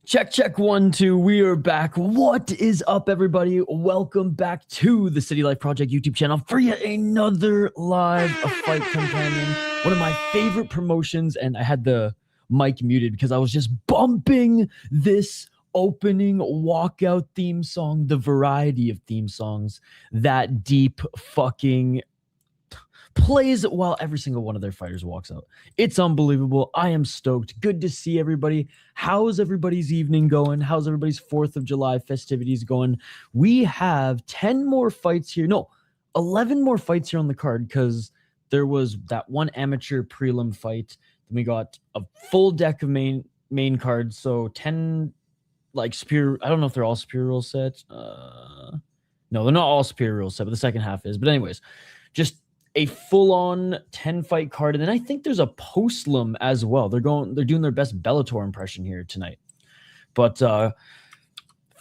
Check, check, 1, 2. We are back. What is up, everybody? Welcome back to the City Life Project YouTube channel for yet another live fight companion. One of my favorite promotions, and I had the mic muted because I was just bumping this opening walkout theme song, the variety of theme songs that Deep fucking plays while every single one of their fighters walks out. It's unbelievable. I am stoked. Good to see everybody. How's everybody's evening going? How's everybody's 4th of July festivities going? We have 10 more fights here. No, 11 more fights here on the card because there was that one amateur prelim fight. Then we got a full deck of main cards. So 10 like Spear. I don't know if they're all Spear rule sets. No, they're not all Spear rule set, but the second half is. But anyways, just a full-on 10-fight card, and then I think there's a postlim as well. They're doing their best Bellator impression here tonight. But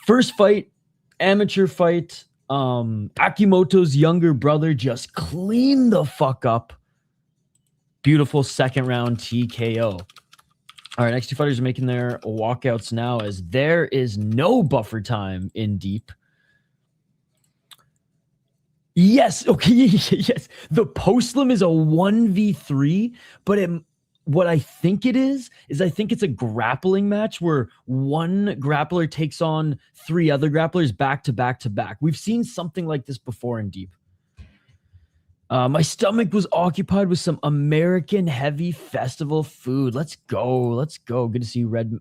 first fight, amateur fight. Akimoto's younger brother just cleaned the fuck up. Beautiful second round TKO. All right, next two fighters are making their walkouts now as there is no buffer time in Deep. Yes, okay, yes. The postlim is a 1v3, but what I think it is I think it's a grappling match where one grappler takes on 3 other grapplers back to back to back. We've seen something like this before in Deep. My stomach was occupied with some American heavy festival food. Let's go, let's go. Good to see Red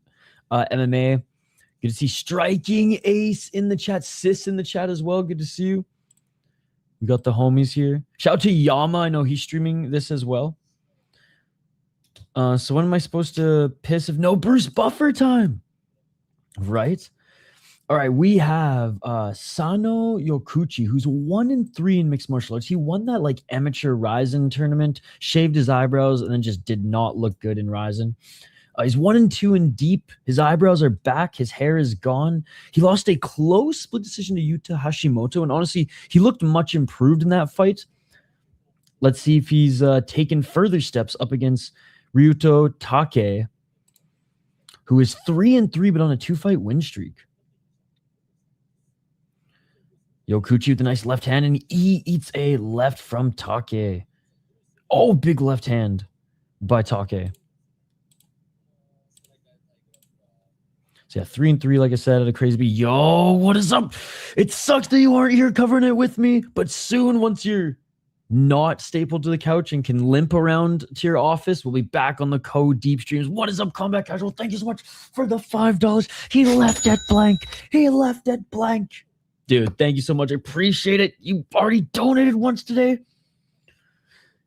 MMA. Good to see Striking Ace in the chat, Sis in the chat as well. Good to see you. We got the homies here. Shout out to Yama. I know he's streaming this as well. So when am I supposed to piss if no Bruce Buffer time? Right? All right, we have Sano Yokuchi, who's 1-3 in mixed martial arts. He won that like amateur Ryzen tournament, shaved his eyebrows, and then just did not look good in Ryzen. He's 1-2 in Deep. His eyebrows are back. His hair is gone. He lost a close split decision to Yuta Hashimoto, and honestly, he looked much improved in that fight. Let's see if he's taken further steps up against Ryuto Take, who is 3-3 but on a 2-fight win streak. Yokuchi with a nice left hand, and he eats a left from Take. Oh, big left hand by Take. So yeah, 3-3, like I said, at a crazy beat. Yo, what is up? It sucks that you aren't here covering it with me, but soon, once you're not stapled to the couch and can limp around to your office, we'll be back on the Code Deep streams. What is up, Combat Casual? Thank you so much for the $5. He left at blank. He left at blank. Dude, thank you so much. I appreciate it. You already donated once today.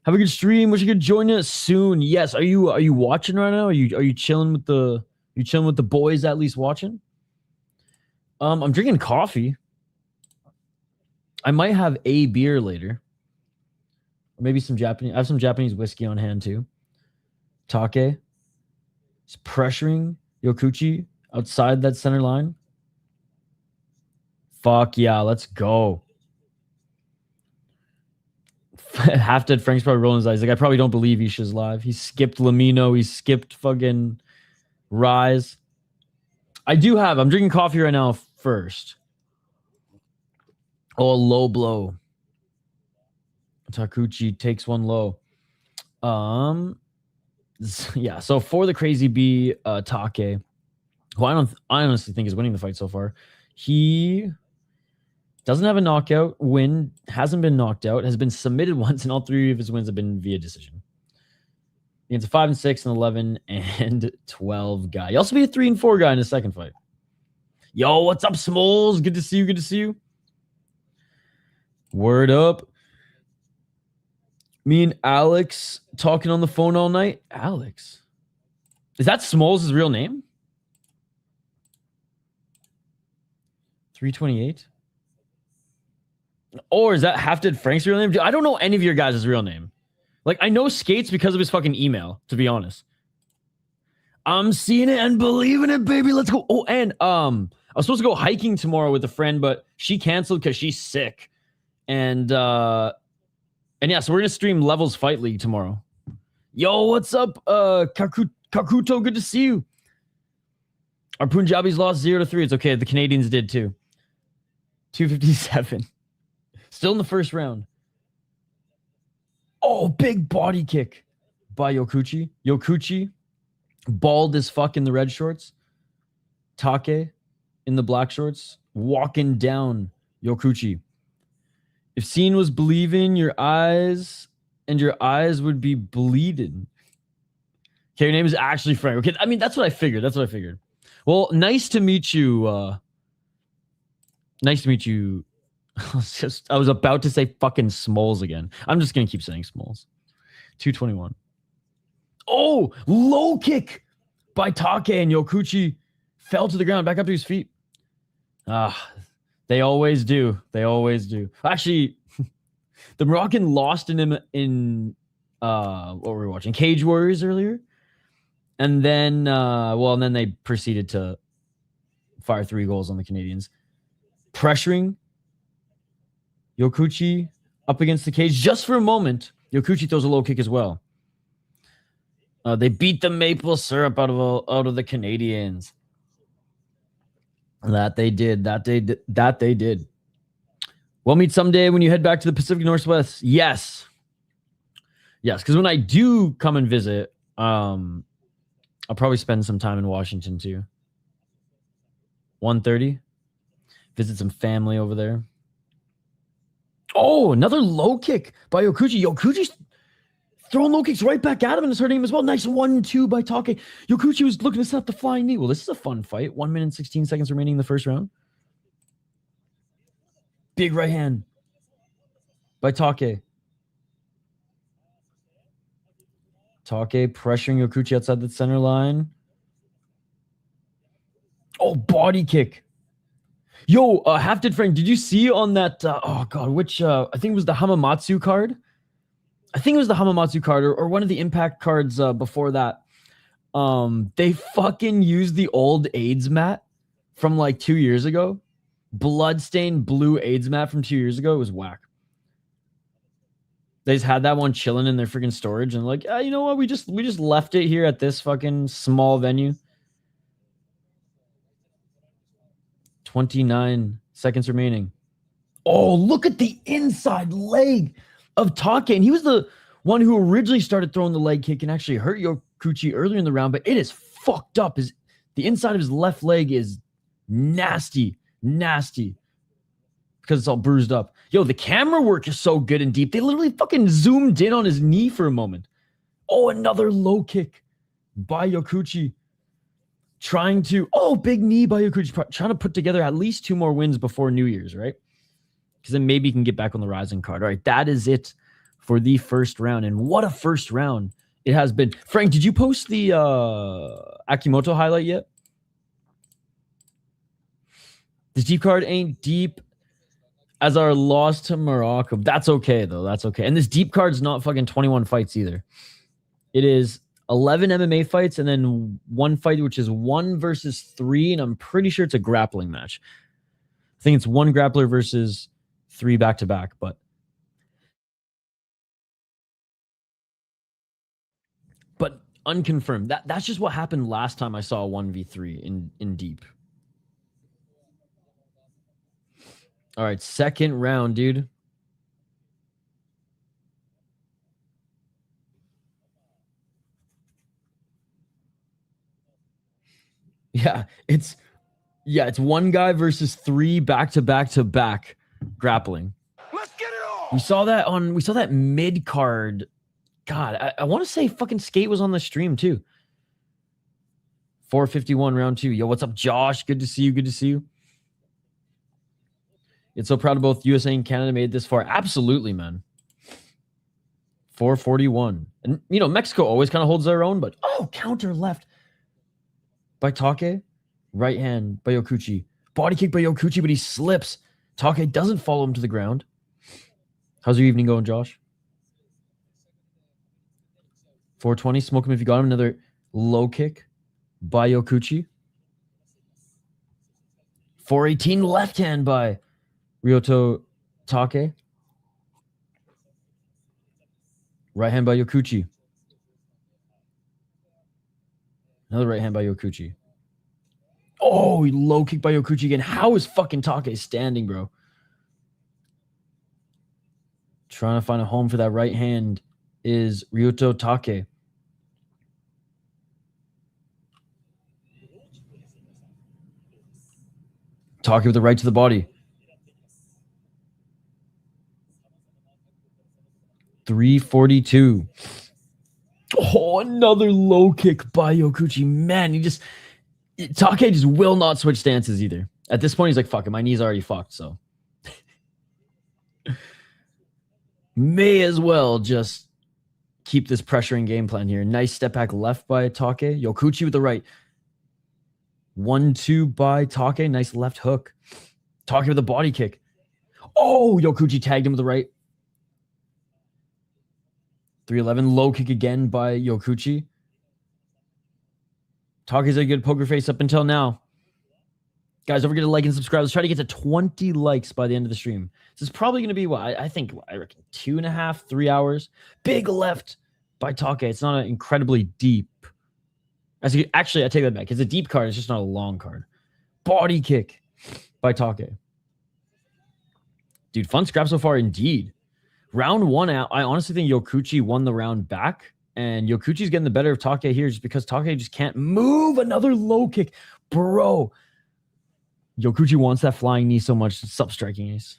Have a good stream. Wish you could join us soon. Yes. Are you watching right now? Are you chilling with the boys at least watching? I'm drinking coffee. I might have a beer later. Or maybe some Japanese. I have some Japanese whiskey on hand too. Take is pressuring Yokuchi outside that center line. Fuck yeah, let's go. Half Dead Frank's probably rolling his eyes. Like, I probably don't believe Isha's live. He skipped Lamino. He skipped fucking Rise. I'm drinking coffee right now first. Oh, a low blow. Takuchi takes one low. Yeah, so for the Crazy B, Take, who I honestly think is winning the fight so far. He doesn't have a knockout win, hasn't been knocked out, has been submitted once, and all 3 of his wins have been via decision. Against a 5-6 and 11 and 12 guy. He also be a 3-4 guy in his second fight. Yo, what's up, Smalls? Good to see you. Good to see you. Word up. Me and Alex talking on the phone all night. Alex. Is that Smalls' real name? 328? Or is that Half Dead Frank's real name? I don't know any of your guys' real name. Like, I know Skates because of his fucking email, to be honest. I'm seeing it and believing it, baby. Let's go. Oh, and I was supposed to go hiking tomorrow with a friend, but she canceled because she's sick. And yeah, so we're gonna stream Levels Fight League tomorrow. Yo, what's up, Kakuto? Good to see you. Our Punjabis lost 0-3. It's okay. The Canadians did too. 257. Still in the first round. Oh, big body kick by Yokuchi. Yokuchi, bald as fuck in the red shorts. Take in the black shorts, walking down Yokuchi. If seeing was believing, your eyes would be bleeding. Okay, your name is actually Frank. Okay, I mean, that's what I figured. Well, nice to meet you. Nice to meet you. I was about to say fucking Smalls again. I'm just going to keep saying Smalls. 221. Oh, low kick by Take, and Yokuchi fell to the ground, back up to his feet. They always do. Actually, the Moroccan lost in what were we watching? Cage Warriors earlier. And then then they proceeded to fire 3 goals on the Canadians. Pressuring Yokuchi up against the cage just for a moment. Yokuchi throws a low kick as well. They beat the maple syrup out of the Canadians. That they did. We'll meet someday when you head back to the Pacific Northwest. Yes, because when I do come and visit, I'll probably spend some time in Washington too. 1:30. Visit some family over there. Oh, another low kick by Yokuchi. Yokuchi's throwing low kicks right back at him and it's hurting him as well. Nice 1-2 by Take. Yokuchi was looking to set up the flying knee. Well, this is a fun fight. 1 minute and 16 seconds remaining in the first round. Big right hand by Take. Take pressuring Yokuchi outside the center line. Oh, body kick. Yo, Half-Dead Frank, did you see on that, which, I think it was the Hamamatsu card? Or one of the Impact cards before that. They fucking used the old AIDS mat from like 2 years ago. Bloodstained blue AIDS mat from 2 years ago. It was whack. They just had that one chilling in their freaking storage and like, you know what? We just left it here at this fucking small venue. 29 seconds remaining. Oh, look at the inside leg of Take. And he was the one who originally started throwing the leg kick and actually hurt Yokuchi earlier in the round, but it is fucked up. The inside of his left leg is nasty because it's all bruised up. Yo, the camera work is so good and deep. They literally fucking zoomed in on his knee for a moment. Oh, another low kick by Yokuchi. Big knee by Yokuchi. Trying to put together at least 2 more wins before New Year's, right? Because then maybe he can get back on the rising card. All right, that is it for the first round. And what a first round it has been. Frank, did you post the Akimoto highlight yet? The deep card ain't deep as our loss to Morocco. That's okay, though. That's okay. And this deep card's not fucking 21 fights either. It is 11 MMA fights and then 1 fight, which is 1 versus 3. And I'm pretty sure it's a grappling match. I think it's 1 grappler versus 3 back-to-back. But unconfirmed. That's just what happened last time I saw a 1v3 in deep. All right, second round, dude. Yeah, it's 1 guy versus 3 back-to-back grappling. Let's get it on. We saw that mid card. God, I want to say fucking Skate was on the stream too. 451 round 2. Yo, what's up, Josh? Good to see you. It's so proud of both USA and Canada made it this far. Absolutely, man. 441. And, Mexico always kind of holds their own, but, counter left by Take. Right hand by Yokuchi. Body kick by Yokuchi, but he slips. Take doesn't follow him to the ground. How's your evening going, Josh? 420. Smoke him if you got him. Another low kick by Yokuchi. 418. Left hand by Hiroto Take. Right hand by Yokuchi. Another right hand by Yokuchi. Oh, he low kick by Yokuchi again. How is fucking Take standing, bro? Trying to find a home for that right hand is Ryuto Take. Take with the right to the body. 342. Oh, another low kick by Yokuchi. Man, Take just will not switch stances either. At this point, he's like, fuck it, my knee's already fucked, so. May as well just keep this pressuring game plan here. Nice step back left by Take. Yokuchi with the right. 1-2 by Take. Nice left hook. Take with a body kick. Oh, Yokuchi tagged him with the right. 311. Low kick again by Yokuchi. Take's a good poker face up until now. Guys, don't forget to like and subscribe. Let's try to get to 20 likes by the end of the stream. This is probably going to be, I reckon 2.5, 3 hours. Big left by Take. It's not an incredibly deep. Actually, I take that back. It's a deep card. It's just not a long card. Body kick by Take. Dude, fun scrap so far indeed. Round one out, I honestly think Yokuchi won the round back. And Yokuchi's getting the better of Take here just because Take just can't move. Another low kick. Bro. Yokuchi wants that flying knee so much. Stop striking ace.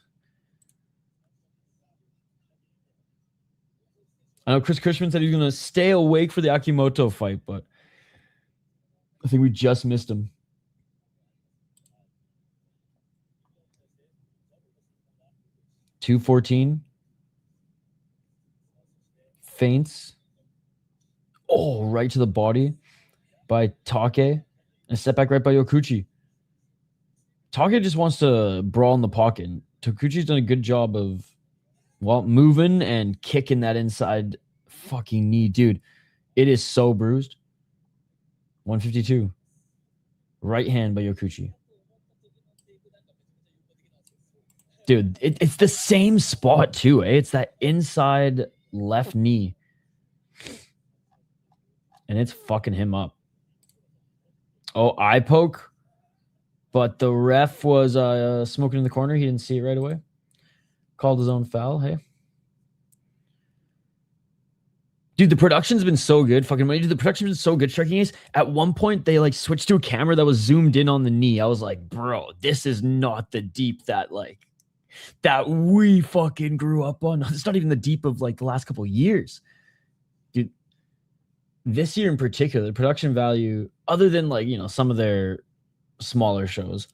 I know Chris Cushman said he's going to stay awake for the Aimoto fight, but I think we just missed him. $214. Feints. Oh, right to the body by Take. And a step back right by Yokuchi. Take just wants to brawl in the pocket. Tokuchi's done a good job of, well, moving and kicking that inside fucking knee. Dude, it is so bruised. 152. Right hand by Yokuchi. Dude, it's the same spot too, eh? It's that inside left knee. And it's fucking him up. Oh, eye poke. But the ref was smoking in the corner. He didn't see it right away. Called his own foul, hey? Dude, the production's been so good. Fucking money. Dude, the production's been so good. Striking Ace. At one point, they like switched to a camera that was zoomed in on the knee. I was like, bro, this is not the deep that we fucking grew up on. It's not even the deep of like the last couple of years. Dude, this year in particular, the production value, other than like, you know, some of their smaller shows,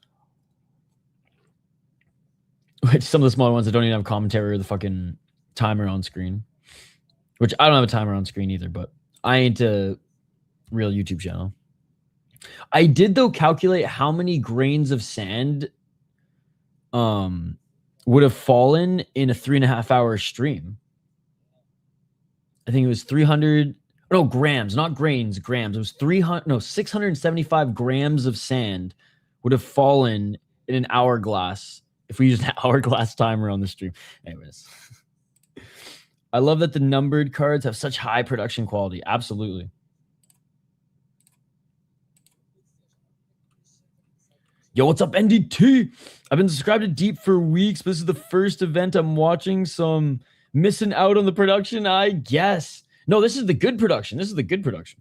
which some of the smaller ones that don't even have commentary or the fucking timer on screen, which I don't have a timer on screen either, but I ain't a real YouTube channel. I did though calculate how many grains of sand would have fallen in a 3.5 hour stream. I think it was 300. No, grams, not grains, grams. It was 675 grams of sand would have fallen in an hourglass if we used an hourglass timer on the stream. Anyways, I love that the numbered cards have such high production quality. Absolutely. Yo, what's up, NDT? I've been subscribed to Deep for weeks. This is the first event I'm watching, so I'm missing out on the production, I guess. No, this is the good production. This is the good production.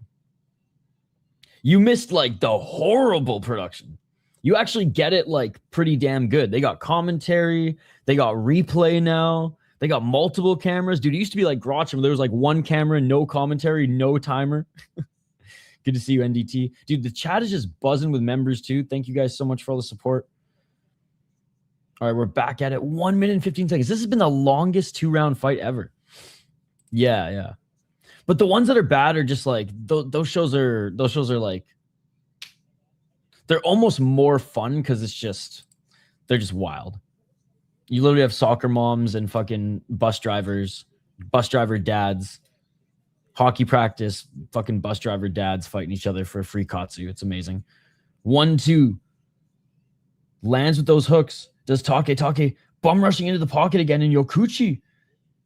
You missed like the horrible production. You actually get it like pretty damn good. They got commentary. They got replay now. They got multiple cameras. Dude, it used to be like Grotcham where there was like one camera, no commentary, no timer. Good to see you, NDT. Dude, the chat is just buzzing with members too. Thank you guys so much for all the support. All right, we're back at it. 1 minute and 15 seconds. This has been the longest 2-round fight ever. Yeah. But the ones that are bad are just like those shows are like they're almost more fun because they're just wild. You literally have soccer moms and fucking bus driver dads, hockey practice, fucking bus driver dads fighting each other for a free katsu. It's amazing. 1-2 lands with those hooks. Does Take bum rushing into the pocket again, and Yokuchi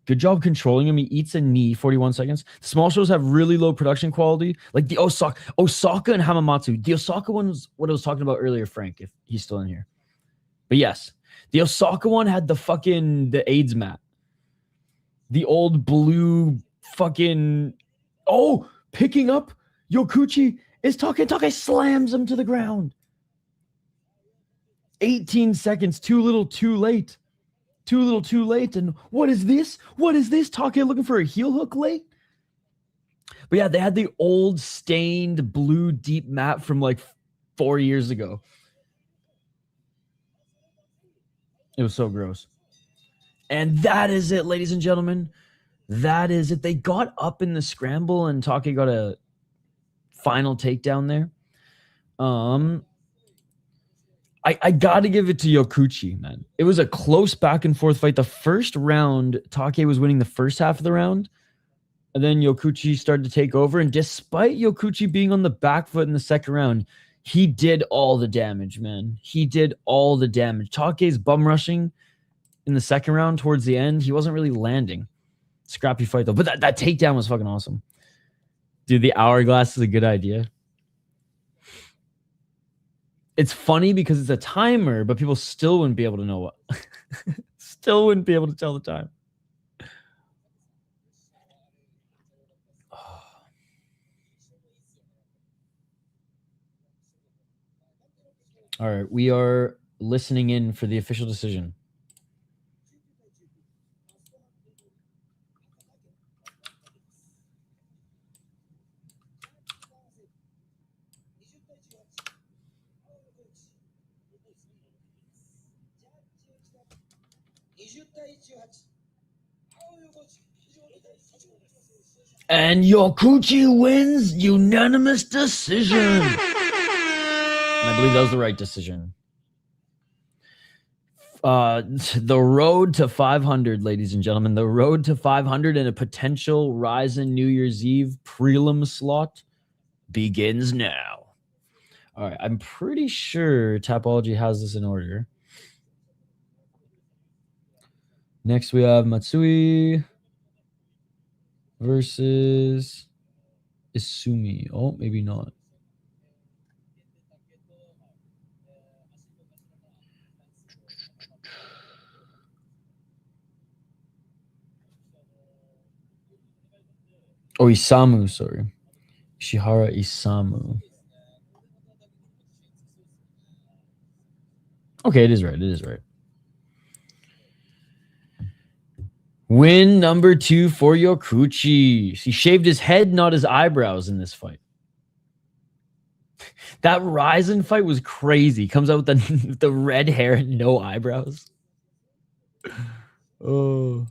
Good job controlling him. He eats a knee, 41 seconds. The small shows have really low production quality. Like the Osaka and Hamamatsu. The Osaka one was what I was talking about earlier, Frank, if he's still in here. But yes, the Osaka one had the AIDS mat. The old blue fucking... Oh, picking up Yokuchi is Take slams him to the ground. 18 seconds, too little, too late. Too little, too late. And what is this? What is this? Take looking for a heel hook late? But yeah, they had the old stained blue deep mat from like 4 years ago. It was so gross. And that is it, ladies and gentlemen. That is it. They got up in the scramble and Take got a final takedown there. I got to give it to Yokuchi, man. It was a close back and forth fight. The first round, Take was winning the first half of the round. And then Yokuchi started to take over. And despite Yokuchi being on the back foot in the second round, he did all the damage, man. He did all the damage. Take's bum rushing in the second round towards the end, he wasn't really landing. Scrappy fight, though. But that takedown was fucking awesome. Dude, the hourglass is a good idea. It's funny because it's a timer, but people still wouldn't be able to know what. Still wouldn't be able to tell the time. All right, we are listening in for the official decision. And Yokuchi wins unanimous decision. And I believe that was the right decision. The road to 500, ladies and gentlemen. The road to 500 and a potential Ryzen New Year's Eve prelim slot begins now. All right, I'm pretty sure Tapology has this in order. Next, we have Matsui versus Isumi. Oh, maybe not. Oh, Isamu, sorry. Ishihara Isamu. Okay, it is right. It is right. Win number 2 for Yokuchi. He shaved his head, not his eyebrows in this fight. That Ryzen fight was crazy. Comes out with the red hair and no eyebrows. Oh.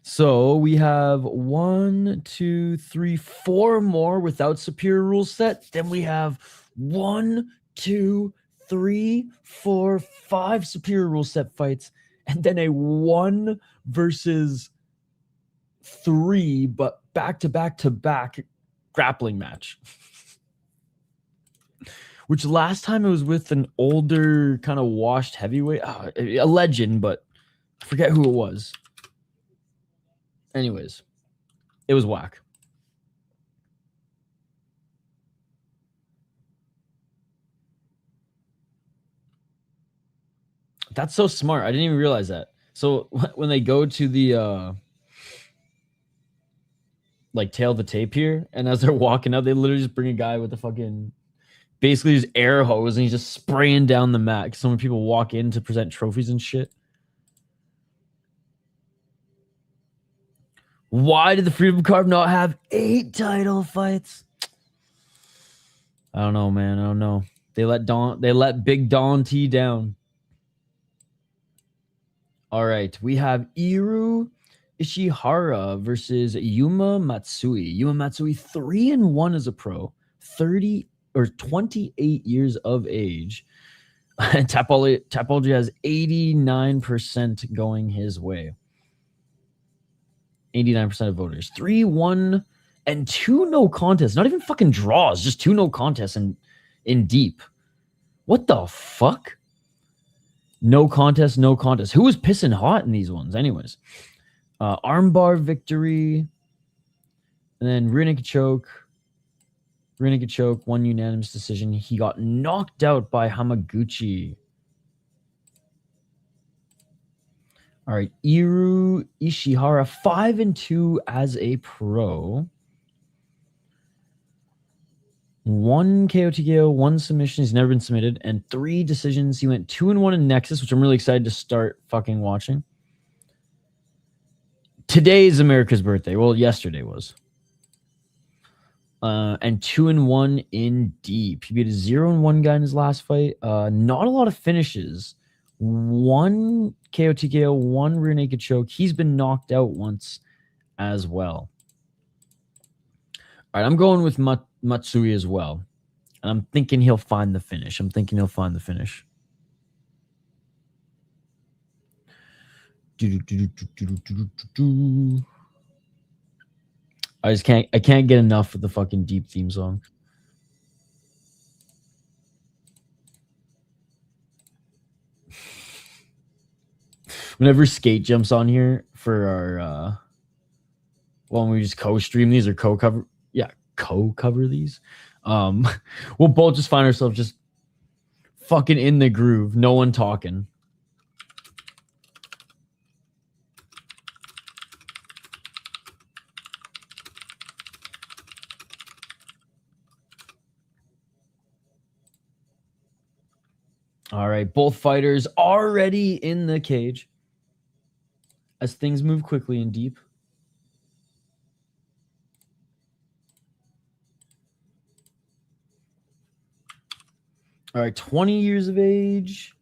So we have 1, 2, 3, 4 more without superior rule set. Then we have 1, 2, 3, 4, 5 superior rule set fights. And then a 1 versus 3, but back-to-back-to-back grappling match. Which last time it was with an older, kind of washed heavyweight. A legend, but I forget who it was. Anyways, it was whack. That's so smart. I didn't even realize that. So when they go to the like tail the tape here, and as they're walking out, they literally just bring a guy with a fucking basically just air hose, and he's just spraying down the mat. So when people walk in to present trophies and shit. Why did the Freedom Card not have 8 title fights? I don't know, man. I don't know. They let Big Don T down. All right, we have Iru Ishihara versus Yuma Matsui. Yuma Matsui 3-1 as a pro, 28 years of age. Tapology has 89% going his way. 89% of voters. 3-1 and 2 no contests. Not even fucking draws, just 2 no contests in deep. What the fuck? No contest, no contest. Who was pissing hot in these ones anyways? Armbar victory. And then rear naked choke. Rear naked choke, one unanimous decision. He got knocked out by Hamaguchi. All right, Ishihara, 5-2 as a pro. 1 KO TKO, 1 submission. He's never been submitted, and 3 decisions. He went 2-1 in Nexus, which I'm really excited to start fucking watching. Today is America's birthday. Well, yesterday was. And 2-1 in Deep. He beat a 0-1 guy in his last fight. Not a lot of finishes. 1 KO TKO, 1 rear naked choke. He's been knocked out once as well. All right, I'm going with Matsui as well. And I'm thinking he'll find the finish. I can't get enough of the fucking Deep theme song. Whenever Skate jumps on here for our when we just co-stream these or co-cover these, we'll both just find ourselves just fucking in the groove, no one talking. All right, both fighters already in the cage as things move quickly and Deep. All right, 20 years of age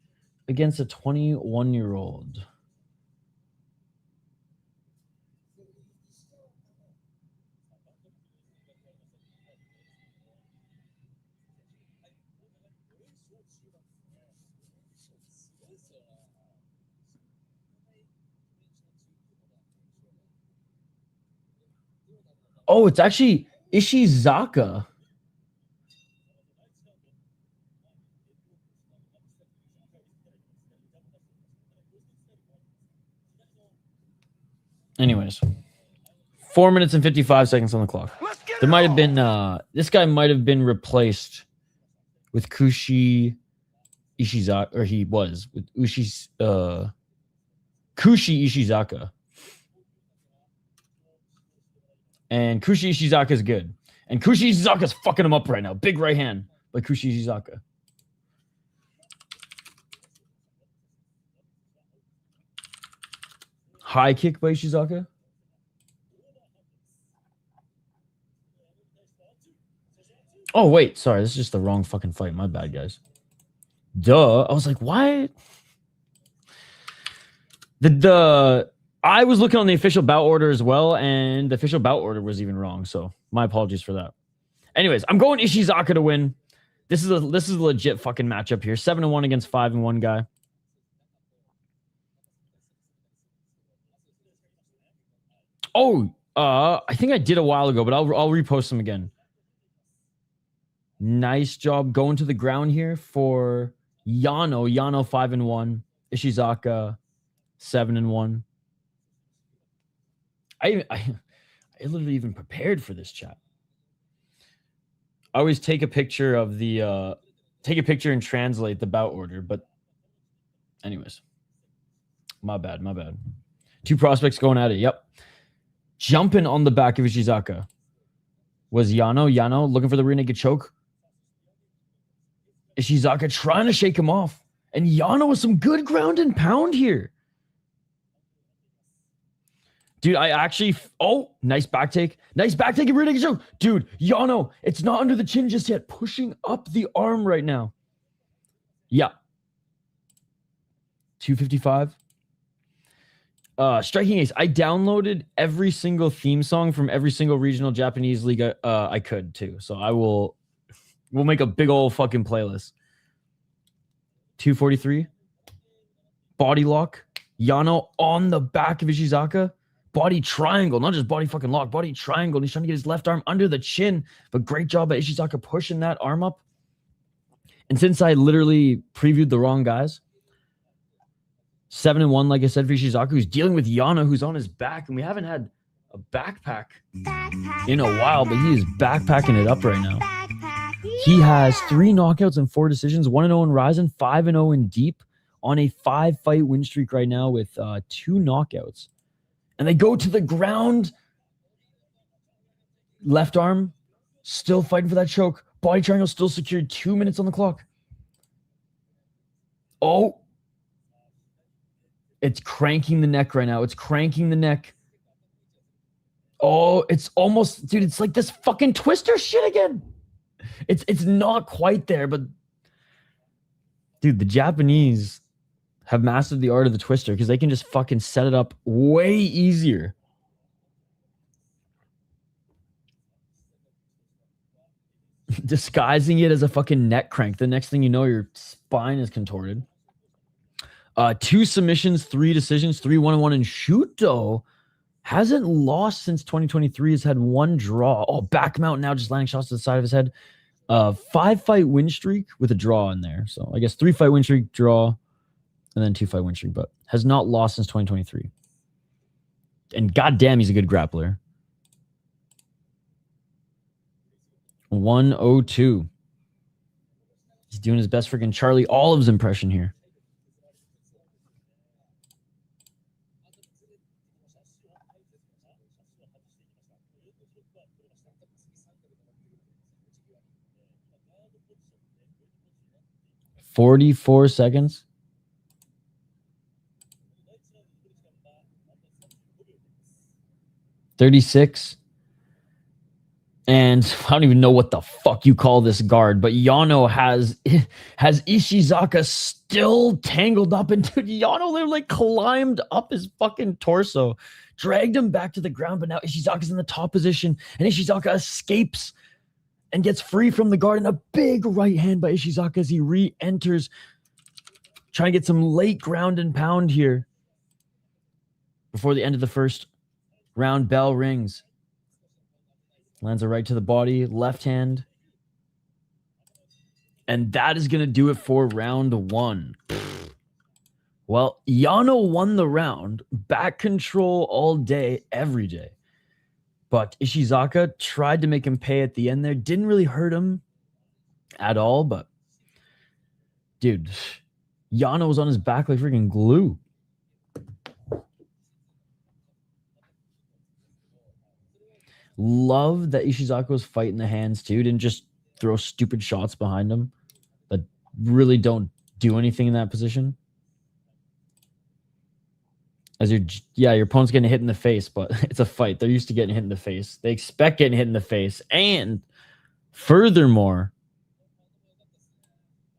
against a 21-year-old. Oh, it's actually Ishizaka. Anyways, 4 minutes and 55 seconds on the clock. There might have been this guy might have been replaced with Kushi Ishizaka, or he was with Kushi Ishizaka. And Kushi Ishizaka is good. And Kushi Ishizaka is fucking him up right now. Big right hand by Kushi Ishizaka. High kick by Ishizaka. Oh, wait. Sorry. This is just the wrong fucking fight. My bad, guys. Duh. I was like, what? I was looking on the official bout order as well, and the official bout order was even wrong. So my apologies for that. Anyways, I'm going Ishizaka to win. This is a legit fucking matchup here. 7-1 against 5-1 guy. Oh, I think I did a while ago, but I'll repost them again. Nice job going to the ground here for Yano. Yano 5-1. Ishizaka 7-1. I literally even prepared for this chat. I always take a picture of the take a picture and translate the bout order, but anyways. My bad. 2 prospects going at it. Yep. Jumping on the back of Ishizaka was Yano. Yano looking for the rear naked choke. Ishizaka trying to shake him off. And Yano with some good ground and pound here. Dude, I actually... Oh, nice back take. Nice back take and rear naked choke. Dude, Yano, it's not under the chin just yet. Pushing up the arm right now. Yeah. 255. Striking Ace. I downloaded every single theme song from every single regional Japanese league I could too. So we'll make a big old fucking playlist. 243. Body lock. Yano on the back of Ishizaka. Body triangle, not just body fucking lock, body triangle. He's trying to get his left arm under the chin, but great job by Ishizaka pushing that arm up. And since I literally previewed the wrong guys, 7-1, like I said, for Ishizaku, who's dealing with Yano, who's on his back, and we haven't had a backpack in a while, but he is backpacking it up right now. He has 3 knockouts and 4 decisions, 1-0 in Ryzen, 5-0 in Deep, on a 5-fight win streak right now with 2 knockouts. And they go to the ground. Left arm, still fighting for that choke. Body triangle still secured, 2 minutes on the clock. Oh. It's cranking the neck right now. It's cranking the neck. Oh, it's almost, dude, it's like this fucking twister shit again. It's not quite there, but dude, the Japanese have mastered the art of the twister because they can just fucking set it up way easier. Disguising it as a fucking neck crank. The next thing you know, your spine is contorted. 2 submissions, 3 decisions, 3-1-1 in Shuto. Hasn't lost since 2023. Has had 1 draw. Oh, back mount now, just landing shots to the side of his head. 5-fight win streak with a draw in there. So I guess 3-fight win streak, draw, and then 2-fight win streak, but has not lost since 2023. And goddamn, he's a good grappler. 102. He's doing his best freaking Charlie Olive's impression here. "44 seconds." "36. And I don't even know what the fuck you call this guard, but Yano has Ishizaka still tangled up, and dude, Yano literally climbed up his fucking torso, dragged him back to the ground, but now Ishizaka's in the top position, and Ishizaka escapes and gets free from the guard, and a big right hand by Ishizaka as he re-enters, trying to get some late ground and pound here before the end of the first round. Bell rings. Lands a right to the body, left hand. And that is going to do it for round 1. Well, Yano won the round. Back control all day, every day. But Ishizaka tried to make him pay at the end there. Didn't really hurt him at all, but dude, Yano was on his back like freaking glue. Love that Ishizaka was fighting the hands too. Didn't just throw stupid shots behind him that really don't do anything in that position. As your opponent's getting hit in the face, but it's a fight. They're used to getting hit in the face. They expect getting hit in the face. And furthermore,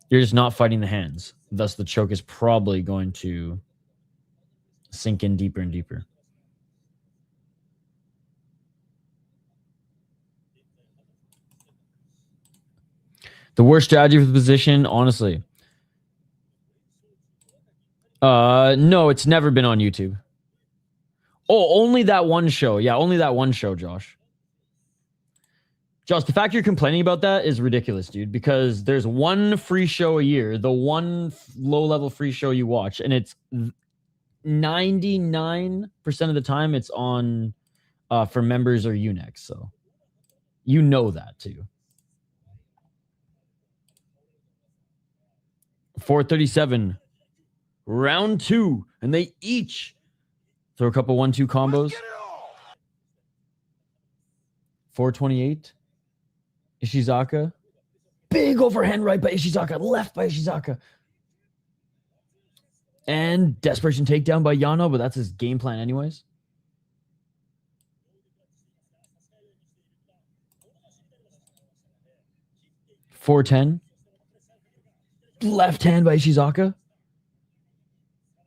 you're just not fighting the hands. Thus, the choke is probably going to sink in deeper and deeper. The worst strategy for the position, honestly. No, it's never been on YouTube. Oh, only that one show. Yeah, only that one show, Josh. Josh, the fact you're complaining about that is ridiculous, dude, because there's one free show a year, the one low-level free show you watch, and it's 99% of the time it's on for members or UNEX, so you know that too. 437, round 2, and they each throw a couple 1-2 combos. 428, Ishizaka, big overhand right by Ishizaka, left by Ishizaka, and desperation takedown by Yano, but that's his game plan anyways. 410, left hand by Ishizaka.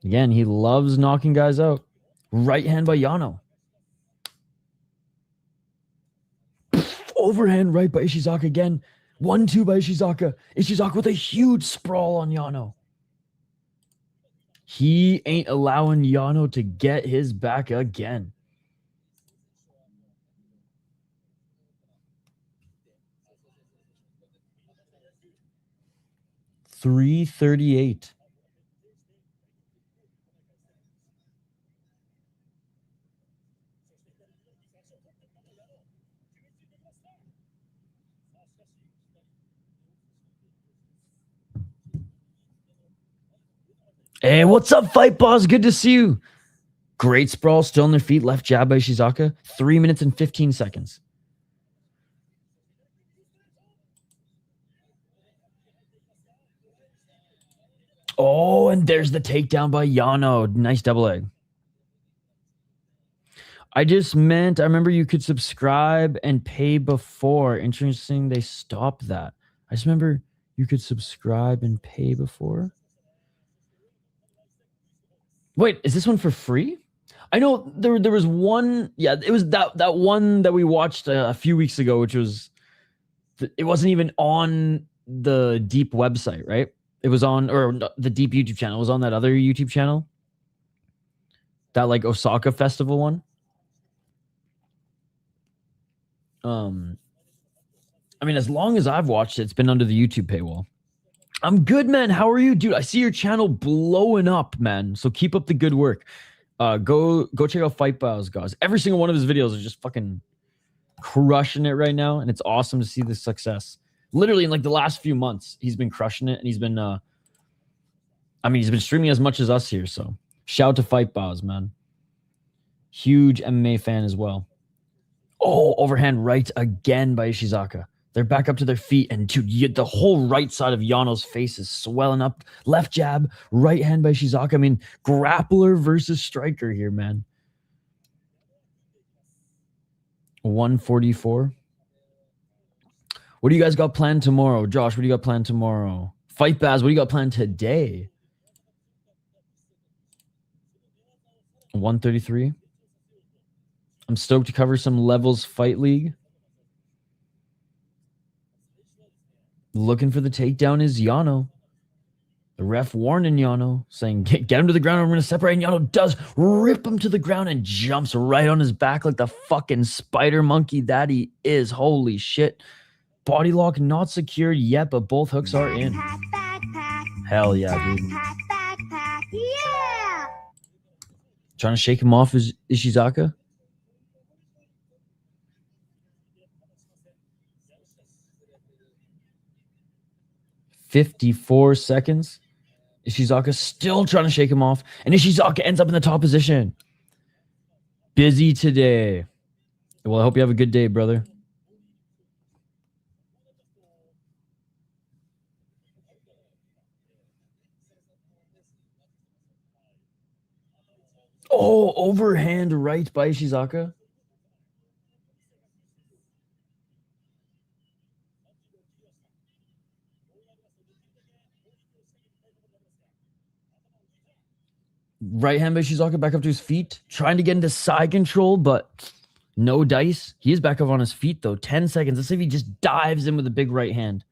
Again, he loves knocking guys out. Right hand by Yano. Overhand right by Ishizaka again. 1-2 by Ishizaka. Ishizaka with a huge sprawl on Yano. He ain't allowing Yano to get his back again. 338. Hey, what's up, Fight Boss? Good to see you. Great sprawl, still on their feet. Left jab by Ishizaka. 3 minutes and 15 seconds. Oh, and there's the takedown by Yano. Nice double leg. I remember you could subscribe and pay before. Interesting, they stopped that. I just remember you could subscribe and pay before. Wait, is this one for free? I know there was one. Yeah, it was that one that we watched a few weeks ago, which was, it wasn't even on the Deep website, right? It was on, or the Deep YouTube channel. It was on that other YouTube channel. That like Osaka festival one. I mean, as long as I've watched it, it's been under the YouTube paywall. I'm good, man. How are you, dude? I see your channel blowing up, man. So keep up the good work. Go check out Fight Bows, guys. Every single one of his videos is just fucking crushing it right now, and it's awesome to see the success. Literally in like the last few months, he's been crushing it, and he's been he's been streaming as much as us here. So shout out to Fight Bows, man. Huge MMA fan as well. Oh, overhand right again by Ishizaka. They're back up to their feet, and dude, the whole right side of Yano's face is swelling up. Left jab, right hand by Ishizaka. I mean, grappler versus striker here, man. 144. What do you guys got planned tomorrow? Josh, what do you got planned tomorrow? Fight Baz, what do you got planned today? 133. I'm stoked to cover some Levels Fight League. Looking for the takedown is Yano. The ref warning Yano, saying, get him to the ground, I'm going to separate. And Yano does rip him to the ground and jumps right on his back like the fucking spider monkey that he is. Holy shit. Body lock not secured yet, but both hooks are in. Hell yeah, dude. Yeah! Trying to shake him off is Ishizaka. "54 seconds. Ishizaka still trying to shake him off, and Ishizaka ends up in the top position. Busy today. Well, I hope you have a good day, brother. Oh, overhand right by Ishizaka. Right hand by Ishizaka back up to his feet, trying to get into side control, but no dice. He is back up on his feet, though. 10 seconds. Let's see if he just dives in with a big right hand.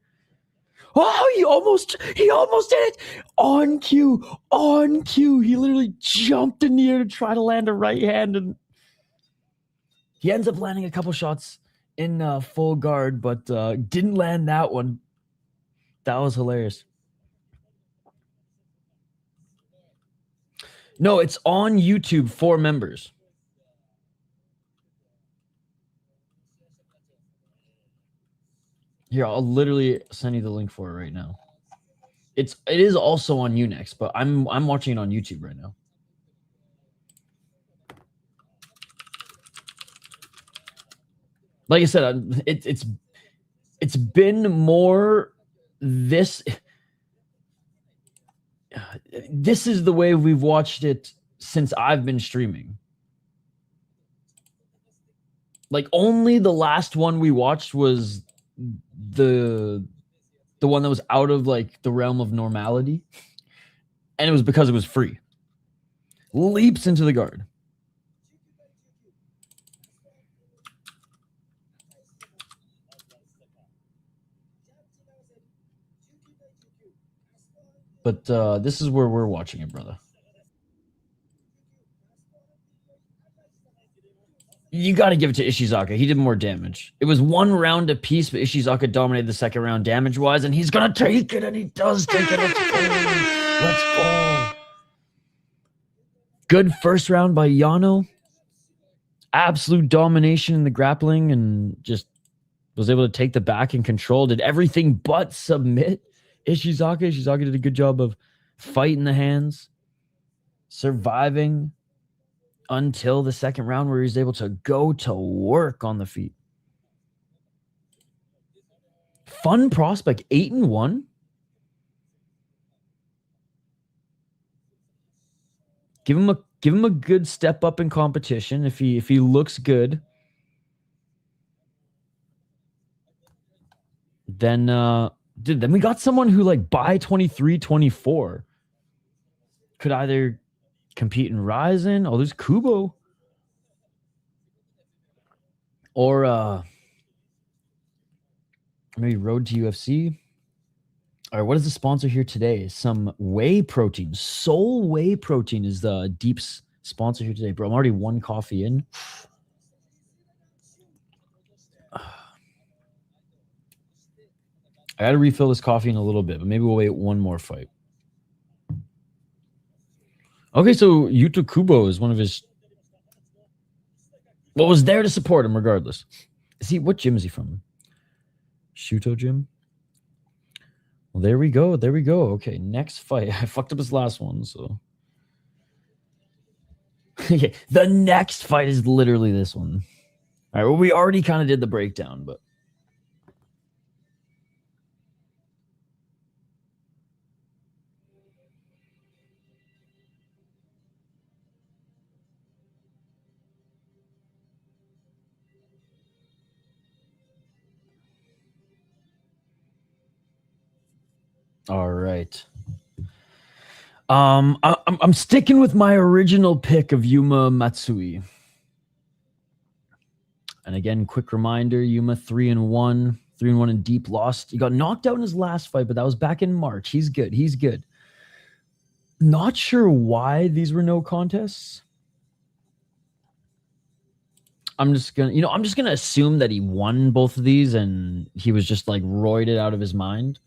Oh, he almost did it. On cue. He literally jumped in the air to try to land a right hand, and he ends up landing a couple shots in full guard, but didn't land that one. That was hilarious. No, it's on YouTube for members. Here, I'll literally send you the link for it right now. It is also on Unext, but I'm watching it on YouTube right now. Like I said, it's been more this. This is the way we've watched it since I've been streaming. Like, only the last one we watched was the one that was out of like the realm of normality, and it was because it was free. Leaps into the guard. But this is where we're watching it, brother. You got to give it to Ishizaka. He did more damage. It was 1 round apiece, but Ishizaka dominated the second round damage-wise, and he's going to take it, and he does take it. Let's go. Let's go. Good first round by Yano. Absolute domination in the grappling, and just Was able to take the back and control, did everything but submit Ishizaki. Ishizaki did a good job of fighting the hands, surviving until the second round where he was able to go to work on the feet. Fun prospect, 8-1. Give him a good step up in competition if he looks good. Then then we got someone who like by 23-24 could either compete in Ryzen. Oh, there's Kubo. Or maybe Road to UFC. All right, what is the sponsor here today? Some whey protein. Soul Whey Protein is the deep sponsor here today. Bro, I'm already one coffee in. I got to refill this coffee in a little bit, but maybe we'll wait one more fight. Okay, so Yuto Kubo is one of his... Well, was there to support him regardless. What gym is he from? Shuto gym? Well, there we go. There we go. Okay, next fight. I fucked up his last one, so... Okay, the next fight is literally this one. All right, well, we already kind of did the breakdown, but... All right. I'm sticking with my original pick of Yuma Matsui. And again, quick reminder, Yuma 3-1. 3-1 in deep lost. He got knocked out in his last fight, but that was back in March. He's good. He's good. Not sure why these were no contests. I'm just gonna assume that he won both of these and he was just like roided out of his mind.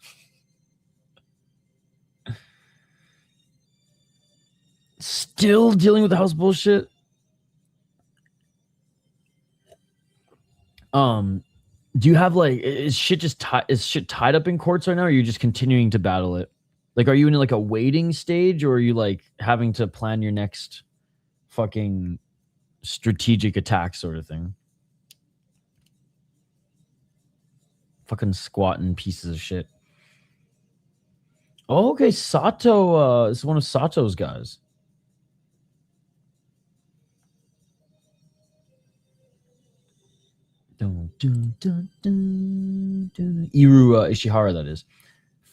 Still dealing with the house bullshit. Do you have like is shit tied up in courts right now, or are you just continuing to battle it? Like, are you in like a waiting stage, or are you like having to plan your next fucking strategic attack sort of thing? Fucking squatting pieces of shit. Oh, okay, Sato is one of Sato's guys. Ishihara, that is.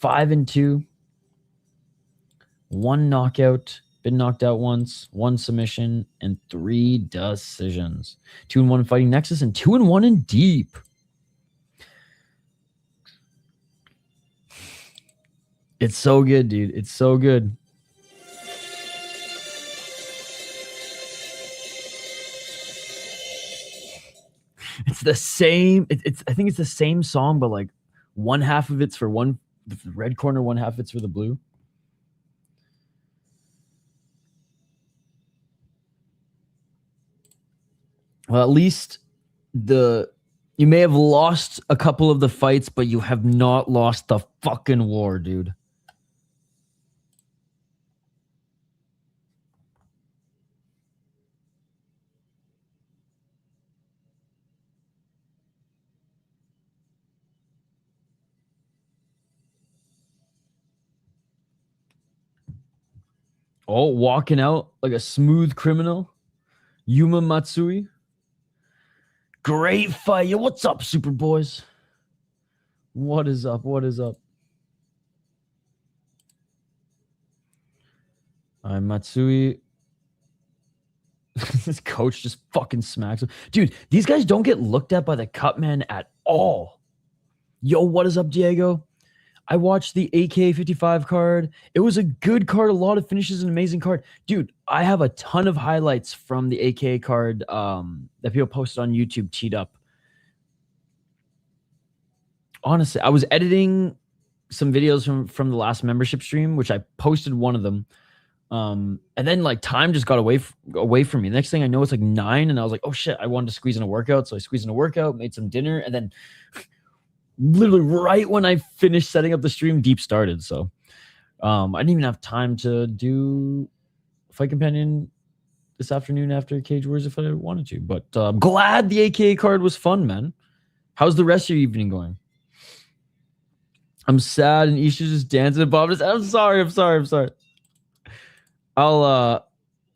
5-2. 1 knockout. Been knocked out once. 1 submission and 3 decisions. 2-1 fighting Nexus and 2-1 in deep. It's so good, dude. It's so good. It's the same. I think it's the same song, but like one half of it's for the red corner, one half it's for the blue. Well, at least you may have lost a couple of the fights, but you have not lost the fucking war, dude. Oh, walking out like a smooth criminal. Yuma Matsui. Great fight. Yo, what's up, Super Boys? What is up? What is up? I'm Matsui. This coach just fucking smacks him. Dude, these guys don't get looked at by the cut man at all. Yo, what is up, Diego? I watched the AK-55 card. It was a good card, a lot of finishes, an amazing card. Dude, I have a ton of highlights from the AK card that people posted on YouTube teed up. Honestly, I was editing some videos from the last membership stream, which I posted one of them. And then like time just got away from me. The next thing I know, it's like 9, and I was like, oh shit, I wanted to squeeze in a workout. So I squeezed in a workout, made some dinner, and then literally right when I finished setting up the stream, Deep started. So I didn't even have time to do Fight Companion this afternoon after Cage Wars if I wanted to. But I'm glad the AKA card was fun, man. How's the rest of your evening going? I'm sad and Isha's just dancing and bobbing. I'm sorry. I'll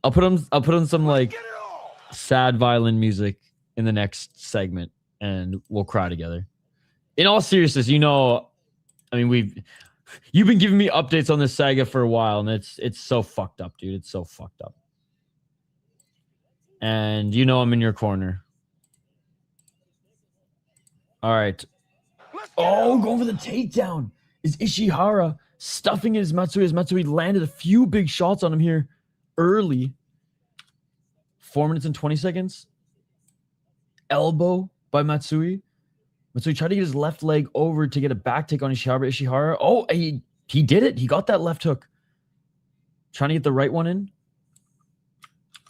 put on some like sad violin music in the next segment and we'll cry together. In all seriousness, you know, I mean, you've been giving me updates on this saga for a while, and it's so fucked up, dude. It's so fucked up. And you know I'm in your corner. All right. Oh, going for the takedown is Ishihara, stuffing his Matsui as Matsui landed a few big shots on him here early. 4 minutes and 20 seconds. Elbow by Matsui. Matsui tried to get his left leg over to get a back take on Ishihara. Ishihara, oh, he did it. He got that left hook. Trying to get the right one in.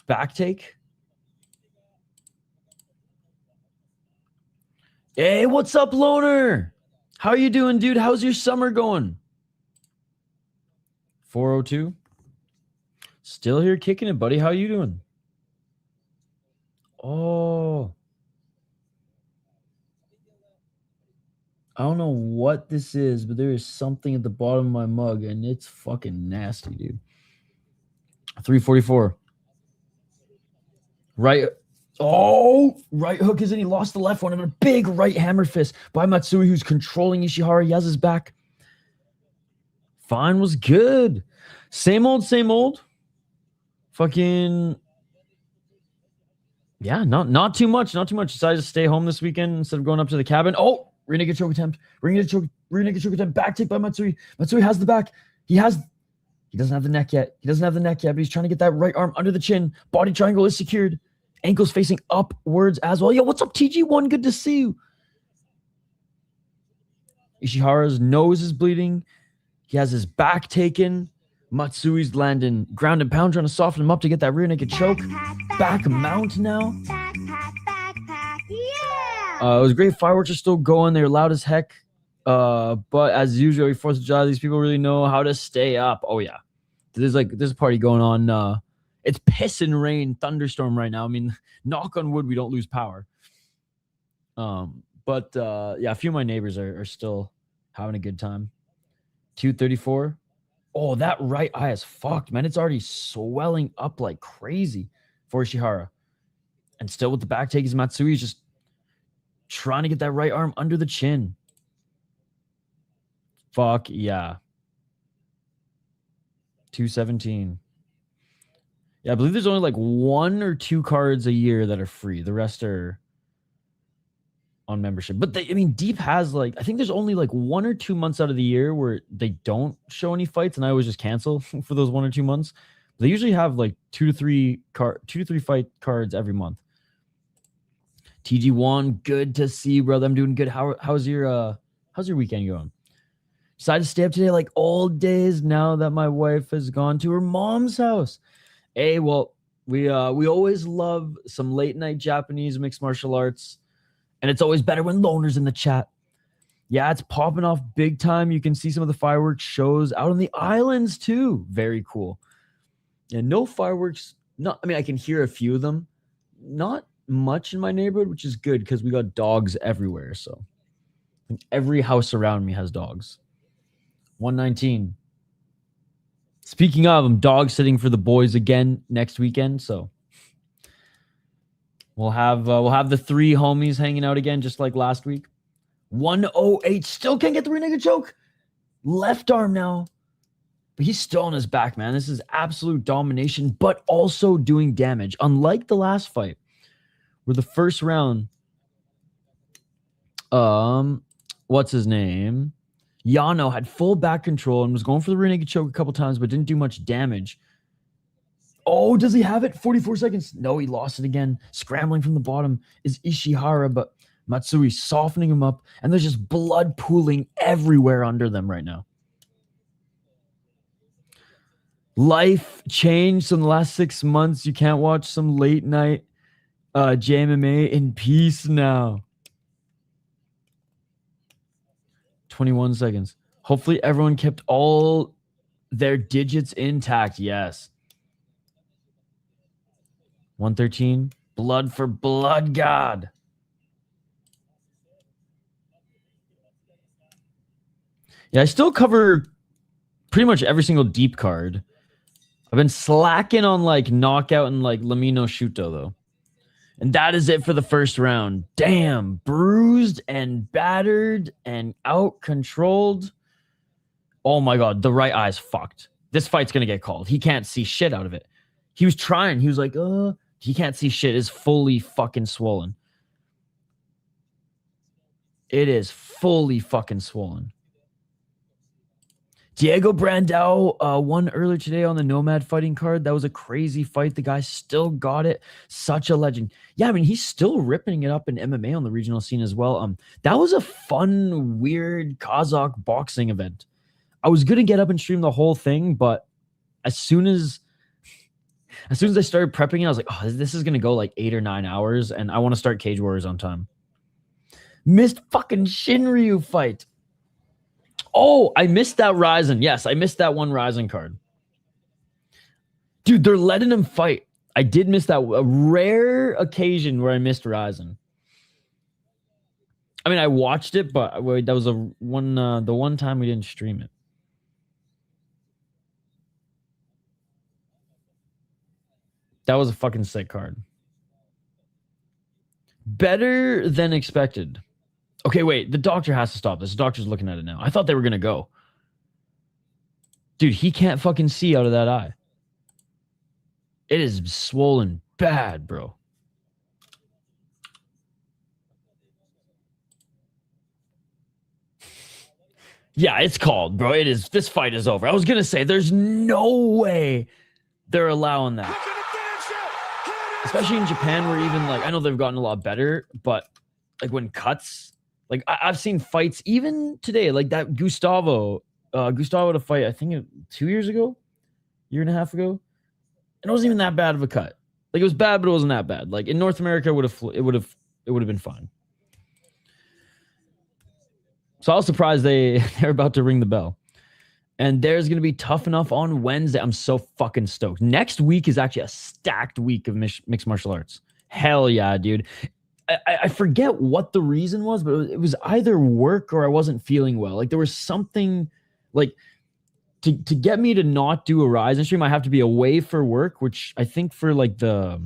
Back take. Hey, what's up, Loner? How are you doing, dude? How's your summer going? 402. Still here kicking it, buddy. How you doing? Oh. I don't know what this is, but there is something at the bottom of my mug, and it's fucking nasty, dude. 344. Right. Oh, right hook is in. He lost the left one. And a big right hammer fist by Matsui, who's controlling Ishihara. He has his back. Fine was good. Same old. Fucking. Yeah, not too much. Decided to stay home this weekend instead of going up to the cabin. Oh, rear naked choke attempt. Rear naked attempt. Back take by Matsui. Matsui has the back. He doesn't have the neck yet. But he's trying to get that right arm under the chin. Body triangle is secured. Ankles facing upwards as well. Yo, what's up, TG1? Good to see you. Ishihara's nose is bleeding. He has his back taken. Matsui's landing ground and pound, trying to soften him up to get that rear naked choke. Back mount now. It was great. Fireworks are still going. They're loud as heck. But as usual, 4th of July, these people really know how to stay up. Oh, yeah. There's a party going on. It's piss and rain, thunderstorm right now. I mean, knock on wood, we don't lose power. But yeah, a few of my neighbors are still having a good time. 234. Oh, that right eye is fucked, man. It's already swelling up like crazy for Ishihara. And still with the back take is Matsui. He's just trying to get that right arm under the chin. Fuck yeah. 217. Yeah, I believe there's only like 1 or 2 cards a year that are free. The rest are on membership. But Deep has like, I think there's only like 1 or 2 months out of the year where they don't show any fights, and I always just cancel for those 1 or 2 months. They usually have like 2 to 3 fight cards every month. TG1, good to see you, brother. I'm doing good. How's your weekend going? Decided to stay up today like old days now that my wife has gone to her mom's house. Hey, well, we always love some late night Japanese mixed martial arts, and it's always better when Loner's in the chat. Yeah, it's popping off big time. You can see some of the fireworks shows out on the islands too. Very cool. And no fireworks. I can hear a few of them. Not much in my neighborhood, which is good because we got dogs everywhere. So I think every house around me has dogs. 119. Speaking of, I'm dog sitting for the boys again next weekend, so we'll have the 3 homies hanging out again, just like last week. 108, still can't get the rear naked choke. Left arm now, but he's still on his back, man. This is absolute domination, but also doing damage. Unlike the last fight, where the first round, what's his name? Yano had full back control and was going for the rear naked choke a couple times, but didn't do much damage. Oh, does he have it? 44 seconds. No, he lost it again. Scrambling from the bottom is Ishihara, but Matsui softening him up, and there's just blood pooling everywhere under them right now. Life changed in the last 6 months. You can't watch some late night JMMA in peace now. 21 seconds. Hopefully everyone kept all their digits intact. Yes. 113. Blood for blood god. Yeah, I still cover pretty much every single deep card. I've been slacking on like knockout and like Lamino Shuto though. And that is it for the first round. Damn, bruised and battered and out controlled. Oh my god, the right eye's fucked. This fight's gonna get called. He can't see shit out of it. He was trying. He was like, he can't see shit. It's fully fucking swollen. It is fully fucking swollen. Diego Brandao won earlier today on the Nomad fighting card. That was a crazy fight. The guy still got it. Such a legend. Yeah, I mean, he's still ripping it up in MMA on the regional scene as well. That was a fun, weird Kazakh boxing event. I was going to get up and stream the whole thing, but as soon as I started prepping it, I was like, oh, this is going to go like 8 or 9 hours, and I want to start Cage Warriors on time. Missed fucking Shinryu fight. Oh, I missed that Ryzen. Yes, I missed that one Ryzen card. Dude, they're letting him fight. I did miss that. A rare occasion where I missed Ryzen. I mean, I watched it, but that was the one time we didn't stream it. That was a fucking sick card. Better than expected. Okay, wait. The doctor has to stop this. The doctor's looking at it now. I thought they were going to go. Dude, he can't fucking see out of that eye. It is swollen bad, bro. Yeah, it's called, bro. It is. This fight is over. I was going to say, there's no way they're allowing that. Especially in Japan, where even, like, I know they've gotten a lot better, but, like, when cuts... Like, I've seen fights even today, like that Gustavo to fight, I think 2 years ago, year and a half ago. And it wasn't even that bad of a cut. Like, it was bad, but it wasn't that bad. Like, in North America, it would have been fine. So I was surprised they're about to ring the bell. And there's going to be Tough Enough on Wednesday. I'm so fucking stoked. Next week is actually a stacked week of mixed martial arts. Hell yeah, dude. I forget what the reason was, but it was either work or I wasn't feeling well. Like, there was something, like, to get me to not do a Ryzen stream, I have to be away for work, which I think for like the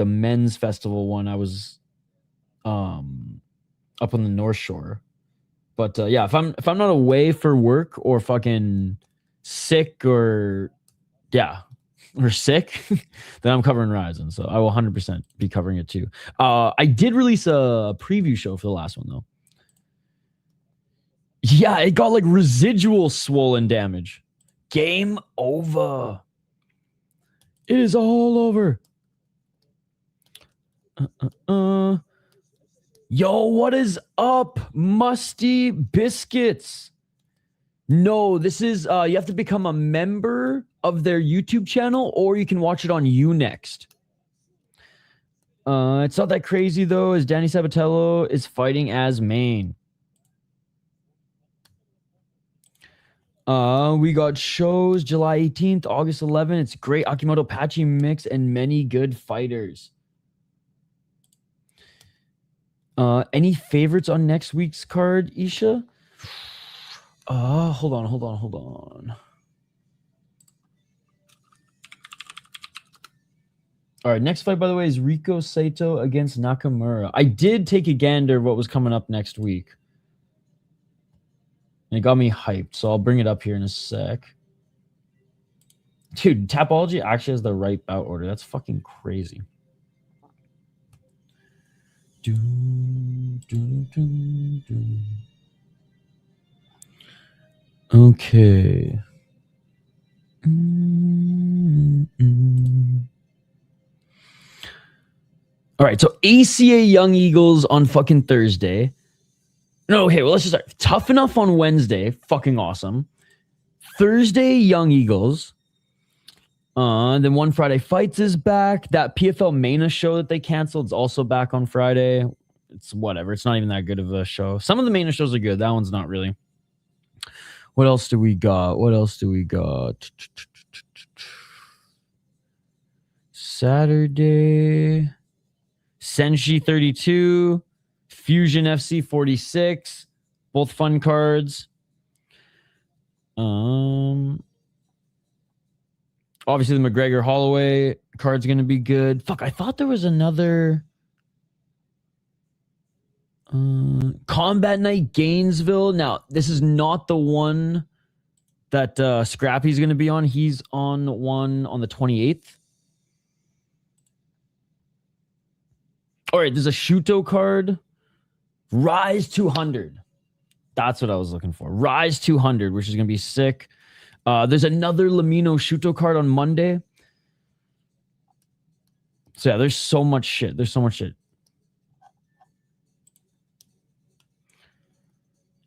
men's festival one, I was up on the North Shore. But yeah, if I'm not away for work or fucking sick or sick, then I'm covering Ryzen. So I will 100% be covering it too. I did release a preview show for the last one though. Yeah, it got like residual swollen damage. Game over. It is all over. Yo, what is up, Musty Biscuits? No, this is, you have to become a member of their YouTube channel, or you can watch it on Unext. It's not that crazy, though, as Danny Sabatello is fighting as main. We got shows July 18th, August 11th. It's great Akimoto Pachi mix and many good fighters. Any favorites on next week's card, Isha? Hold on. All right, next fight, by the way, is Rico Saito against Nakamura. I did take a gander of what was coming up next week. And it got me hyped, so I'll bring it up here in a sec. Dude, Tapology actually has the right bout order. That's fucking crazy. Okay. All right, so ACA Young Eagles on fucking Thursday. No, okay, well, let's just start. Tough Enough on Wednesday. Fucking awesome. Thursday, Young Eagles. Then One Friday Fights is back. That PFL Mania show that they canceled is also back on Friday. It's whatever. It's not even that good of a show. Some of the Mania shows are good. That one's not really. What else do we got? Saturday. Senshi 32. Fusion FC 46. Both fun cards. Obviously, the McGregor Holloway card's going to be good. Fuck, I thought there was another Combat Night Gainesville. Now, this is not the one that Scrappy's going to be on. He's on one on the 28th. All right, there's a Shuto card. Rise 200. That's what I was looking for. Rise 200, which is going to be sick. There's another Lamino Shuto card on Monday. So yeah, there's so much shit.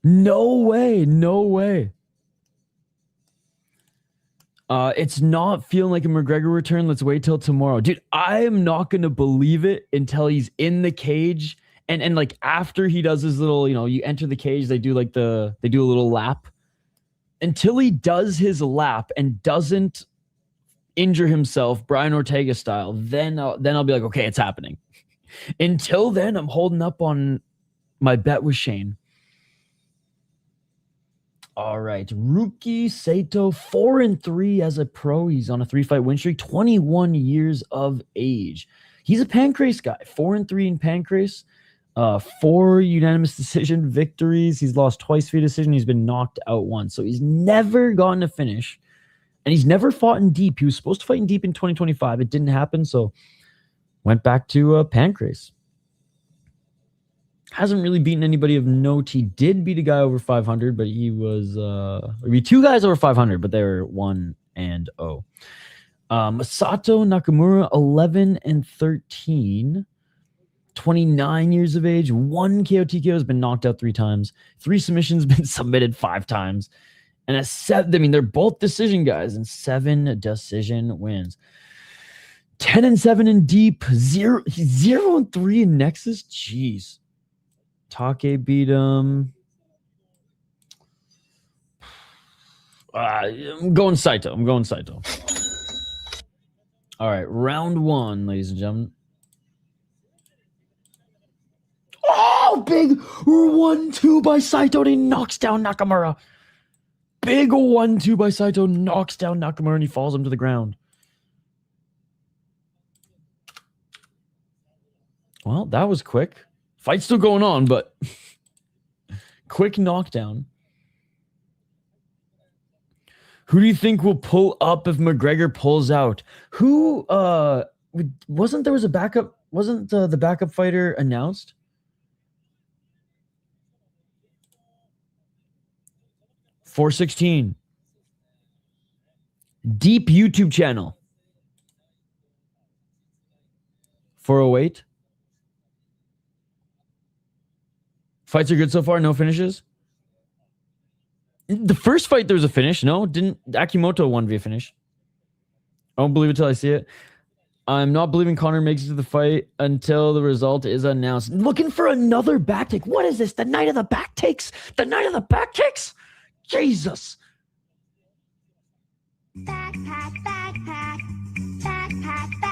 No way. It's not feeling like a McGregor return. Let's wait till tomorrow. Dude, I am not going to believe it until he's in the cage. And like after he does his little, you enter the cage, they do a little lap. Until he does his lap and doesn't injure himself, Brian Ortega style, then I'll be like, okay, it's happening. Until then, I'm holding up on my bet with Shane. All right, Ruki Saito, 4-3 as a pro. He's on a 3-fight win streak, 21 years of age. He's a Pancrase guy, 4-3 in Pancrase. 4 unanimous decision victories. He's lost twice via decision. He's been knocked out once. So he's never gotten a finish. And he's never fought in deep. He was supposed to fight in deep in 2025. It didn't happen. So went back to Pancrase. Hasn't really beaten anybody of note. He did beat a guy over 500, but he was... beat 2 guys over 500, but they were 1-0. Masato Nakamura, 11-13. 29 years of age, 1 KO TKO, has been knocked out 3 times, 3 submissions, been submitted 5 times, and they're both decision guys, and 7 decision wins. 10-7 in deep, 0-3 in Nexus. Jeez. Take beat him. I'm going Saito. All right, round 1, ladies and gentlemen. Oh, big 1-2 by Saito, and he knocks down Nakamura. Big 1-2 by Saito, knocks down Nakamura, and he falls him to the ground. Well, that was quick. Fight's still going on, but quick knockdown. Who do you think will pull up if McGregor pulls out? Who, wasn't the backup fighter announced? $416. Deep YouTube channel. 408. Fights are good so far. No finishes. The first fight there was a finish. No, didn't Aimoto won via finish. I don't believe it till I see it. I'm not believing Connor makes it to the fight until the result is announced. Looking for another back take. What is this? The night of the back takes? The night of the back takes? Jesus.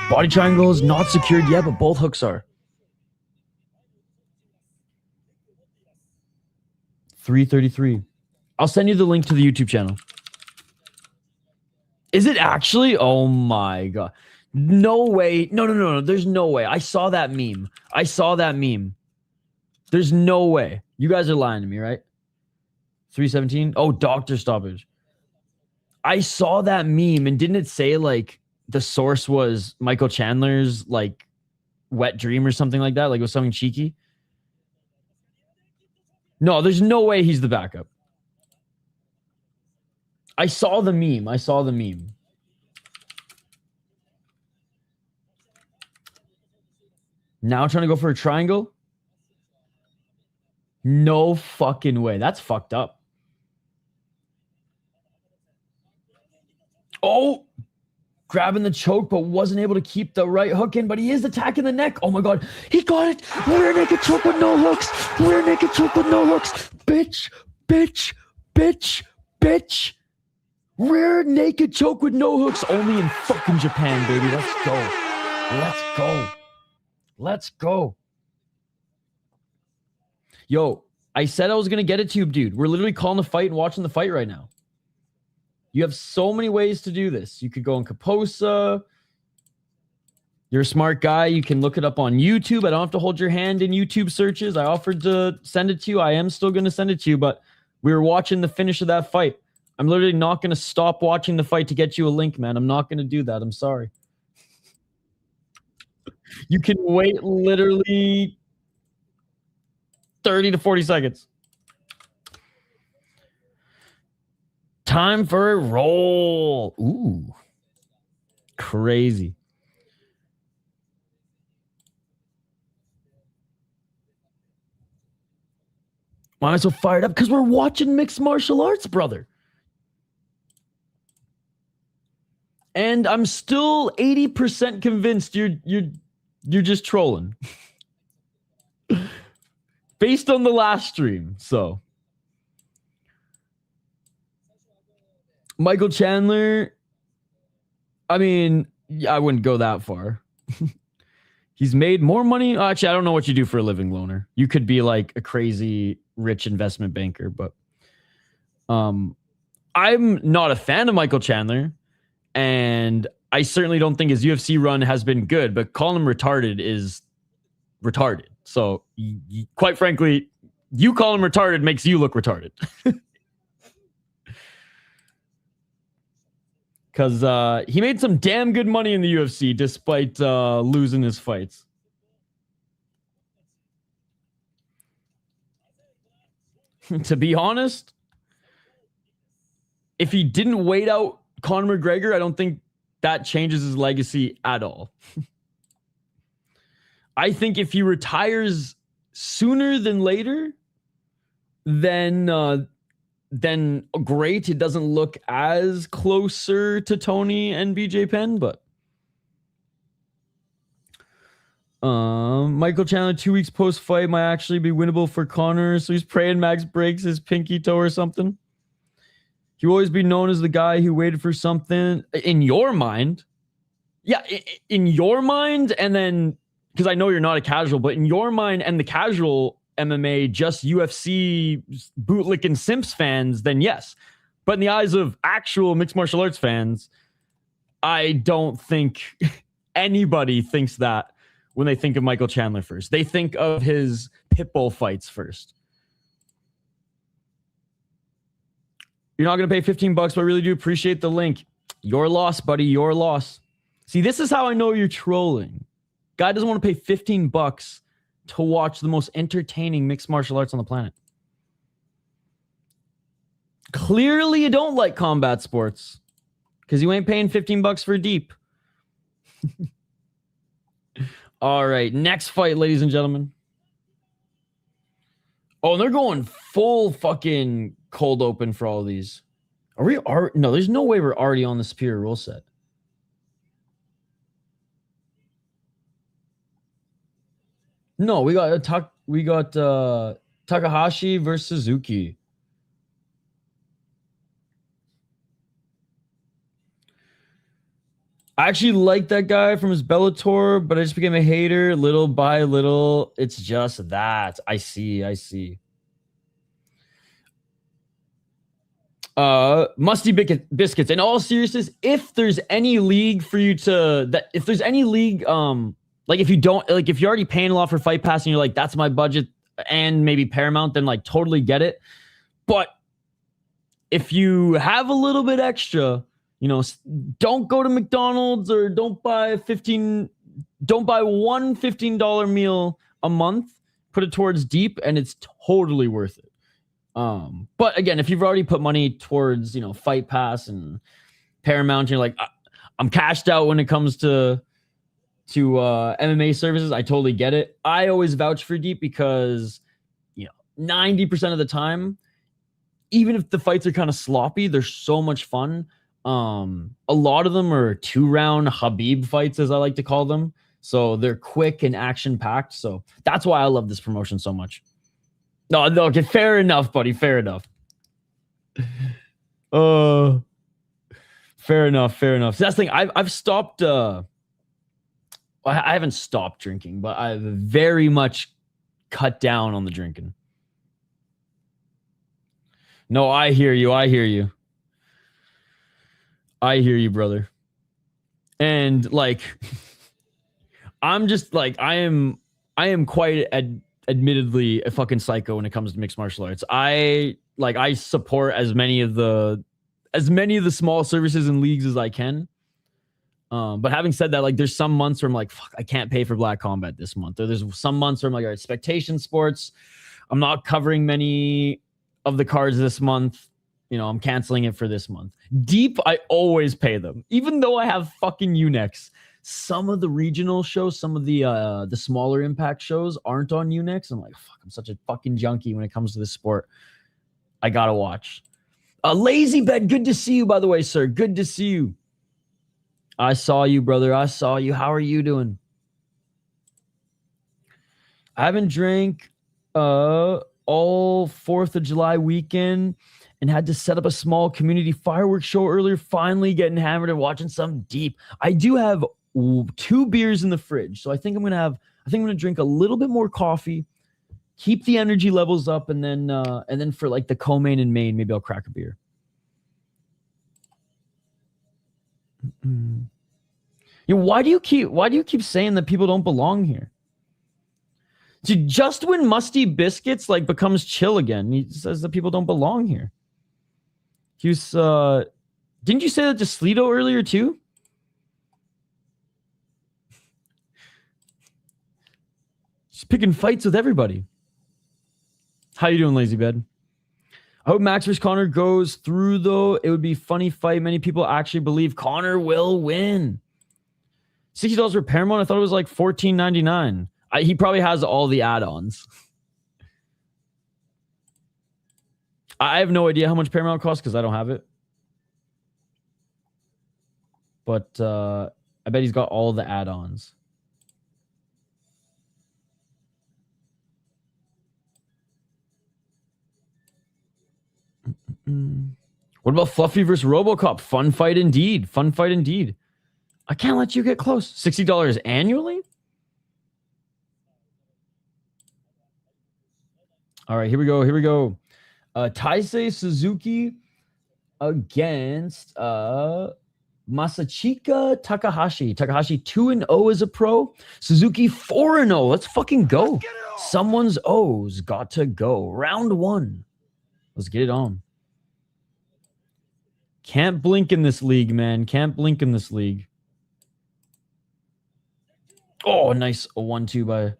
Body triangle is not secured yet, but both hooks are. 333. I'll send you the link to the YouTube channel. Is it actually? Oh my God. No way. No. There's no way. I saw that meme. There's no way. You guys are lying to me, right? 317. Oh, doctor stoppage. I saw that meme, and didn't it say like the source was Michael Chandler's like wet dream or something like that? Like it was something cheeky. No, there's no way he's the backup. I saw the meme. Now trying to go for a triangle? No fucking way. That's fucked up. Oh, grabbing the choke, but wasn't able to keep the right hook in, but he is attacking the neck. Oh my God, he got it. Rear naked choke with no hooks. Rear naked choke with no hooks. Bitch, bitch, bitch, bitch. Rear naked choke with no hooks, only in fucking Japan, baby. Let's go. Let's go. Let's go. Yo, I said I was going to get it to you, dude. We're literally calling the fight and watching the fight right now. You have so many ways to do this. You could go on Kaposa. You're a smart guy. You can look it up on YouTube. I don't have to hold your hand in YouTube searches. I offered to send it to you. I am still going to send it to you, but we were watching the finish of that fight. I'm literally not going to stop watching the fight to get you a link, man. I'm not going to do that. I'm sorry. You can wait literally 30 to 40 seconds. Time for a roll. Ooh. Crazy. Why am I so fired up? Because we're watching mixed martial arts, brother. And I'm still 80% convinced you're just trolling. Based on the last stream, so. Michael Chandler, I mean, I wouldn't go that far. He's made more money. Actually, I don't know what you do for a living, Loner. You could be like a crazy rich investment banker, but I'm not a fan of Michael Chandler, and I certainly don't think his UFC run has been good, but calling him retarded is retarded. So, quite frankly, you call him retarded makes you look retarded. Because he made some damn good money in the UFC despite losing his fights. To be honest, if he didn't wait out Conor McGregor, I don't think that changes his legacy at all. I think if he retires sooner than later, then great. It doesn't look as closer to Tony and BJ Penn, but Michael Chandler 2 weeks post fight might actually be winnable for Conor, so he's praying Max breaks his pinky toe or something. He will always be known as the guy who waited for something in your mind. Yeah, in your mind, and then because I know you're not a casual, but in your mind and the casual MMA, just UFC bootlicking simps fans, then yes. But in the eyes of actual mixed martial arts fans, I don't think anybody thinks that when they think of Michael Chandler first. They think of his Pitbull fights first. You're not going to pay $15, but I really do appreciate the link. Your loss, buddy. Your loss. See, this is how I know you're trolling. Guy doesn't want to pay $15 to watch the most entertaining mixed martial arts on the planet. Clearly, you don't like combat sports because you ain't paying $15 for deep. All right, next fight, ladies and gentlemen. Oh, and they're going full fucking cold open for all of these. Are we? No, there's no way we're already on the superior rule set. No, we got Takahashi versus Suzuki. I actually like that guy from his Bellator, but I just became a hater little by little. It's just that. I see. Musty biscuits. In all seriousness, if there's any league for you to if there's any league, like if you're already paying a lot for Fight Pass and you're like, that's my budget and maybe Paramount, then like totally get it. But if you have a little bit extra, you know, don't go to McDonald's or don't buy one $15 meal a month, put it towards deep, and it's totally worth it. But again, if you've already put money towards, you know, Fight Pass and Paramount, you're like, I'm cashed out when it comes to MMA services, I totally get it. I always vouch for deep because, you know, 90% of the time, even if the fights are kind of sloppy, they're so much fun. A lot of them are 2-round Habib fights, as I like to call them. So they're quick and action packed. So that's why I love this promotion so much. No, okay, fair enough, buddy. Fair enough. Fair enough. Fair enough. So that's the thing. I've stopped. I haven't stopped drinking, but I've very much cut down on the drinking. No, I hear you. I hear you. I hear you, brother. And like, I'm just like, I am quite admittedly a fucking psycho when it comes to mixed martial arts. I support as many of the small services and leagues as I can. But having said that, like, there's some months where I'm like, fuck, I can't pay for Black Combat this month. Or there's some months where I'm like, all right, Spectation Sports, I'm not covering many of the cards this month. You know, I'm canceling it for this month. Deep, I always pay them, even though I have fucking Unex. Some of the regional shows, some of the smaller impact shows aren't on Unex. I'm like, fuck, I'm such a fucking junkie when it comes to this sport. I gotta watch. Lazy Bed, good to see you, by the way, sir. Good to see you. I saw you, brother. I saw you. How are you doing? I haven't drank all 4th of July weekend and had to set up a small community fireworks show earlier. Finally getting hammered and watching some Deep. I do have 2 beers in the fridge, so I think I'm gonna drink a little bit more coffee, keep the energy levels up, and then for like the co-main and main, maybe I'll crack a beer. Yeah, why do you keep saying that people don't belong here? Dude, just when Musty Biscuits like becomes chill again, he says that people don't belong here. He was didn't you say that to Sleeto earlier too? He's picking fights with everybody. How you doing, Lazy Bed? I hope Max vs. Connor goes through, though. It would be a funny fight. Many people actually believe Connor will win. $60 for Paramount? I thought it was like $14.99. He probably has all the add-ons. I have no idea how much Paramount costs because I don't have it. But I bet he's got all the add-ons. What about Fluffy versus RoboCop? Fun fight indeed. Fun fight indeed. I can't let you get close. $60 annually? All right, here we go. Here we go. Taisei Suzuki against Masachika Takahashi. Takahashi 2-0 as a pro. Suzuki 4-0. Let's fucking go. Someone's O's got to go. Round 1. Let's get it on. Can't blink in this league, man. Can't blink in this league. Oh, nice. A 1-2 by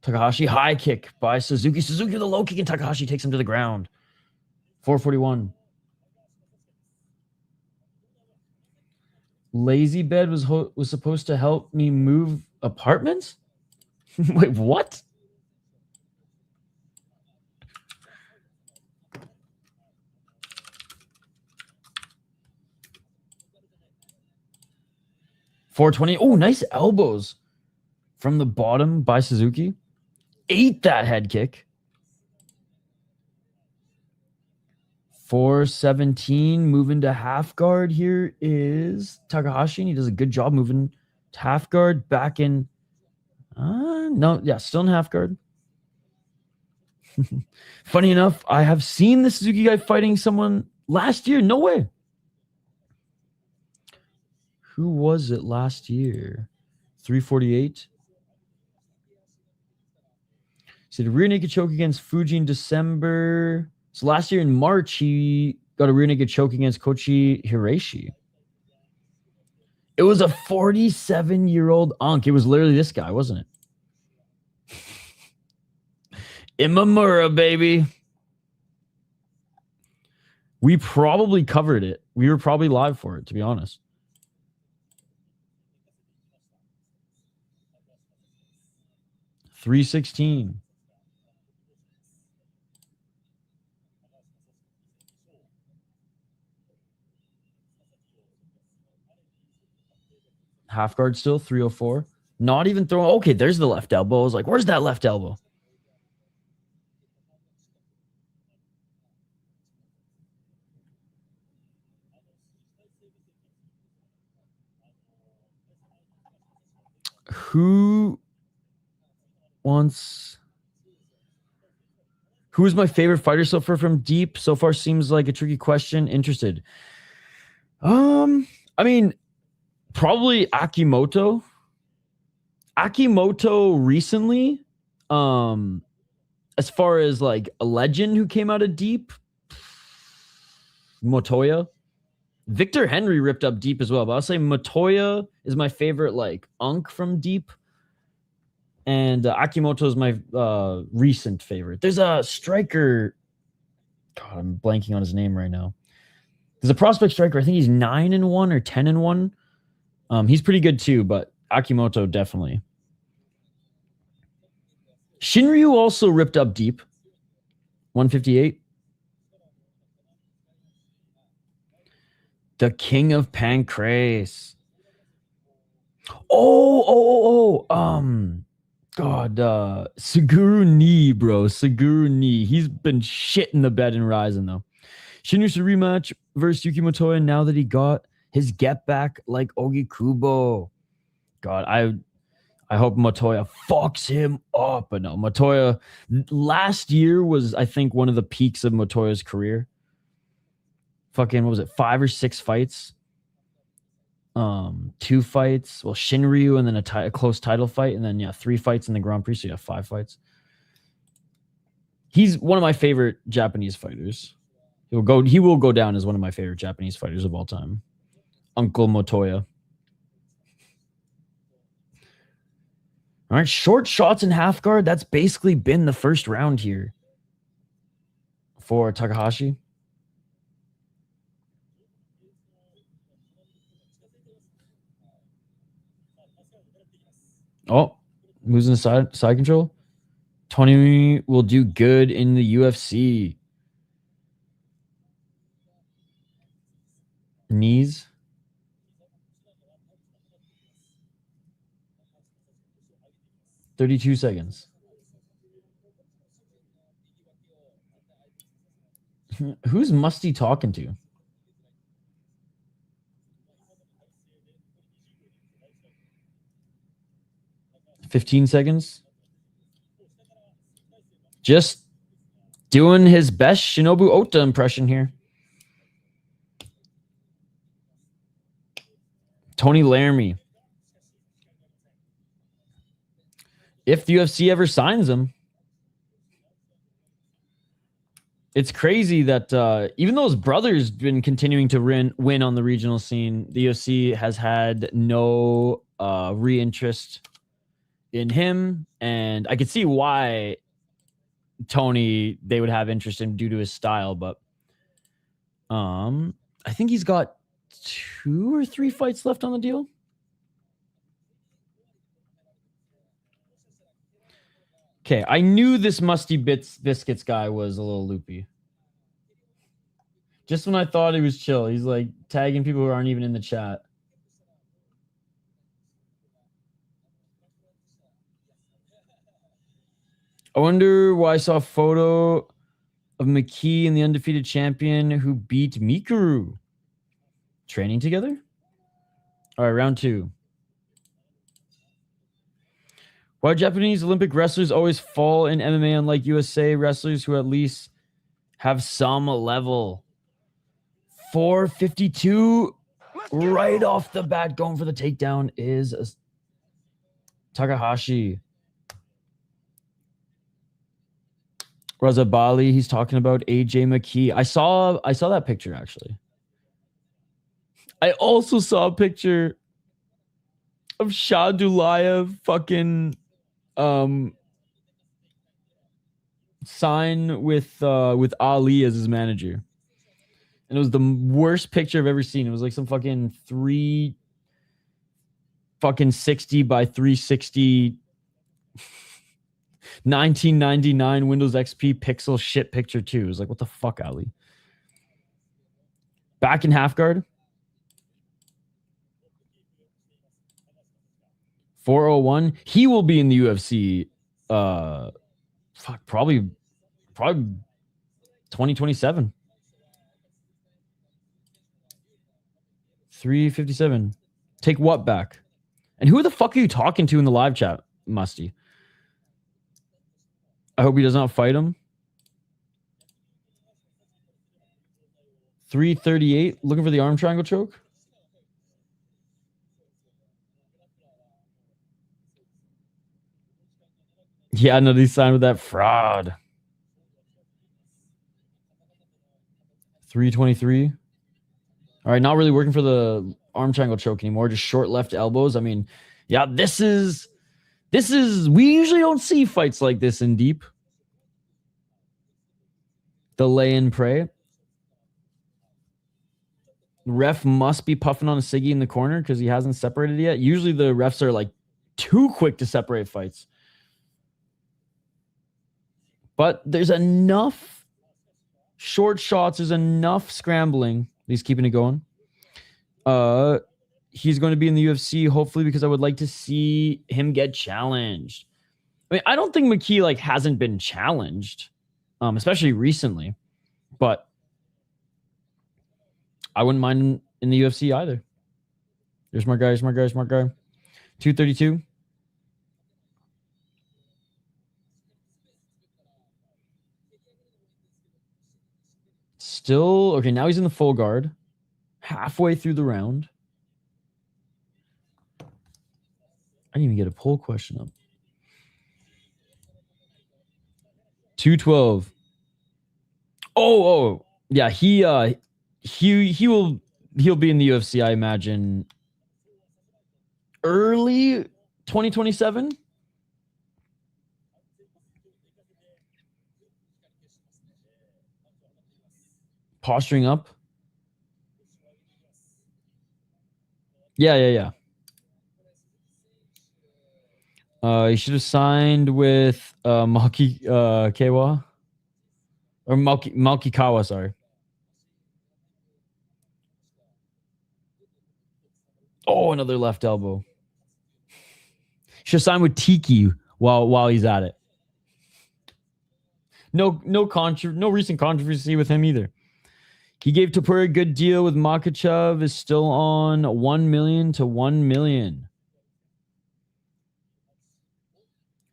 Takahashi. High kick by Suzuki. Suzuki with a low kick, and Takahashi takes him to the ground. 441. Lazy Bed was supposed to help me move apartments? Wait, what? $420. Oh, nice elbows from the bottom by Suzuki. Ate that head kick. $417. Moving to half guard here is Takahashi, and he does a good job moving to half guard. Back in. No, yeah, still in half guard. Funny enough, I have seen the Suzuki guy fighting someone last year. No way. Who was it last year? 348. So the rear naked choke against Fuji in December. So last year in March, he got a rear naked choke against Kochi Hiroshi. It was a 47-year-old Unk. It was literally this guy, wasn't it? Imamura, baby. We probably covered it. We were probably live for it, to be honest. $316. Half guard still, 304. Not even throwing. Okay, there's the left elbow. I was like, where's that left elbow? Who wants... Who is my favorite fighter so far from deep? So far seems like a tricky question. Interested. I mean, probably Akimoto. Akimoto recently, as far as like a legend who came out of deep, Motoya. Victor Henry ripped up deep as well, but I'll say Motoya is my favorite like unk from deep. And Akimoto is my recent favorite. There's a striker. God, I'm blanking on his name right now. There's a prospect striker. I think he's 9-1 or 10-1. He's pretty good too, but Akimoto definitely. Shinryu also ripped up deep. 158. The King of Pancrase. God, Suguru Ni, bro. Suguru Ni. He's been shit in the bed in Ryzen, though. Shinryu should rematch versus Yuki Motoya now that he got his get back like Ogi Kubo. God, I hope Motoya fucks him up. But no, Motoya last year was, I think, one of the peaks of Motoya's career. Fucking, what was it, 5 or 6 fights? 2 fights. Well, Shinryu and then a close title fight, and then 3 fights in the Grand Prix. So 5 fights. He's one of my favorite Japanese fighters. He will go down as one of my favorite Japanese fighters of all time. Uncle Motoya. All right, short shots in half guard. That's basically been the first round here for Takahashi. Oh, losing the side control. Tony will do good in the UFC. Knees. $32 seconds. Who's Musty talking to? $15 seconds. Just doing his best Shinobu Ota impression here. Tony Laramie. If the UFC ever signs him. It's crazy that even though his brother's been continuing to win on the regional scene, the UFC has had no reinterest in him. And I could see why Tony, they would have interest in due to his style. But I think he's got 2 or 3 fights left on the deal. Okay, I knew this Musty Biscuits guy was a little loopy. Just when I thought he was chill, he's like tagging people who aren't even in the chat. I wonder why I saw a photo of McKee and the undefeated champion who beat Mikuru. Training together? All right, round 2. Why Japanese Olympic wrestlers always fall in MMA unlike USA wrestlers who at least have some level? 452 right off the bat going for the takedown is Takahashi. Razabali, he's talking about AJ McKee. I saw that picture actually. I also saw a picture of Shah Dulaev fucking sign with Ali as his manager. And it was the worst picture I've ever seen. It was like some fucking 360 by 360 1999 Windows XP pixel shit picture too. It was like, what the fuck, Ali? Back in half guard. 401. He will be in the UFC. Probably 2027. 357. Take what back? And who the fuck are you talking to in the live chat, Musty? I hope he does not fight him. 338. Looking for the arm triangle choke. Yeah, no, he signed with that fraud. 323. All right, not really working for the arm triangle choke anymore. Just short left elbows. I mean, yeah, this is we usually don't see fights like this in deep. The lay and pray. Ref must be puffing on a ciggy in the corner because he hasn't separated yet. Usually the refs are like too quick to separate fights. But there's enough short shots. There's enough scrambling. He's keeping it going. He's going to be in the UFC, hopefully, because I would like to see him get challenged. I mean, I don't think McKee like hasn't been challenged, especially recently. But I wouldn't mind him in the UFC either. There's my guy. 232. Still, okay, now he's in the full guard. Halfway through the round. I didn't even get a poll question up. 212. Oh, yeah, he'll be in the UFC, I imagine, early 2027. Posturing up. Yeah. He should have signed with Malki Kawa. Or Malki Kawa, sorry. Oh, another left elbow. Should sign with Tiki while he's at it. No recent controversy with him either. He gave Tapur a good deal with Makachev, is still on 1 million to 1 million.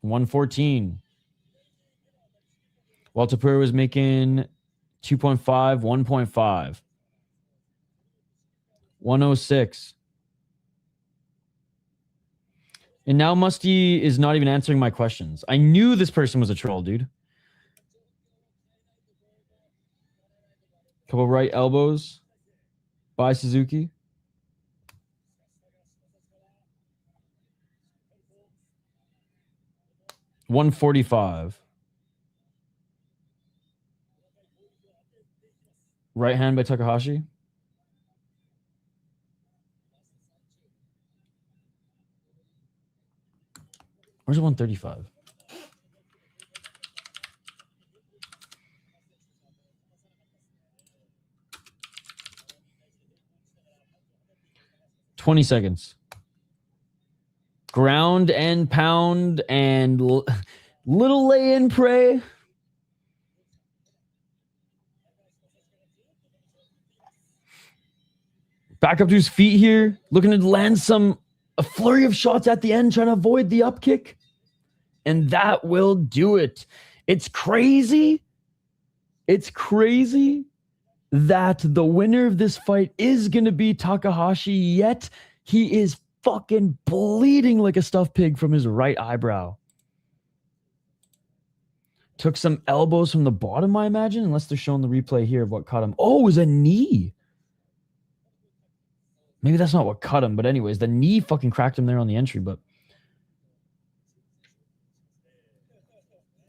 114. While Tapur was making 2.5, 1.5. 106. And now Musty is not even answering my questions. I knew this person was a troll, dude. Couple right elbows by Suzuki. $145. Right hand by Takahashi. Where's 135? $20 seconds. Ground and pound and little lay and pray. Back up to his feet here. Looking to land a flurry of shots at the end, trying to avoid the up kick. And that will do it. It's crazy. It's crazy that the winner of this fight is going to be Takahashi, yet he is fucking bleeding like a stuffed pig from his right eyebrow. Took some elbows from the bottom, I imagine, unless they're showing the replay here of what cut him. Oh, it was a knee. Maybe that's not what cut him, but anyways, the knee fucking cracked him there on the entry, but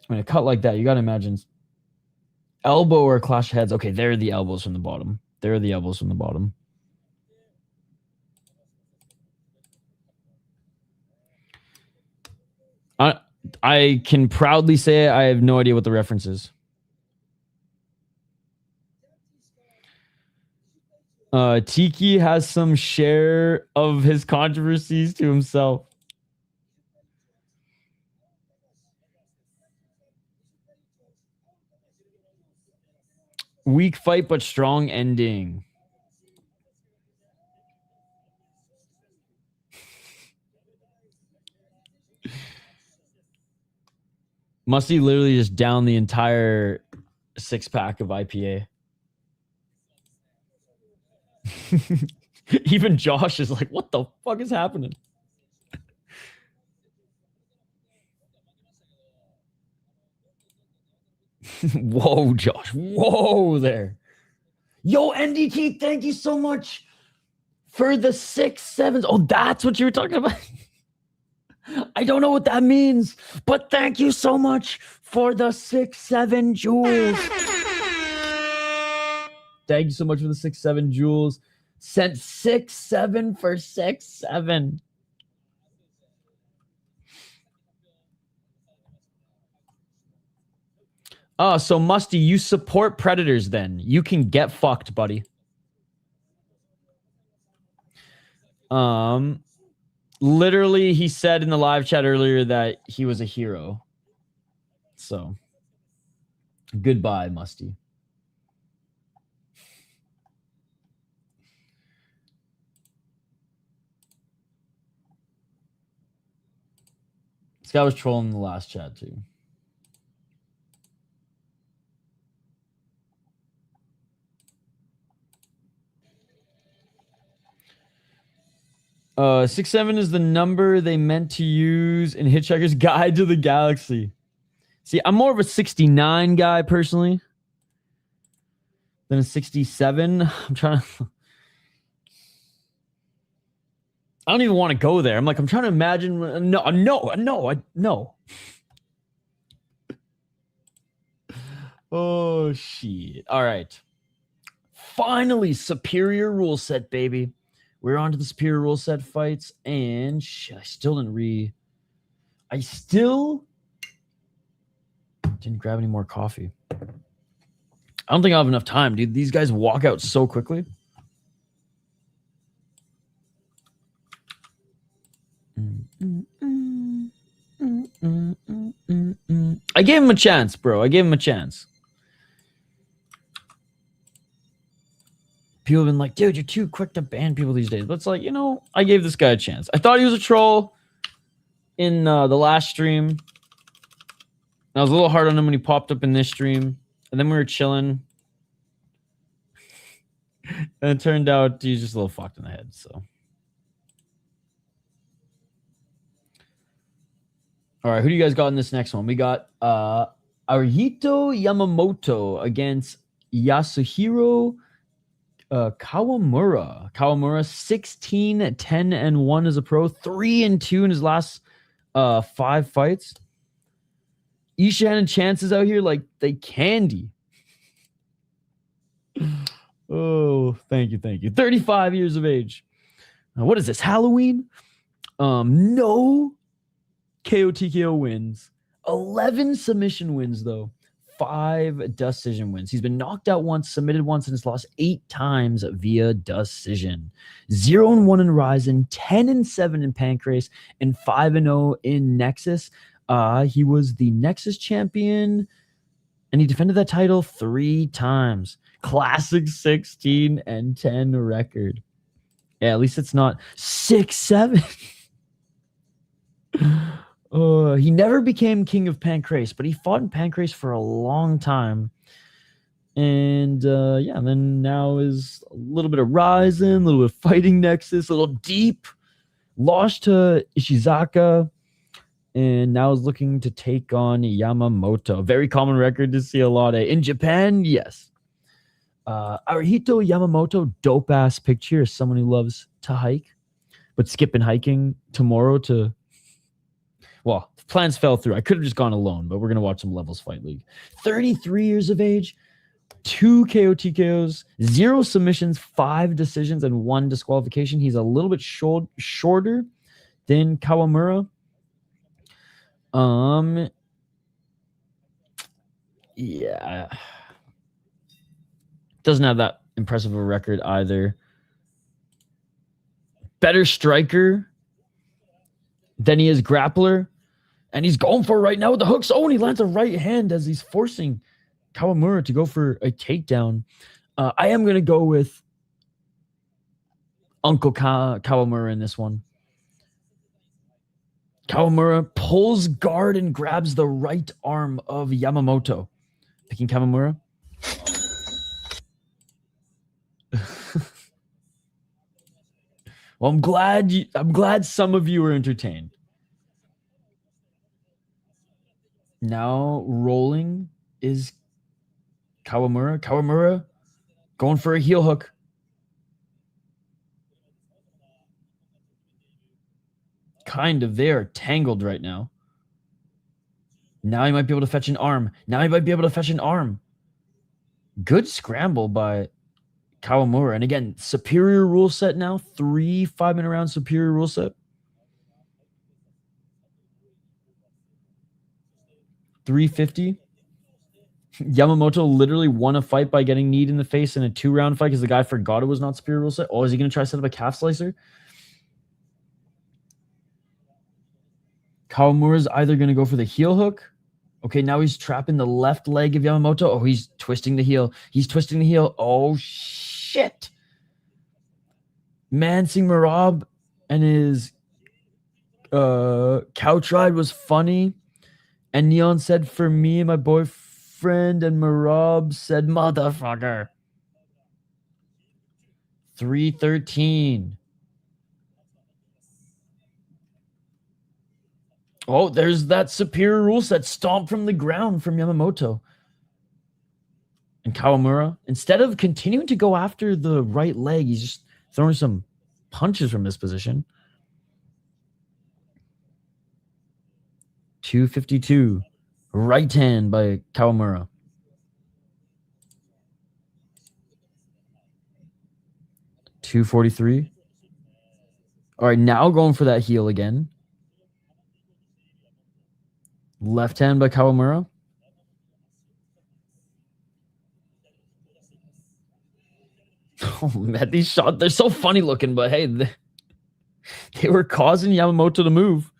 when a cut like that, you got to imagine elbow or clash heads. Okay, there are the elbows from the bottom. There are the elbows from the bottom. I can proudly say I have no idea what the reference is. Tiki has some share of his controversies to himself. Weak fight, but strong ending. Musty literally just down the entire 6-pack of IPA. Even Josh is like, what the fuck is happening? Whoa, Josh. Whoa there. Yo, NDT, thank you so much for the 6-7s. Oh, that's what you were talking about? I don't know what that means, but thank you so much for the 6-7 jewels. Thank you so much for the 6-7 jewels. Sent 6-7 for 6-7. Oh, so Musty, you support Predators then. You can get fucked, buddy. Literally, he said in the live chat earlier that he was a hero. So, goodbye, Musty. This guy was trolling in the last chat, too. Uh, 6-7 is the number they meant to use in Hitchhiker's Guide to the Galaxy. See, I'm more of a 69 guy personally than a 67. I'm trying to... I don't even want to go there. I'm trying to imagine... No. Oh, shit. All right. Finally, superior rule set, baby. We're on to the superior rule set fights, and shit, I still didn't grab any more coffee. I don't think I'll have enough time, dude. These guys walk out so quickly. I gave him a chance, bro. I gave him a chance. People have been like, dude, you're too quick to ban people these days. But it's like, I gave this guy a chance. I thought he was a troll in the last stream. I was a little hard on him when he popped up in this stream. And then we were chilling. And it turned out he's just a little fucked in the head. So. All right, who do you guys got in this next one? We got Arihito Yamamoto against Yasuhiro Kawamura. Kawamura 16-10-1 as a pro, 3-2 in his last 5 fights. Ishihara and chances out here like they candy. Oh, thank you. 35 years of age. What is this, Halloween? No KO TKO wins. 11 submission wins though. 5 decision wins. He's been knocked out once, submitted once, and has lost 8 times via decision. 0-1 in Ryzen, 10-7 in Pancrase, and 5-0 in Nexus. He was the Nexus champion, and he defended that title 3 times. Classic 16-10 record. Yeah, at least it's not 6-7. He never became king of Pancrase, but he fought in Pancrase for a long time. And then now is a little bit of Ryzen, a little bit of Fighting Nexus, a little deep. Lost to Ishizaka, and now is looking to take on Yamamoto. Very common record to see a lot of. In Japan, yes. Arihito Yamamoto, dope-ass picture as someone who loves to hike, but skipping hiking tomorrow to... Well, plans fell through. I could have just gone alone, but we're going to watch some Levels Fight League. 33 years of age, 2 KO TKOs, 0 submissions, 5 decisions, and 1 disqualification. He's a little bit shorter than Kawamura. Yeah. Doesn't have that impressive of a record either. Better striker than he is grappler. And he's going for it right now with the hooks. Oh, and he lands a right hand as he's forcing Kawamura to go for a takedown. I am going to go with Uncle Kawamura in this one. Kawamura pulls guard and grabs the right arm of Yamamoto. Picking Kawamura. Well, I'm glad some of you are entertained. Now rolling is Kawamura. Kawamura going for a heel hook. Kind of. They are tangled right now. Now he might be able to fetch an arm. Good scramble by Kawamura. And again, superior rule set now. 3 5-minute round superior rule set. 350. Yamamoto literally won a fight by getting kneed in the face in a 2-round fight because the guy forgot it was not superior rule set. Oh, is he going to try to set up a calf slicer? Kawamura's either going to go for the heel hook. Okay, now he's trapping the left leg of Yamamoto. Oh, he's twisting the heel. Oh, shit. Mansing Marab and his couch ride was funny. And Neon said, for me and my boyfriend, and Marab said, motherfucker. 313. Oh, there's that superior rule set stomp from the ground from Yamamoto. And Kawamura, instead of continuing to go after the right leg, he's just throwing some punches from this position. 252. Right hand by Kawamura. $243. All right, now going for that heel again. Left hand by Kawamura. Oh, man, these shots, they're so funny looking, but hey, they were causing Yamamoto to move.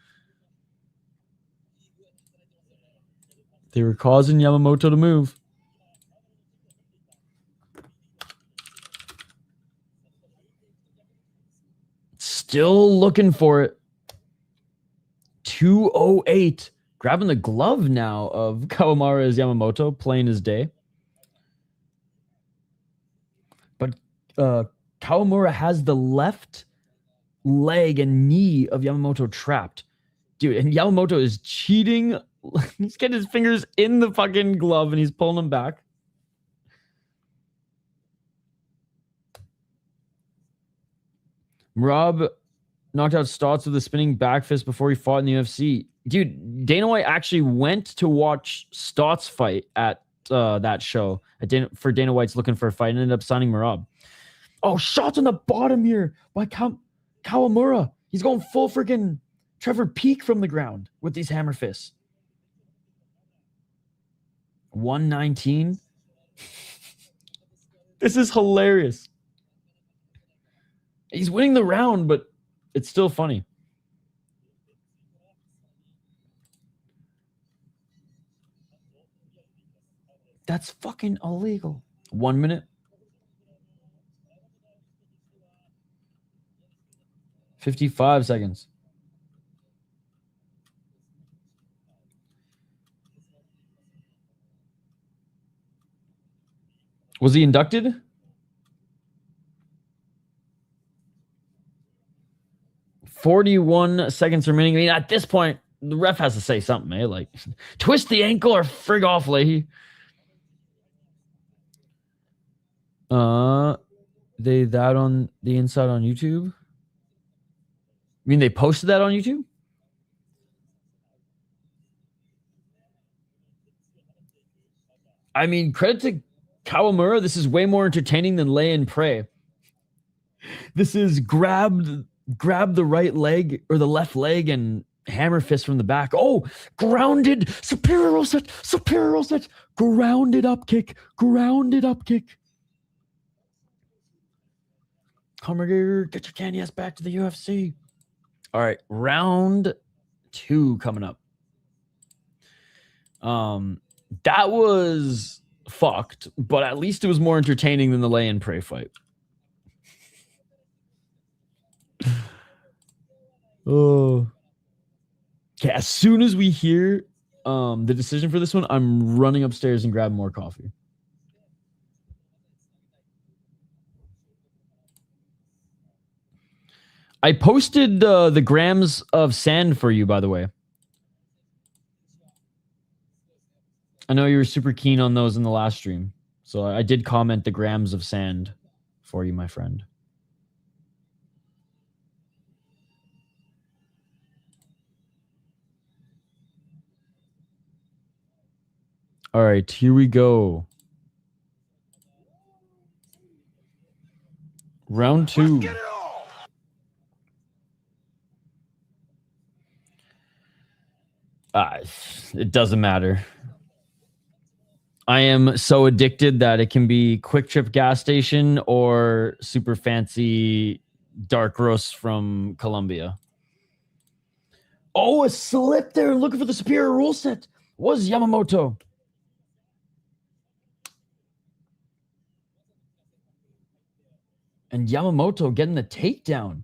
Still looking for it. 208. Grabbing the glove now of Kawamura as Yamamoto, playing his day. But Kawamura has the left leg and knee of Yamamoto trapped. Dude, and Yamamoto is cheating. He's getting his fingers in the fucking glove and he's pulling them back. Rob knocked out Stotts with a spinning back fist before he fought in the UFC. Dude, Dana White actually went to watch Stotts fight at that show for Dana White's looking for a fight and ended up signing Marab. Oh, shots on the bottom here by Kawamura. He's going full freaking Trevor Peak from the ground with these hammer fists. 119. This is hilarious. He's winning the round, but it's still funny. That's fucking illegal. 1 minute. 55 seconds. Was he inducted? $41 seconds remaining. I mean, at this point, the ref has to say something, eh? Like, twist the ankle or frig off, Leahy. They that on the inside on YouTube? I mean, they posted that on YouTube? I mean, credit to Kawamura. This is way more entertaining than lay and pray. This is grab the right leg or the left leg and hammer fist from the back. Oh, grounded. Superior roll set. Grounded up kick. Hamburger, get your candy ass back to the UFC. All right, round 2 coming up. That was fucked, but at least it was more entertaining than the lay and pray fight. Oh. Okay, as soon as we hear the decision for this one, I'm running upstairs and grabbing more coffee. I posted the grams of sand for you, by the way. I know you were super keen on those in the last stream. So I did comment the grams of sand for you, my friend. All right, here we go. Round 2. It doesn't matter. I am so addicted that it can be Quick Trip gas station or super fancy dark roast from Colombia. Oh, a slip there. Looking for the superior rule set. Was Yamamoto. And Yamamoto getting the takedown.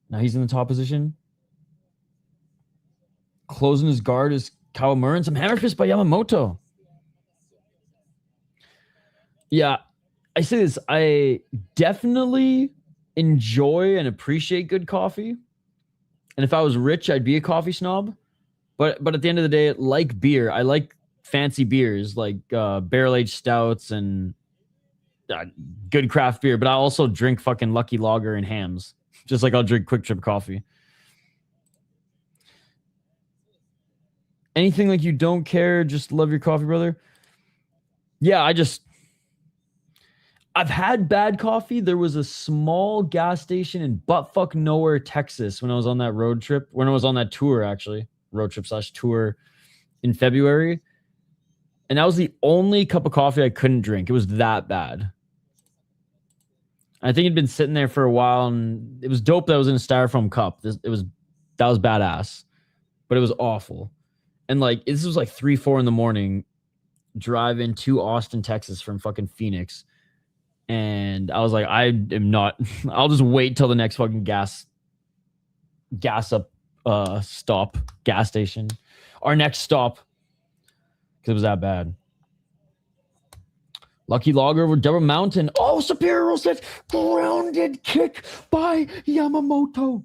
Now he's in the top position. Closing his guard is Kawamura and some hammer fist by Yamamoto. Yeah, I say this. I definitely enjoy and appreciate good coffee. And if I was rich, I'd be a coffee snob. But at the end of the day, like beer, I like fancy beers like barrel-aged stouts and good craft beer. But I also drink fucking Lucky Lager and hams, just like I'll drink Quick Trip coffee. Anything like you don't care, just love your coffee, brother? Yeah, I've had bad coffee. There was a small gas station in buttfuck nowhere, Texas, when I was on that road trip. When I was on that tour, actually. Road trip / tour in February. And that was the only cup of coffee I couldn't drink. It was that bad. I think it'd been sitting there for a while, and it was dope that it was in a styrofoam cup. That was badass. But it was awful. And like this was like 3-4 in the morning, driving to Austin, Texas from fucking Phoenix. And I was like, I am not. I'll just wait till the next fucking gas up stop, gas station. Our next stop. Because it was that bad. Lucky Lager over Double Mountain. Oh, superior roll set. Grounded kick by Yamamoto.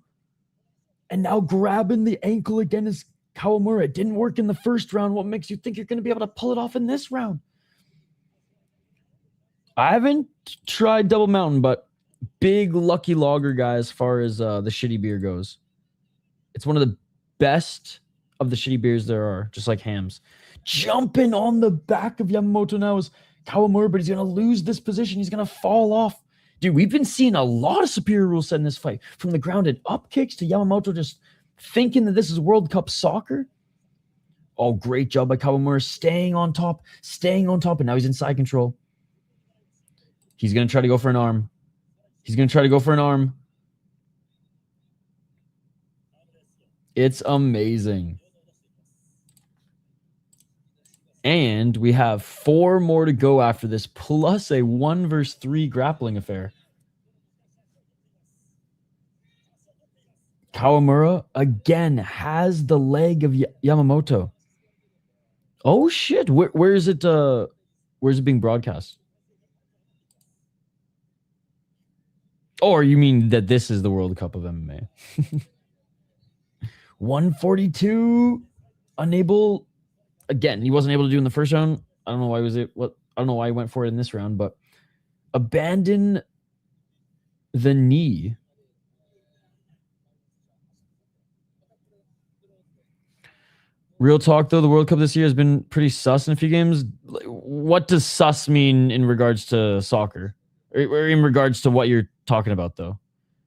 And now grabbing the ankle again is Kawamura. It didn't work in the first round. What makes you think you're going to be able to pull it off in this round? I haven't tried Double Mountain, but big Lucky Lager guy as far as the shitty beer goes. It's one of the best of the shitty beers there are, just like hams. Jumping on the back of Yamamoto now is Kawamura, but he's going to lose this position. He's going to fall off. Dude, we've been seeing a lot of superior rule set in this fight. From the grounded up kicks to Yamamoto just thinking that this is World Cup soccer. Oh, great job by Kawamura staying on top, and now he's in side control. He's going to try to go for an arm. It's amazing. And we have 4 more to go after this, plus a 1 versus 3 grappling affair. Kawamura again has the leg of Yamamoto. Oh shit! Where is it? Where's it being broadcast? Or you mean that this is the World Cup of MMA? 142, unable. Again, he wasn't able to do in the first round. I don't know why I don't know why he went for it in this round, but abandon the knee. Real talk, though, the World Cup this year has been pretty sus in a few games. What does sus mean in regards to soccer? Or in regards to what you're talking about, though?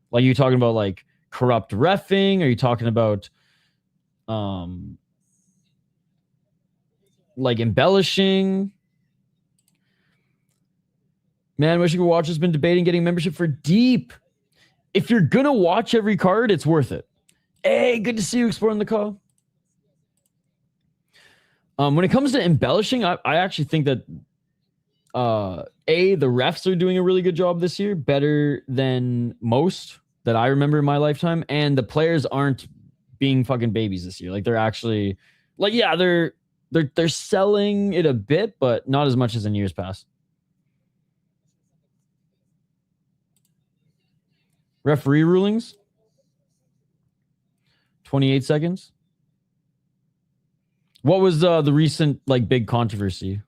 Like, you talking about, like, corrupt reffing? Are you talking about, like, embellishing? Man, Wish You Could Watch has been debating getting membership for Deep. If you're going to watch every card, it's worth it. Hey, good to see you exploring the call. When it comes to embellishing, I actually think that the refs are doing a really good job this year, better than most that I remember in my lifetime, and the players aren't being fucking babies this year. Like they're actually like, yeah, they're selling it a bit, but not as much as in years past. Referee rulings. 28 seconds. What was the recent like big controversy?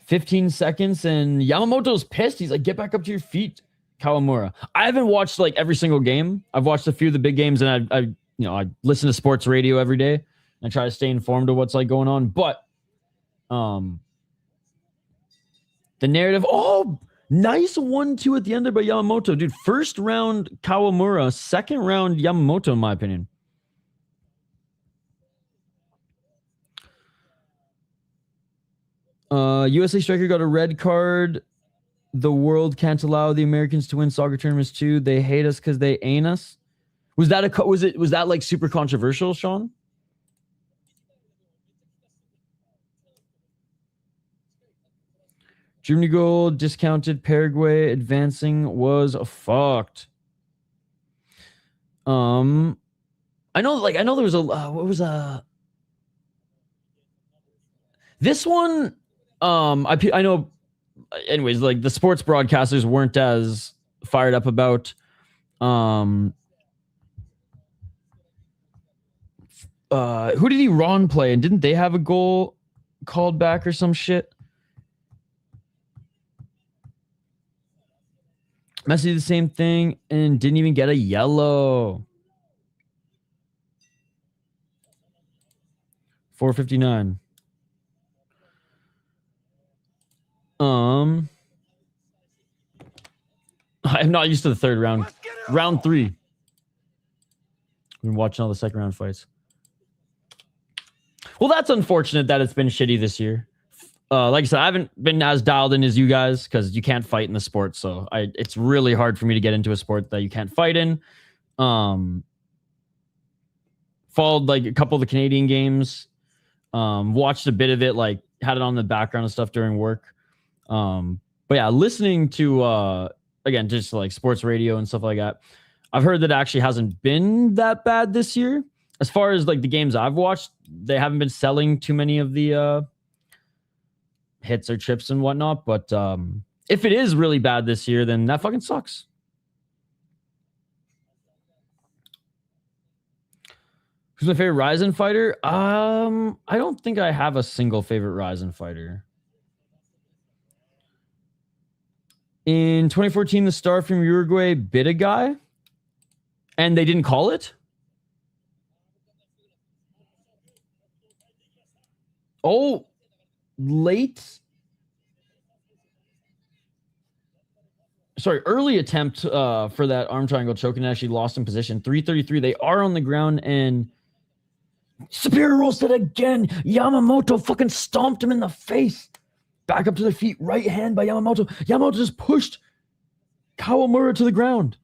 "15 seconds and Yamamoto's pissed. He's like, get back up to your feet, Kawamura." I haven't watched like every single game. I've watched a few of the big games, and I I listen to sports radio every day and I try to stay informed of what's like going on. But the narrative, nice 1-2 at the end there by Yamamoto. Dude, first round Kawamura, second round Yamamoto, in my opinion. USA striker got a red card. The world can't allow the Americans to win soccer tournaments too. They hate us because they ain't us. Was that like super controversial, Sean? Germany goal discounted. Paraguay advancing was fucked. I know there was a what was this one. I know. Anyways, like the sports broadcasters weren't as fired up about who did Iran play, and didn't they have a goal called back or some shit? Messi did the same thing and didn't even get a yellow. 4:59. I'm not used to the third round. Round 3. I've been watching all the second round fights. Well, that's unfortunate that it's been shitty this year. Like I said, I haven't been as dialed in as you guys because you can't fight in the sport. So it's really hard for me to get into a sport that you can't fight in. Followed like a couple of the Canadian games. Watched a bit of it, like had it on the background and stuff during work. But yeah, listening to again, just like sports radio and stuff like that. I've heard that it actually hasn't been that bad this year. As far as like the games I've watched, they haven't been selling too many of the hits or trips and whatnot. But if it is really bad this year, then that fucking sucks. Who's my favorite Ryzen fighter? I don't think I have a single favorite Ryzen fighter. In 2014, the star from Uruguay bit a guy, and they didn't call it. Oh, early attempt for that arm triangle choke and actually lost in position. 3:33. They are on the ground and superior rolls it again. Yamamoto fucking stomped him in the face. Back up to the feet. Right hand by Yamamoto. Yamamoto just pushed Kawamura to the ground.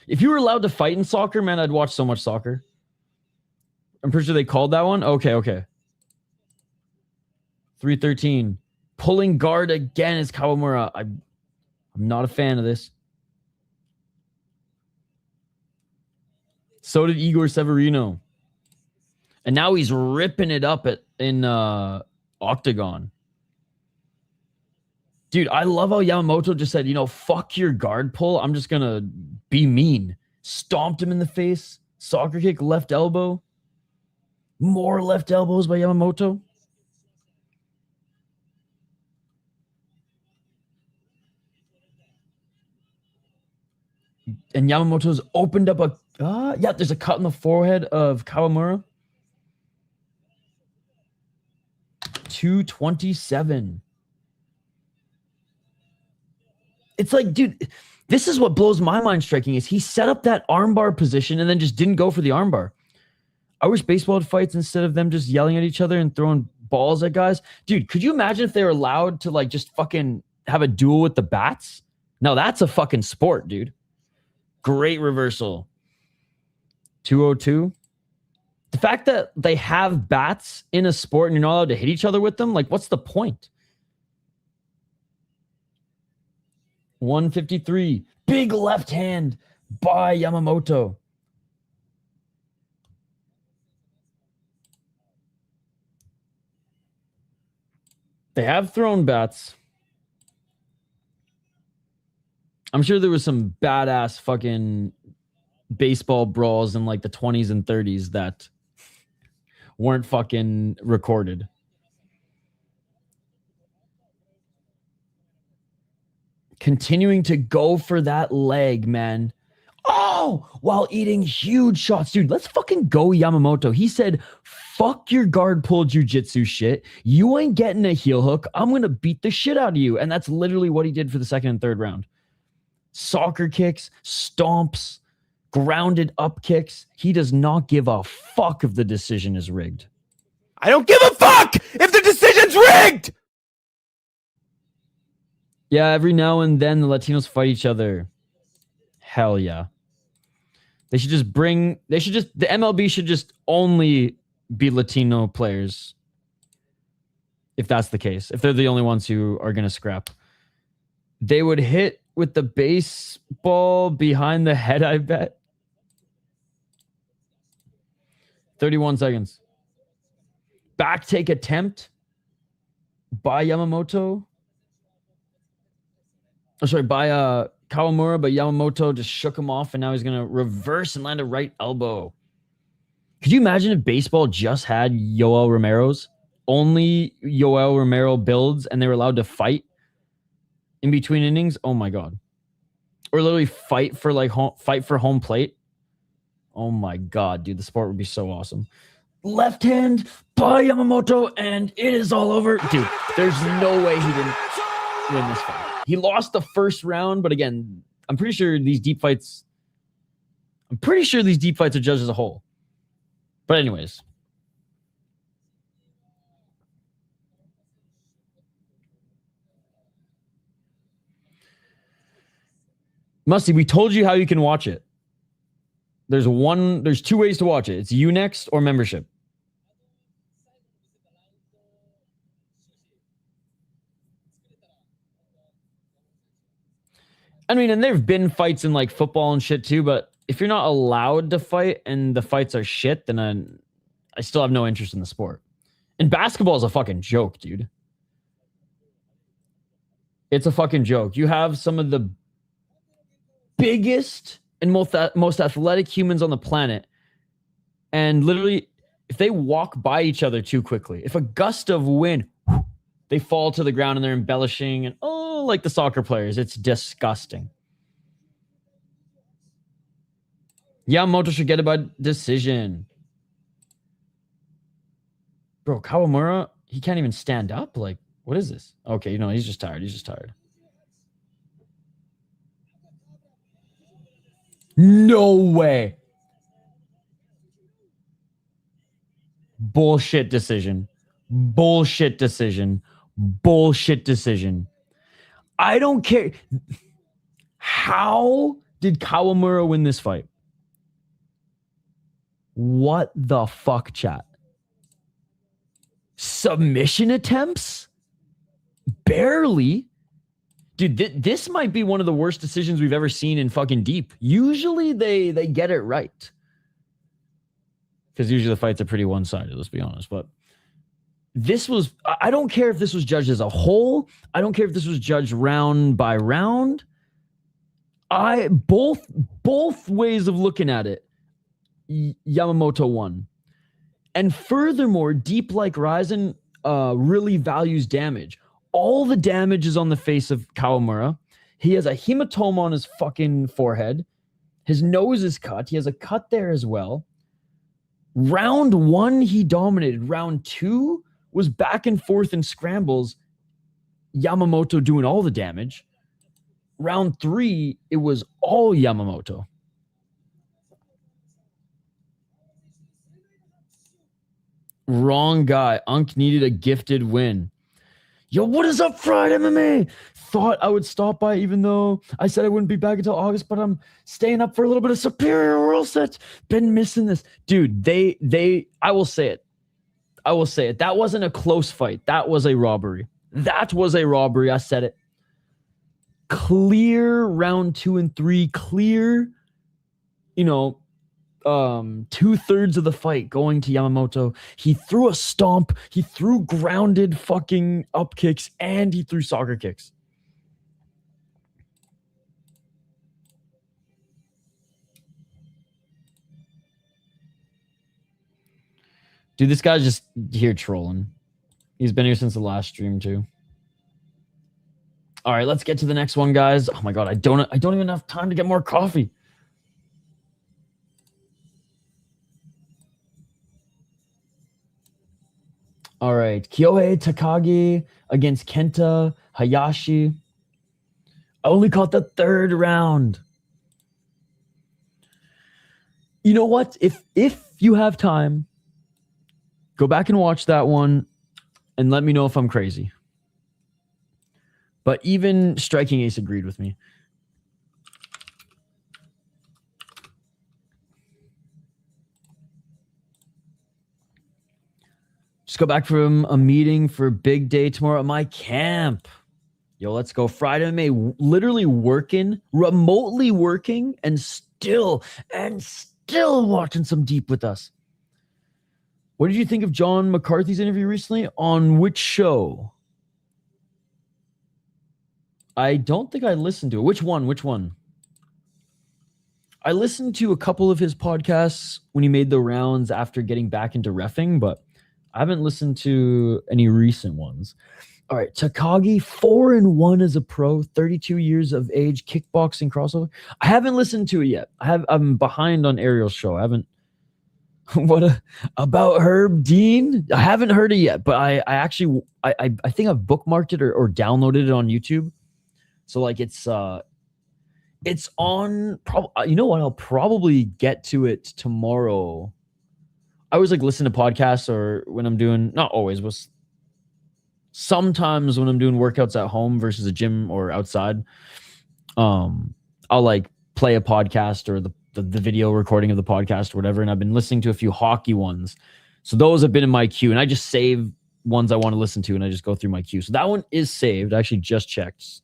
If you were allowed to fight in soccer, man, I'd watch so much soccer. I'm pretty sure they called that one. Okay. 3:13. Pulling guard again is Kawamura. I'm not a fan of this. So did Igor Severino. And now he's ripping it up in Octagon. Dude, I love how Yamamoto just said, fuck your guard pull. I'm just going to be mean. Stomped him in the face. Soccer kick, left elbow. More left elbows by Yamamoto. And Yamamoto's opened up there's a cut in the forehead of Kawamura. 2:27. It's like, dude, this is what blows my mind striking is he set up that armbar position and then just didn't go for the armbar. I wish baseball had fights instead of them just yelling at each other and throwing balls at guys. Dude, could you imagine if they were allowed to like just fucking have a duel with the bats? No, that's a fucking sport, dude. Great reversal. 2:02. The fact that they have bats in a sport and you're not allowed to hit each other with them, like, what's the point? 153. Big left hand by Yamamoto. They have thrown bats. I'm sure there was some badass fucking baseball brawls in like the 20s and 30s that weren't fucking recorded. Continuing to go for that leg, man. Oh, while eating huge shots. Dude, let's fucking go Yamamoto. He said, fuck your guard pull jujitsu shit. You ain't getting a heel hook. I'm going to beat the shit out of you. And that's literally what he did for the second and third round. Soccer kicks, stomps, grounded up kicks. He does not give a fuck if the decision is rigged. I don't give a fuck if the decision's rigged! Yeah, every now and then the Latinos fight each other. Hell yeah. The MLB should just only be Latino players. If that's the case. If they're the only ones who are going to scrap. They would hit with the baseball behind the head, I bet. 31 seconds. Back take attempt by Yamamoto. Oh, sorry, by Kawamura, but Yamamoto just shook him off, and now he's going to reverse and land a right elbow. Could you imagine if baseball just had Yoel Romero's? Only Yoel Romero builds, and they were allowed to fight in between innings? Oh, my God. Or literally fight for home plate? Oh, my God, dude. The sport would be so awesome. Left hand by Yamamoto, and it is all over. Dude, there's no way he didn't win this fight. He lost the first round, but again, I'm pretty sure these deep fights are judged as a whole. But anyways. Musty, we told you how you can watch it. There's two ways to watch it. It's Unext or membership. I mean, and there've been fights in like football and shit too, but if you're not allowed to fight and the fights are shit, then I still have no interest in the sport. And basketball is a fucking joke, dude. It's a fucking joke. You have some of the biggest and most athletic humans on the planet, and literally, if they walk by each other too quickly, if a gust of wind, they fall to the ground and they're embellishing and like the soccer players. It's disgusting. Yamamoto should get it by decision. Bro, Kawamura, he can't even stand up. Like, what is this? Okay, he's just tired. He's just tired. No way. Bullshit decision. Bullshit decision. Bullshit decision. I don't care. How did Kawamura win this fight? What the fuck, chat? Submission attempts? Barely. Dude, this might be one of the worst decisions we've ever seen in fucking Deep. Usually they get it right. Because usually the fights are pretty one-sided, let's be honest. But this was, I don't care if this was judged as a whole. I don't care if this was judged round by round. Both ways of looking at it, Yamamoto won. And furthermore, Deep Like Ryzen really values damage. All the damage is on the face of Kawamura. He has a hematoma on his fucking forehead. His nose is cut. He has a cut there as well. Round 1, he dominated. Round 2 was back and forth in scrambles. Yamamoto doing all the damage. Round 3, it was all Yamamoto. Wrong guy. Unk needed a gifted win. Yo, what is up, Fried MMA? Thought I would stop by, even though I said I wouldn't be back until August, but I'm staying up for a little bit of Superior World Sets. Been missing this. Dude, I will say it. That wasn't a close fight. That was a robbery. I said it. Clear round 2 and 3. Clear, 2/3 of the fight going to Yamamoto. He threw a stomp. He threw grounded fucking up kicks, and he threw soccer kicks. Dude, this guy's just here trolling. He's been here since the last stream too. All right, let's get to the next one, guys. Oh my god, I don't even have time to get more coffee. All right, Kyohei Takagi against Kenta Hayashi. I only caught the 3rd round. You know what? If you have time, go back and watch that one and let me know if I'm crazy. But even Striking Ace agreed with me. Just got back from a meeting for big day tomorrow at my camp. Yo, let's go. Friday MMA, literally working, remotely working, and still watching some deep with us. What did you think of John McCarthy's interview recently? On which show? I don't think I listened to it. Which one? I listened to a couple of his podcasts when he made the rounds after getting back into reffing, but I haven't listened to any recent ones. All right, Takagi, 4-1 as a pro, 32 years of age, kickboxing crossover. I haven't listened to it yet. I'm behind on Ariel's show. I haven't. About Herb Dean? I haven't heard it yet, but I actually think I've bookmarked it or downloaded it on YouTube. So like it's on. You know what? I'll probably get to it tomorrow. I always like listen to podcasts, or when I'm doing, not always, but sometimes when I'm doing workouts at home versus a gym or outside, I'll like play a podcast or the video recording of the podcast or whatever. And I've been listening to a few hockey ones. So those have been in my queue, and I just save ones I want to listen to, and I just go through my queue. So that one is saved. I actually just checked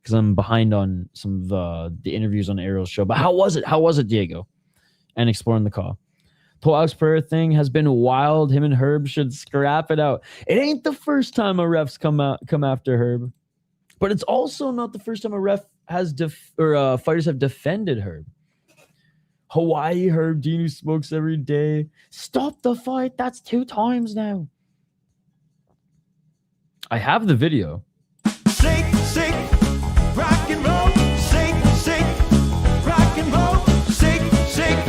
because I'm behind on some of the interviews on Ariel's show. But how was it, Diego? And exploring the call. The Alex Pereira thing has been wild. Him and Herb should scrap it out. It ain't the first time a ref's come after Herb, but it's also not the first time a ref has fighters have defended Herb. Hawaii Herb Dean, who smokes every day. Stop the fight. That's 2 times now. I have the video. Shake, shake, rock and roll. Shake, shake, rock and roll. Shake, shake,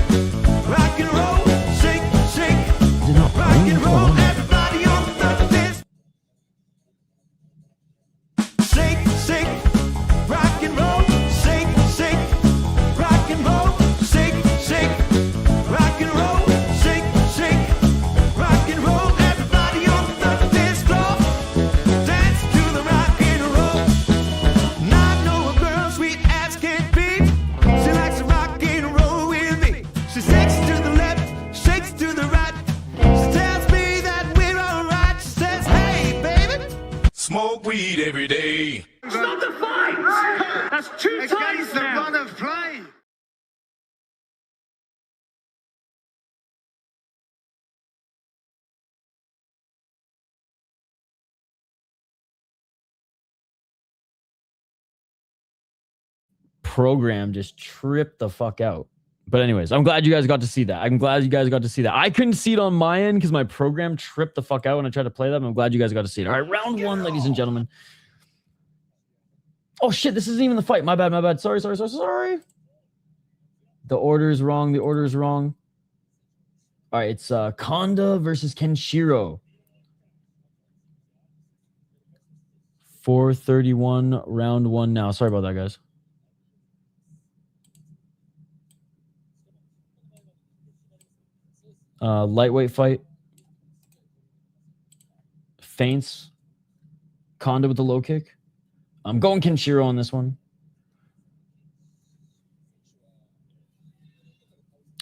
rock and roll. Shake, shake, rock and roll. Everybody on the dance. Shake, shake, rock and roll. Shake, shake, rock and roll. Shake, shake, rock and roll. Shake, shake, rock and roll. Everybody on the dance floor. Dance to the rock and roll. Now I know a girl sweet as can be. She likes to rock and roll with me. She shakes to the left, shakes to the right. She tells me that we're alright. She says, hey, baby, smoke weed every day. It's not the fight! That's 2 times the now! run of play. Program just tripped the fuck out. But anyways, I'm glad you guys got to see that. I couldn't see it on my end because my program tripped the fuck out when I tried to play that. I'm glad you guys got to see it. All right, round 1, ladies and gentlemen. Oh shit, this isn't even the fight. My bad. Sorry. The order is wrong. All right, it's Kanda versus Kenshiro. 4:31, round 1 now. Sorry about that, guys. Lightweight fight. Feints. Kanda with the low kick. I'm going Kenshiro on this one.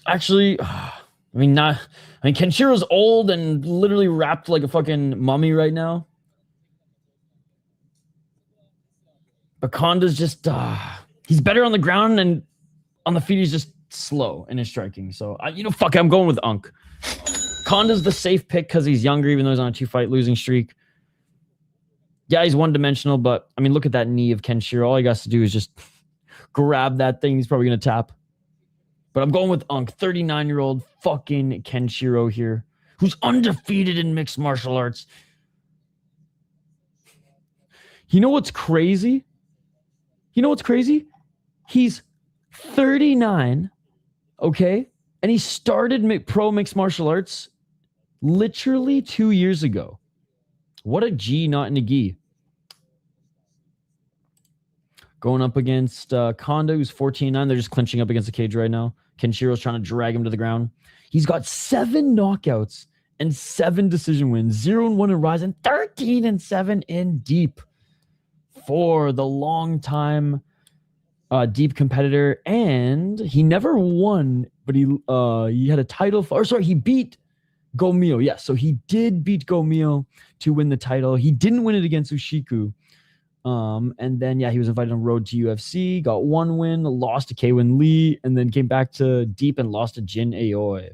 Actually, Kenshiro's old and literally wrapped like a fucking mummy right now. But Kanda's just, he's better on the ground, and on the feet he's just slow in his striking. So, fuck it, I'm going with Unk. Kanda's the safe pick because he's younger, even though he's on a 2-fight losing streak. Yeah, he's one-dimensional, but, look at that knee of Kenshiro. All he has to do is just grab that thing. He's probably going to tap. But I'm going with Unk, 39-year-old fucking Kenshiro here, who's undefeated in mixed martial arts. You know what's crazy? He's 39, okay? And he started pro mixed martial arts literally 2 years ago. What a G, not in a gi. Going up against Kanda, who's 14-9. They're just clinching up against the cage right now. Kenshiro's trying to drag him to the ground. He's got 7 knockouts and 7 decision wins. 0-1 in Rise and 13-7 in Deep for the long-time Deep competitor. And he never won, but he had a title. He beat Gomyo. Yeah, so he did beat Gomyo to win the title. He didn't win it against Ushiku. And then, he was invited on road to UFC, got 1 win, lost to K-Win Lee, and then came back to Deep and lost to Jin Aoi.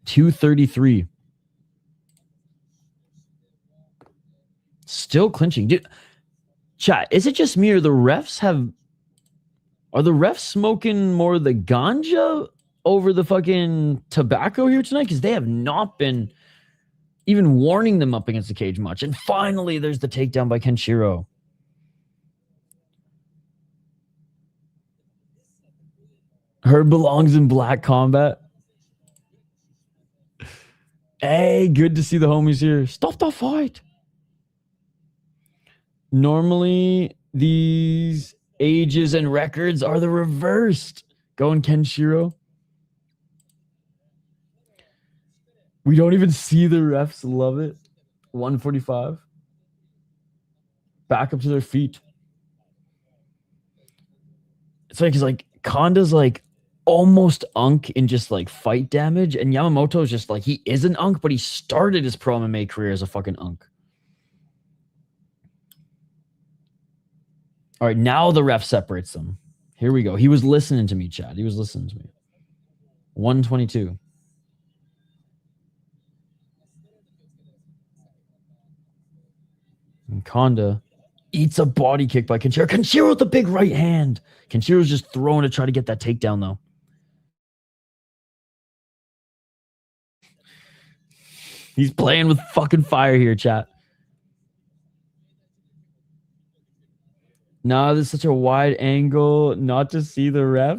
233. Still clinching. Dude, chat, is it just me or are the refs smoking more of the ganja over the fucking tobacco here tonight? Because they have not been even warning them up against the cage much. And finally, there's the takedown by Kenshiro. Herb belongs in Black Combat. Hey, good to see the homies here. Stop the fight. Normally, these ages and records are the reversed. Going Kenshiro. We don't even see the refs. Love it. 145. Back up to their feet. It's like Kanda's almost Unk in just fight damage, and Yamamoto's just he is an Unk, but he started his pro MMA career as a fucking Unk. All right, now the ref separates them. Here we go. He was listening to me, Chad. He was listening to me. 122. And Kanda eats a body kick by Kenshiro. Kenshiro with the big right hand. Kenshiro's just throwing to try to get that takedown, though. He's playing with fucking fire here, chat. No, there's such a wide angle not to see the ref.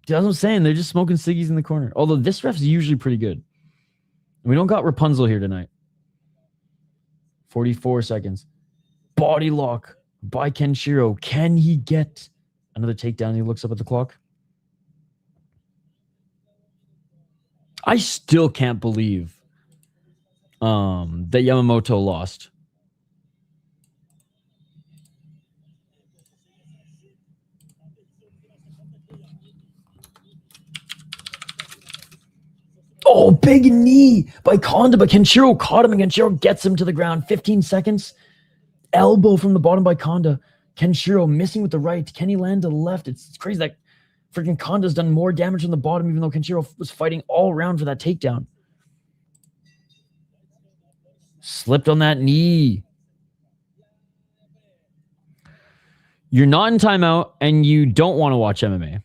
Dude, that's what I'm saying. They're just smoking ciggies in the corner. Although this ref's usually pretty good. We don't got Rapunzel here tonight. 44 seconds. Body lock by Kenshiro. Can he get another takedown? He looks up at the clock. I still can't believe that Yamamoto lost. Oh, big knee by Kanda, but Kenshiro caught him, and Kenshiro gets him to the ground. 15 seconds. Elbow from the bottom by Kanda. Kenshiro missing with the right. Can he land to the left? It's crazy that freaking Kanda's done more damage from the bottom, even though Kenshiro was fighting all around for that takedown. Slipped on that knee. You're not in timeout, and you don't want to watch MMA.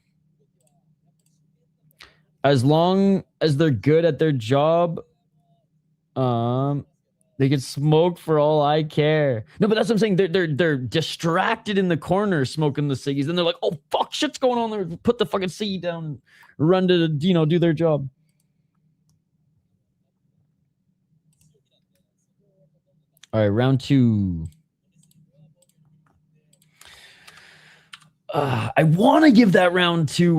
As long as they're good at their job, they can smoke for all I care. No, but that's what I'm saying. They're distracted in the corner smoking the ciggies. Then they're like, oh, fuck, shit's going on there. Put the fucking ciggy down and run to, do their job. All right, round 2. I want to give that round to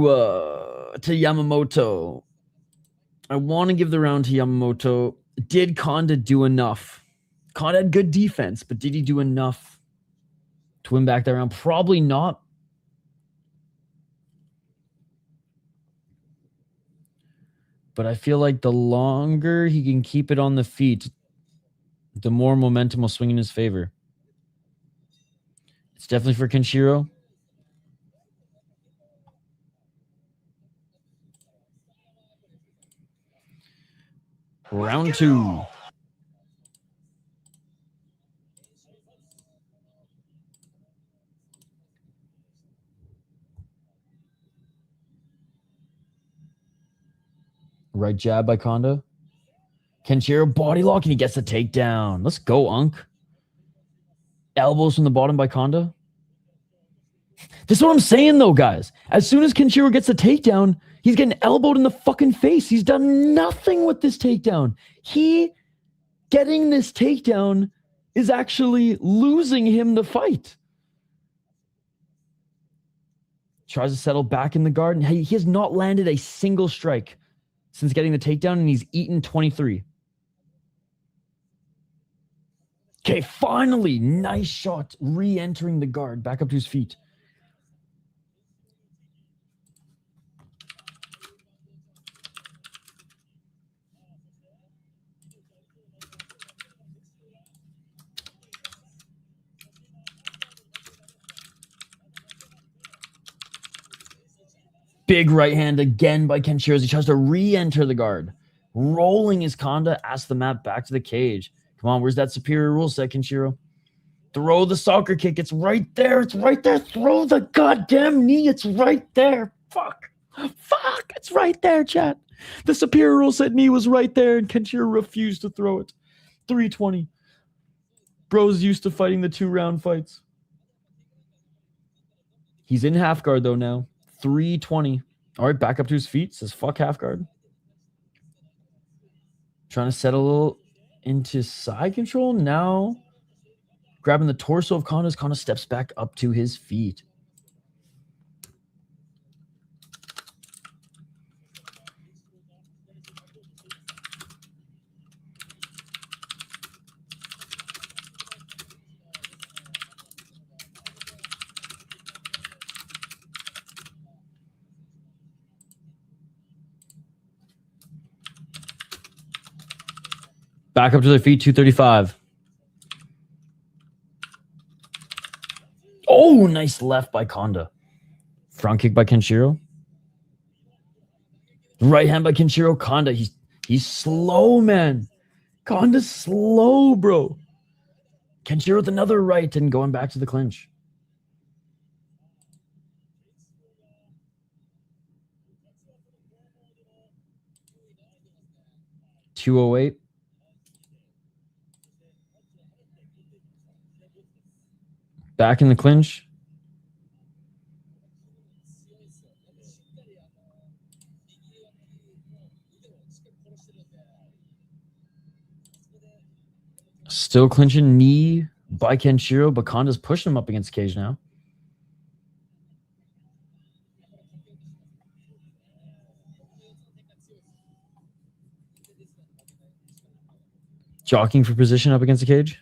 Yamamoto. I want to give the round to Yamamoto. Did Kanda do enough? Kanda had good defense, but did he do enough to win back that round? Probably not. But I feel like the longer he can keep it on the feet, the more momentum will swing in his favor. It's definitely for Kenshiro. Round 2. Right jab by Kanda. Kenshiro body lock and he gets the takedown. Let's go, Unk. Elbows from the bottom by Kanda. This is what I'm saying, though, guys. As soon as Kenshiro gets the takedown, he's getting elbowed in the fucking face. He's done nothing with this takedown. He getting this takedown is actually losing him the fight. Tries to settle back in the guard. And he has not landed a single strike since getting the takedown, and he's eaten 23. Okay, finally, nice shot, re-entering the guard, back up to his feet. Big right hand again by Kenshiro as he tries to re-enter the guard. Rolling his Kanda, asks the mat back to the cage. Come on, where's that superior rule set, Kenshiro? Throw the soccer kick. It's right there. It's right there. Throw the goddamn knee. It's right there. Fuck. Fuck. It's right there, chat. The superior rule set knee was right there, and Kenshiro refused to throw it. 320. Bro's used to fighting the 2-round fights. He's in half guard, though, now. 320. All right, back up to his feet. Says, fuck half guard. Trying to settle a little into side control. Now, grabbing the torso of Kanda. Kanda steps back up to his feet. Back up to their feet, 235. Oh, nice left by Kanda. Front kick by Kenshiro. Right hand by Kenshiro. Kanda, he's slow, man. Kanda's slow, bro. Kenshiro with another right and going back to the clinch. $208. Back in the clinch. Still clinching, knee by Kenshiro, but Kanda's pushing him up against the cage now. Jockeying for position up against the cage.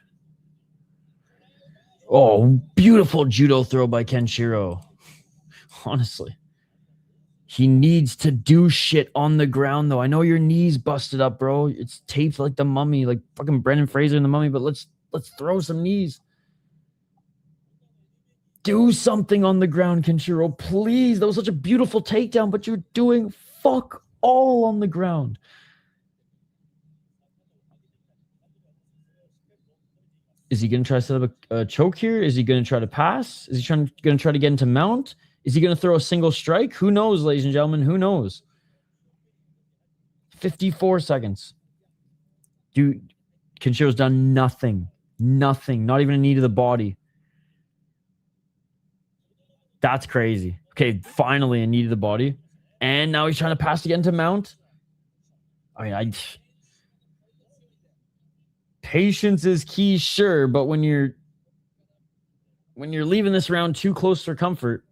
Oh, beautiful judo throw by Kenshiro. Honestly. He needs to do shit on the ground, though. I know your knee's busted up, bro. It's taped like the Mummy, like fucking Brendan Fraser in the Mummy, but let's throw some knees. Do something on the ground, Kenshiro, please. That was such a beautiful takedown, but you're doing fuck all on the ground. Is he going to try to set up a choke here? Is he going to try to pass? Is he going to try to get into mount? Is he going to throw a single strike? Who knows, ladies and gentlemen? Who knows? 54 seconds. Dude, Kenshiro's done nothing. Nothing. Not even a knee to the body. That's crazy. Okay, finally a knee to the body. And now he's trying to pass again to mount. I mean, patience is key, sure, but when you're leaving this round too close for comfort,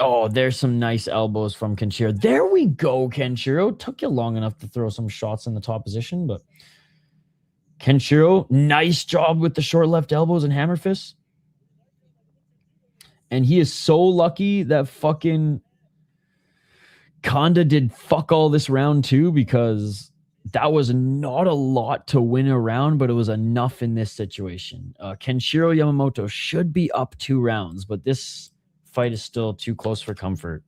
Oh, there's some nice elbows from Kenshiro. There we go, Kenshiro. Took you long enough to throw some shots in the top position, but Kenshiro, nice job with the short left elbows and hammer fists. And he is so lucky that fucking Kanda did fuck all this round too, because that was not a lot to win a round, but it was enough in this situation. Kenshiro Yamamoto should be up 2 rounds, but this fight is still too close for comfort.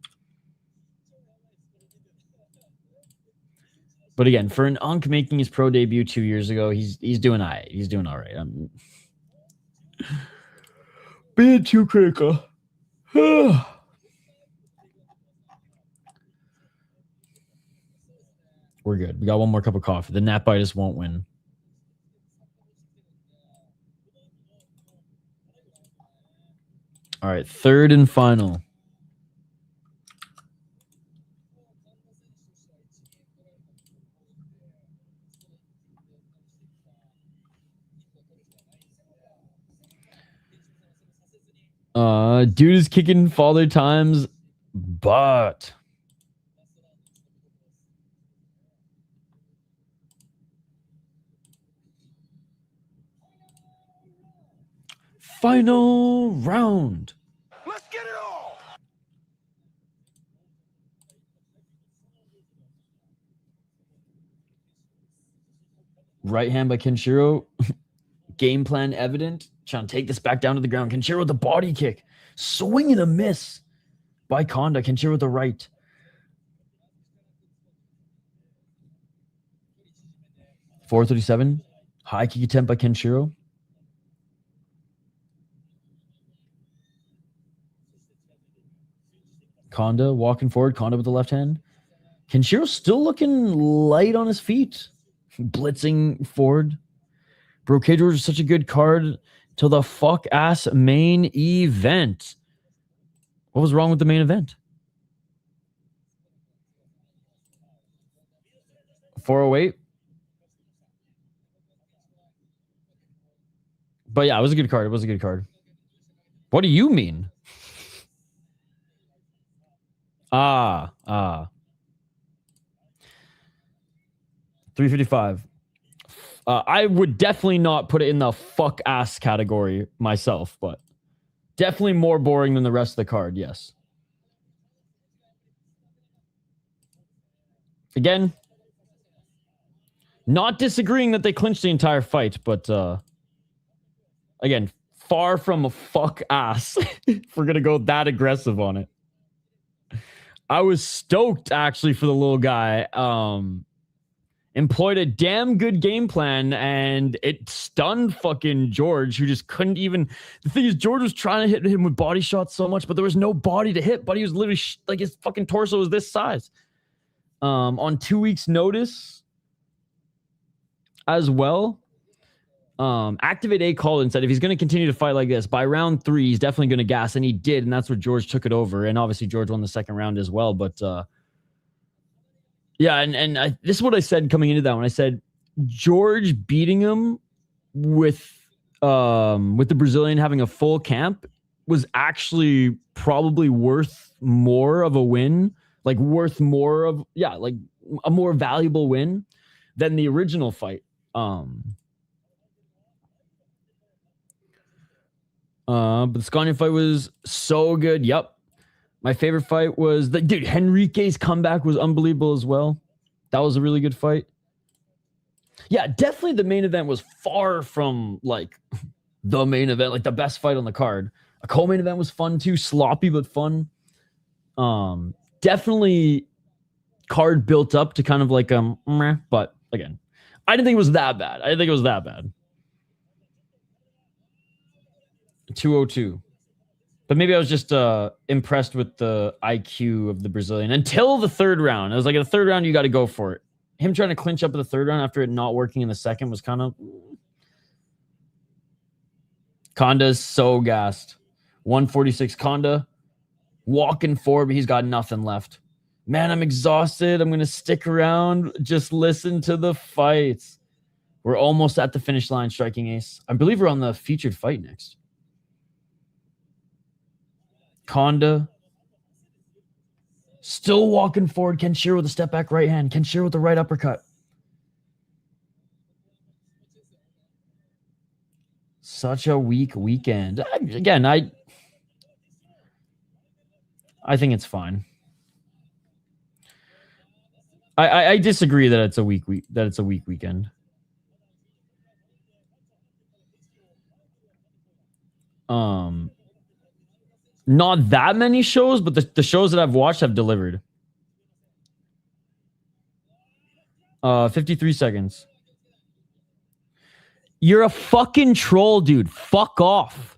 But again, for an Unk making his pro debut 2 years ago, he's doing all right. He's doing all right. I'm being too critical. We're good. We got one more cup of coffee. The Napitis won't win. All right, third and final. Dude is kicking father times, but final round. Let's get it all. Right hand by Kenshiro. Game plan evident. Trying to take this back down to the ground. Kenshiro with the body kick. Swing and a miss by Kanda. Kenshiro with the right. .437. High kick attempt by Kenshiro. Kanda walking forward. Kanda with the left hand. Kenshiro still looking light on his feet. Blitzing forward. Bro, Cage Warriors is such a good card till the fuck ass main event. What was wrong with the main event? 408. But yeah, it was a good card. It was a good card. What do you mean? 355. I would definitely not put it in the fuck ass category myself, but definitely more boring than the rest of the card, yes. Again, not disagreeing that they clinched the entire fight, but again, far from a fuck ass if we're going to go that aggressive on it. I was stoked, actually, for the little guy. Employed a damn good game plan, and it stunned fucking George, who just couldn't even... The thing is, George was trying to hit him with body shots so much, but there was no body to hit. But he was literally... like, his fucking torso was this size. On 2 weeks' notice as well. Activate A called and said if he's going to continue to fight like this, by round 3, he's definitely going to gas, and he did, and that's what George took it over. And obviously, George won the second round as well, but... yeah, and this is what I said coming into that one. I said George beating him with the Brazilian having a full camp was actually probably worth more of a win, like worth more of like a more valuable win than the original fight. But the Scania fight was so good. Yep. My favorite fight was dude, Henrique's comeback was unbelievable as well. That was a really good fight. Yeah, definitely the main event was far from like the main event, like the best fight on the card. A co-main event was fun too, sloppy but fun. Definitely card built up to kind of like but again, I didn't think it was that bad. 202. But maybe I was just impressed with the IQ of the Brazilian until the third round. I was like, in the third round, you got to go for it. Him trying to clinch up in the third round after it not working in the second was kind of... Kanda's so gassed. 146 Kanda. Walking forward, but he's got nothing left. Man, I'm exhausted. I'm going to stick around. Just listen to the fights. We're almost at the finish line, striking ace. I believe we're on the featured fight next. Kanda Still walking forward. Kenshiro with a step back right hand. Kenshiro with the right uppercut. Such a weak weekend. Again, I think it's fine. I disagree that it's a weak weekend. Not that many shows, but the shows that I've watched have delivered. 53 seconds. You're a fucking troll, dude. Fuck off.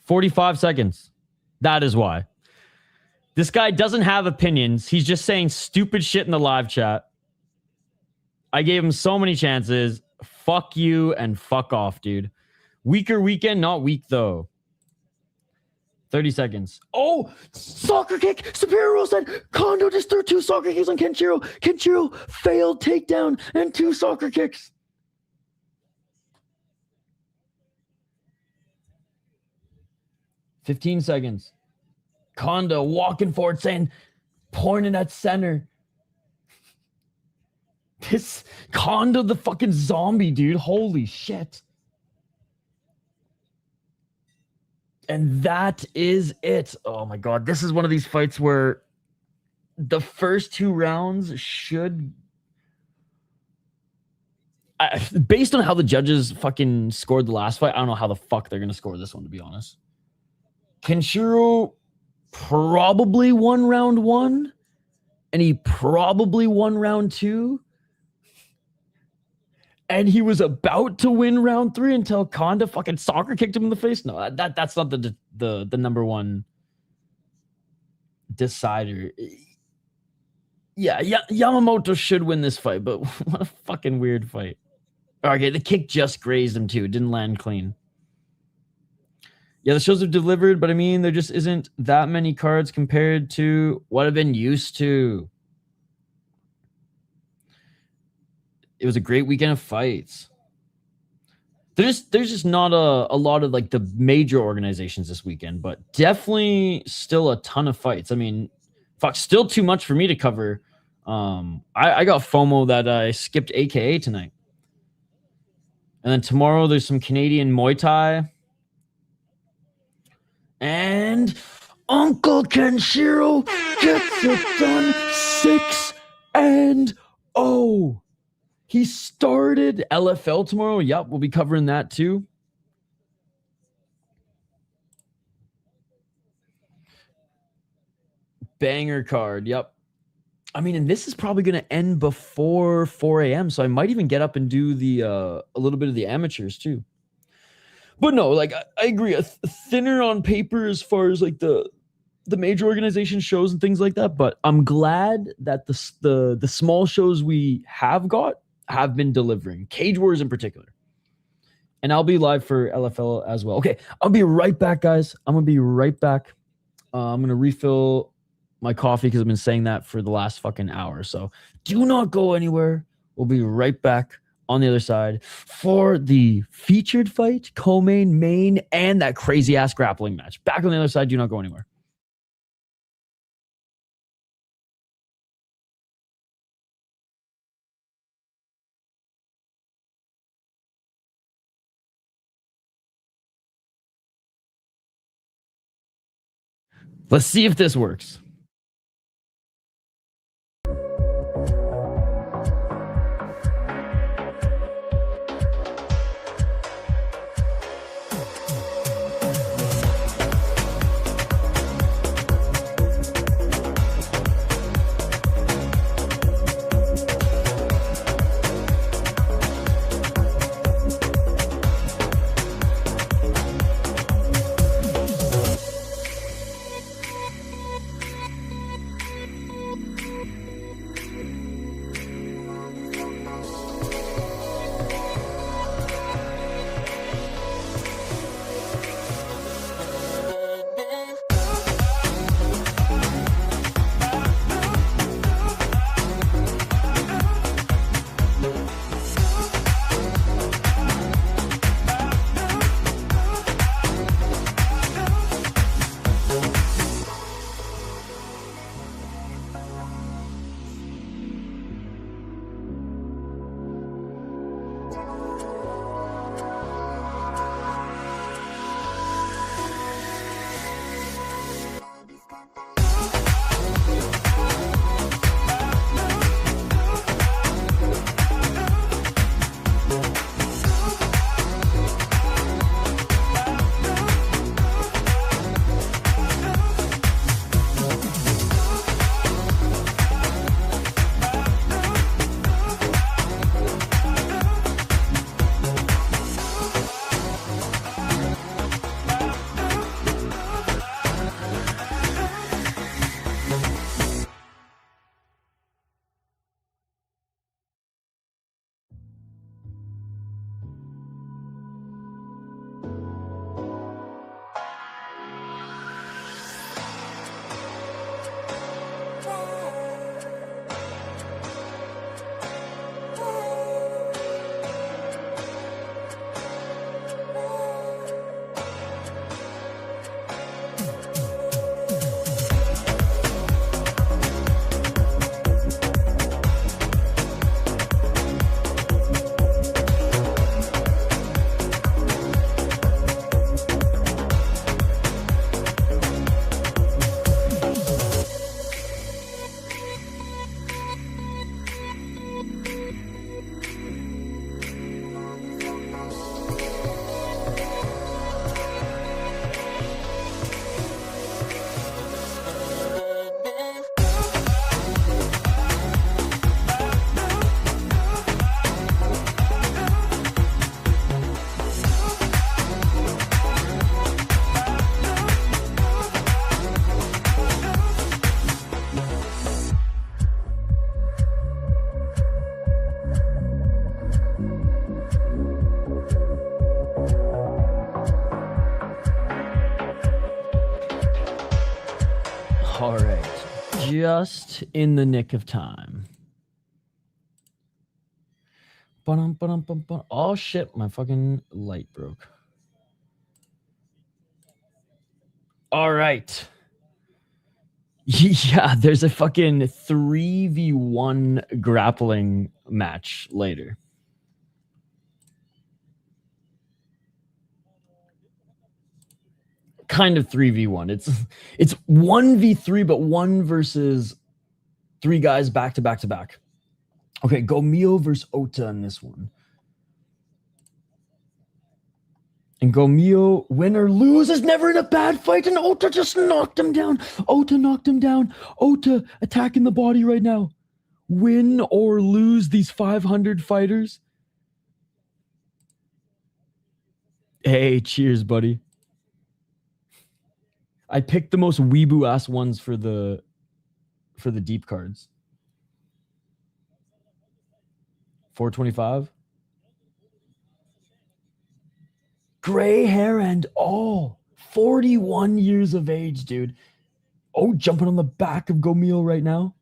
45 seconds. That is why. This guy doesn't have opinions. He's just saying stupid shit in the live chat. I gave him so many chances. Fuck you and fuck off, dude. Weaker weekend, not weak though. 30 seconds. Oh, soccer kick. Superior rule said Kanda just threw 2 soccer kicks on Kenshiro. Kenshiro failed takedown and 2 soccer kicks. 15 seconds. Kanda walking forward saying, pointing at center. This Kanda the fucking zombie, dude. Holy shit. And that is it. Oh my God. This is one of these fights where the first 2 rounds should... based on how the judges fucking scored the last fight, I don't know how the fuck they're going to score this one, to be honest. Kenshiro probably won round 1, and he probably won round 2. And he was about to win round 3 until Kanda fucking soccer kicked him in the face. No, that's not the number one decider. Yeah, Yamamoto should win this fight, but what a fucking weird fight. Okay, the kick just grazed him too. It didn't land clean. Yeah, the shows have delivered, but I mean, there just isn't that many cards compared to what I've been used to. It was a great weekend of fights. There's just not a lot of like the major organizations this weekend, but definitely still a ton of fights. I mean, fuck, still too much for me to cover. I got FOMO that I skipped AKA tonight. And then tomorrow there's some Canadian Muay Thai. And Uncle Kenshiro gets it done 6-0. He started LFL tomorrow. Yep, we'll be covering that too. Banger card. Yep. I mean, and this is probably going to end before 4 a.m. So I might even get up and do the a little bit of the amateurs too. But no, like I agree. A thinner on paper as far as like the major organization shows and things like that. But I'm glad that the small shows we have got have been delivering. Cage Wars in particular. And I'll be live for LFL as well. Okay, I'll be right back, guys. I'm going to be right back. I'm going to refill my coffee because I've been saying that for the last fucking hour. So do not go anywhere. We'll be right back on the other side for the featured fight, co-main, main, and that crazy-ass grappling match. Back on the other side. Do not go anywhere. Let's see if this works. All right. Just in the nick of time. Oh shit, my fucking light broke. All right. Yeah, there's a fucking 3v1 grappling match later. Kind of 3v1. It's 1v3, but 1 versus 3 guys back to back to back. Okay, Gomyo versus Ota in this one. And Gomyo, win or lose, is never in a bad fight, and Ota just knocked him down. Ota knocked him down. Ota attacking the body right now. Win or lose these 500 fighters. Hey, cheers, buddy. I picked the most weeboo ass ones for the deep cards. 425. Gray hair and all. 41 years of age, dude. Oh, jumping on the back of Gomyo right now.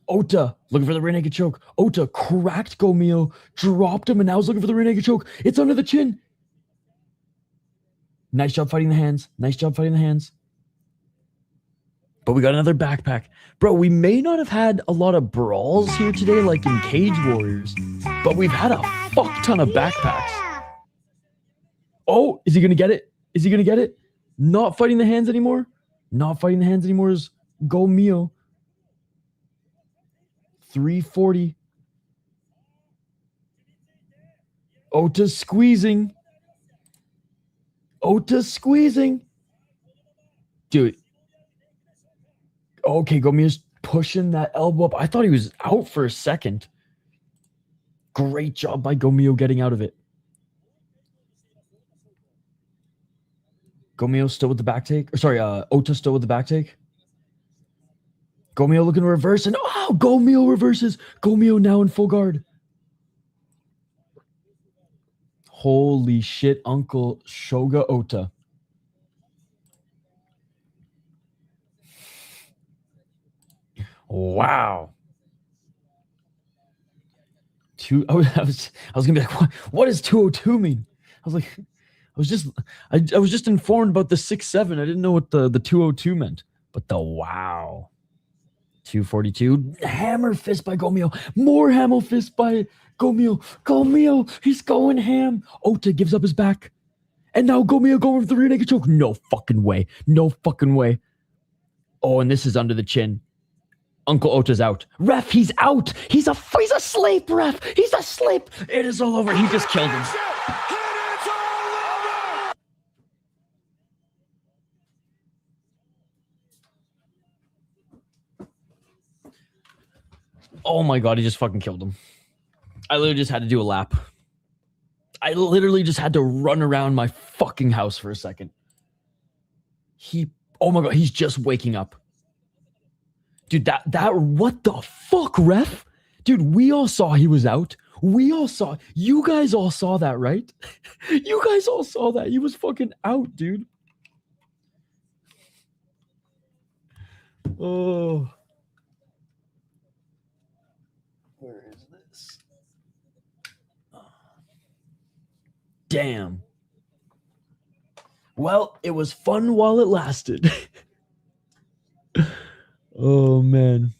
Ota looking for the rear naked choke. Ota cracked Gomyo, dropped him, and now he's looking for the rear naked choke. It's under the chin. Nice job fighting the hands. Nice job fighting the hands. But we got another backpack. Bro, we may not have had a lot of brawls here today like in Cage Warriors, but we've had a fuck ton of backpacks. Oh, is he going to get it? Is he going to get it? Not fighting the hands anymore? Not fighting the hands anymore is Gomyo. 340. Ota's squeezing. Ota's squeezing. Dude. Okay, Gomyo's pushing that elbow up. I thought he was out for a second. Great job by Gomyo getting out of it. Gomyo still with the back take. Or sorry, Ota still with the back take. Gomyo looking to reverse, and oh, Gomyo reverses. Gomyo now in full guard. Holy shit, Uncle Shoga Ota. Wow. I was gonna be like, what does 202 mean? I was just informed about the 6'7". I didn't know what the 202 meant. But the wow. 242. Hammer fist by Gomyo. More hammer fist by Gomyo. Gomyo, he's going ham. Ota gives up his back. And now Gomyo going for the rear naked choke. No fucking way. No fucking way. Oh, and this is under the chin. Uncle Ota's out. Ref, he's out. He's asleep, ref. He's asleep. It is all over. He just killed him. Oh my God, he just fucking killed him. I literally just had to do a lap. I literally just had to run around my fucking house for a second. Oh my God, he's just waking up. Dude, what the fuck, ref? Dude, we all saw he was out. You guys all saw that, right? You guys all saw that. He was fucking out, dude. Oh. Where is this? Damn. Well, it was fun while it lasted. Oh, man.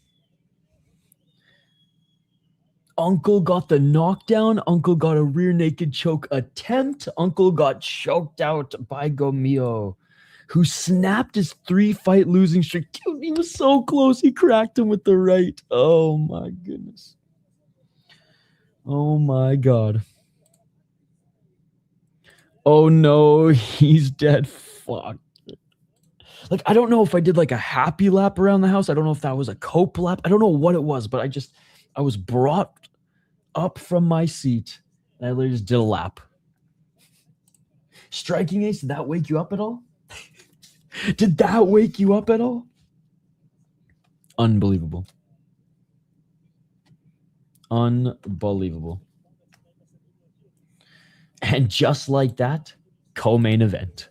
Uncle got the knockdown. Uncle got a rear naked choke attempt. Uncle got choked out by Gomyo, who snapped his 3-fight losing streak. Dude, he was so close. He cracked him with the right. Oh, my goodness. Oh, my God. Oh, no. He's dead. Fuck. Like, I don't know if I did like a happy lap around the house. I don't know if that was a cope lap. I don't know what it was, but I was brought up from my seat and I literally just did a lap. Striking ace, did that wake you up at all? Did that wake you up at all? Unbelievable. Unbelievable. And just like that, co-main event.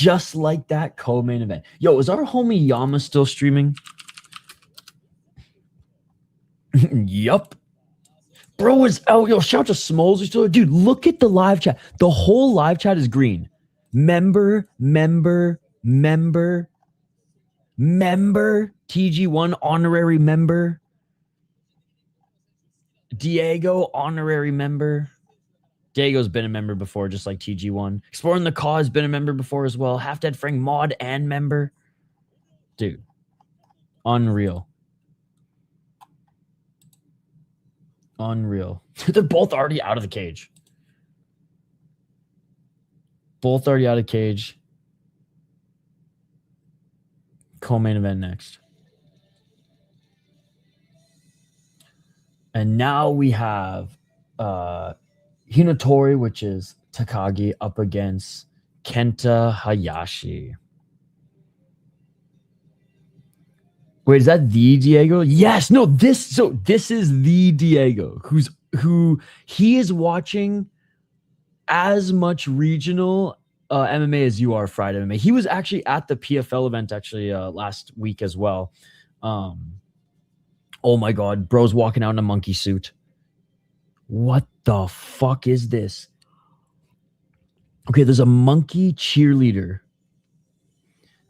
just like that co-main event. Yo, is our homie Yama still streaming? Yup. Bro is out. Yo, shout out to Smalls. Dude, look at the live chat. The whole live chat is green. Member. TG1 honorary member. Diego honorary member. Diego's been a member before, just like TG1. Exploring the Cause been a member before as well. Half Dead Frank mod and member. Dude. Unreal. They're both already out of the cage. Co-main event next. And now we have Hinotori, which is Takagi, up against Kenta Hayashi. Wait, is that the Diego? Yes. No, this is the Diego who he is watching as much regional MMA as you are Friday MMA. He was actually at the PFL event last week as well. Oh my God, bro's walking out in a monkey suit. What the fuck is this? Okay, there's a monkey cheerleader.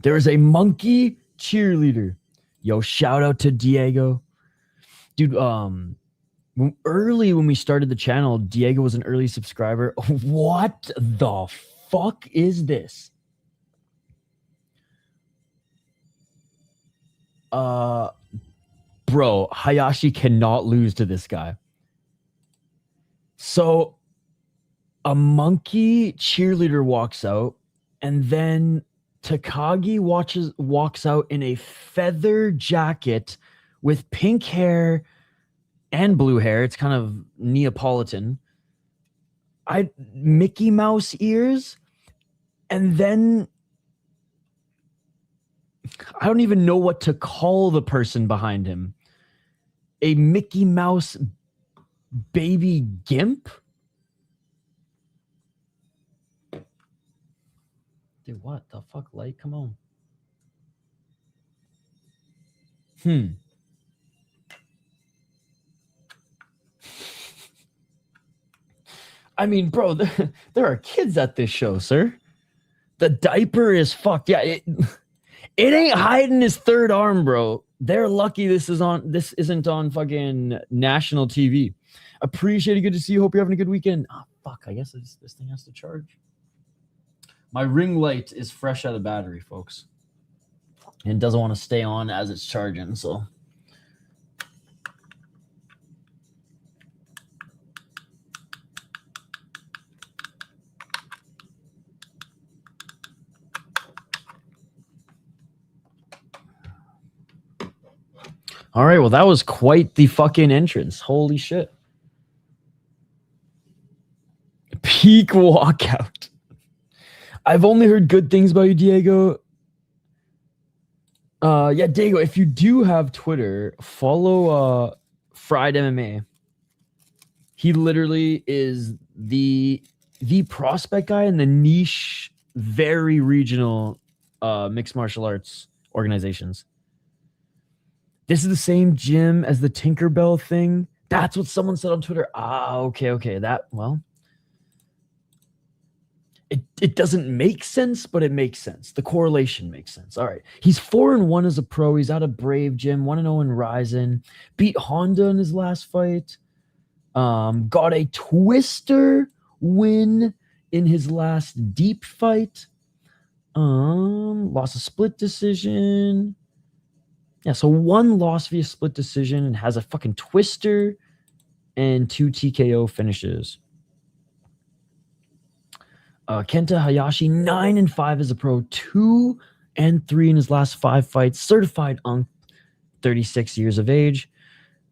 There is a monkey cheerleader. Yo, shout out to Diego. Dude, when we started the channel, Diego was an early subscriber. What the fuck is this? Bro, Hayashi cannot lose to this guy. So a monkey cheerleader walks out, and then Takagi walks out in a feather jacket with pink hair and blue hair. It's kind of Neapolitan. Mickey Mouse ears, and then I don't even know what to call the person behind him. A Mickey Mouse baby gimp? Dude, what the fuck, light? Come on. I mean, bro, there are kids at this show, sir. The diaper is fucked. Yeah, it ain't hiding his third arm, bro. They're lucky this isn't on fucking national TV. Appreciate it. Good to see you. Hope you're having a good weekend. Oh, fuck. I guess this thing has to charge. My ring light is fresh out of battery, folks. And doesn't want to stay on as it's charging, so. All right, well, that was quite the fucking entrance. Holy shit. Peak walkout. I've only heard good things about you, Diego. Yeah, Diego, if you do have Twitter, follow Fried MMA. He literally is the prospect guy in the niche, very regional mixed martial arts organizations. This is the same gym as the Tinkerbell thing. That's what someone said on Twitter. Okay. That, well, it doesn't make sense, but it makes sense. The correlation makes sense. All right. He's 4-1 as a pro. He's out of Brave Gym, 1-0 in Ryzen. Beat Honda in his last fight. Got a Twister win in his last deep fight. Lost a split decision. Yeah, so 1 loss via split decision and has a fucking Twister and 2 TKO finishes. Kenta Hayashi, 9-5 as a pro, 2-3 in his last 5 fights. Certified Unk, 36 years of age.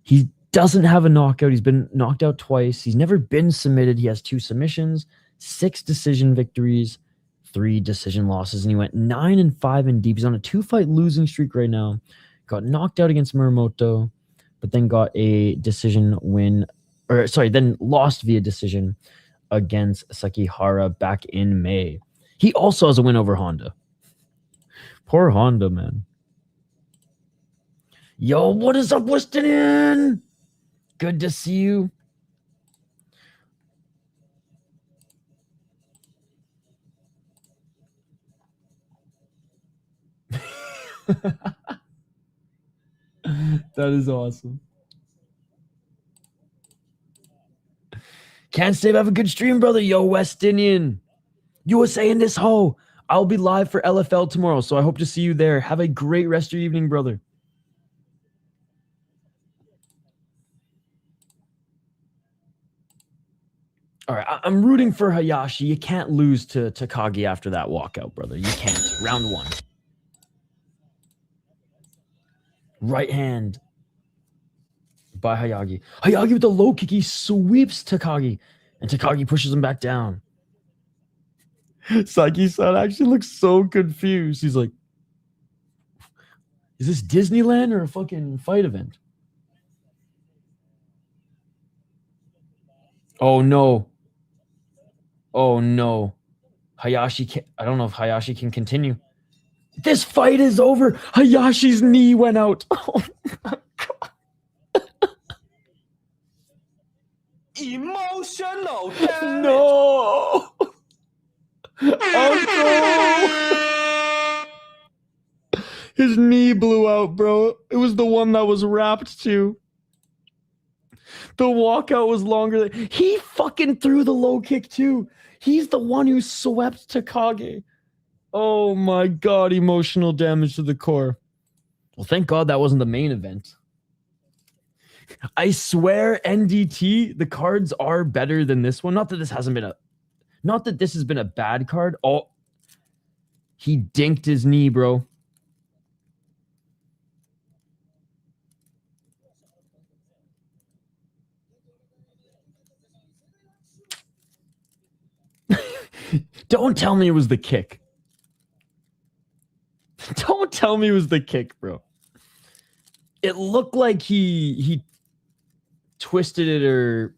He doesn't have a knockout. He's been knocked out twice. He's never been submitted. He has 2 submissions, 6 decision victories, 3 decision losses, and he went 9-5 in deep. He's on a 2-fight losing streak right now. Got knocked out against Muramoto, but then got a decision win, then lost via decision against Sekihara back in May. He also has a win over Honda. Poor Honda, man. Yo, what is up, Weston? Good to see you. That is awesome. Can't say I have a good stream, brother. Yo, West Indian. USA in this hoe. I'll be live for LFL tomorrow, so I hope to see you there. Have a great rest of your evening, brother. All right, I'm rooting for Hayashi. You can't lose to Takagi after that walkout, brother. You can't. Round one. Right hand by Hayagi. Hayagi with the low kick. He sweeps Takagi, and Takagi pushes him back down. Saki-san actually looks so confused. He's like, is this Disneyland or a fucking fight event? Oh, no. Oh, no. Hayashi can't. I don't know if Hayashi can continue. This fight is over. Hayashi's knee went out. Oh, my God. Emotional damage. No. Oh, no. His knee blew out, bro. It was the one that was wrapped too. The walkout was longer than... He fucking threw the low kick too. He's the one who swept Takagi. Oh my God, emotional damage to the core. Well, thank God that wasn't the main event. I swear, NDT, the cards are better than this one. Not that this hasn't been a... Not that this has been a bad card. Oh, he dinked his knee, bro. Don't tell me it was the kick. Don't tell me it was the kick, bro. It looked like he twisted it or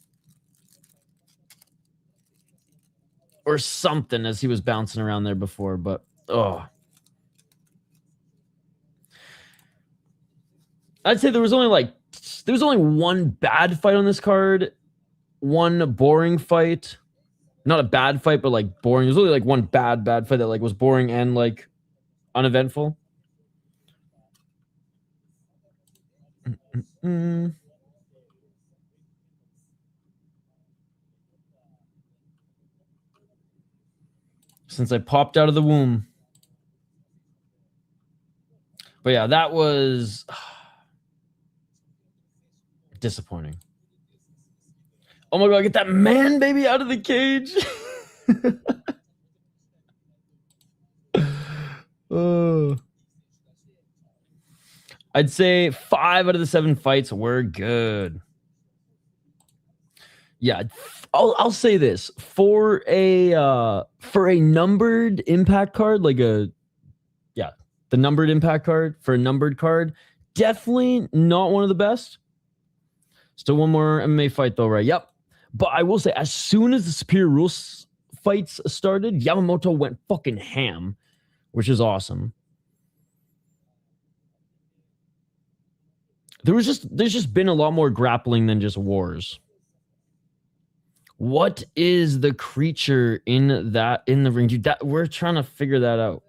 something as he was bouncing around there before, but oh. I'd say there was only one bad fight on this card, one boring fight. Not a bad fight, but like boring. There's only like one bad fight that like was boring and like uneventful. Since I popped out of the womb. But yeah, that was disappointing. Oh my God, get that man baby out of the cage. I'd say 5 out of the 7 fights were good. Yeah, I'll say this. For a numbered impact card, like the numbered impact card, for a numbered card, definitely not one of the best. Still one more MMA fight though, right? Yep. But I will say, as soon as the Superior Rules fights started, Yamamoto went fucking ham, which is awesome. There's just been a lot more grappling than just wars. What is the creature in the ring? Dude, we're trying to figure that out.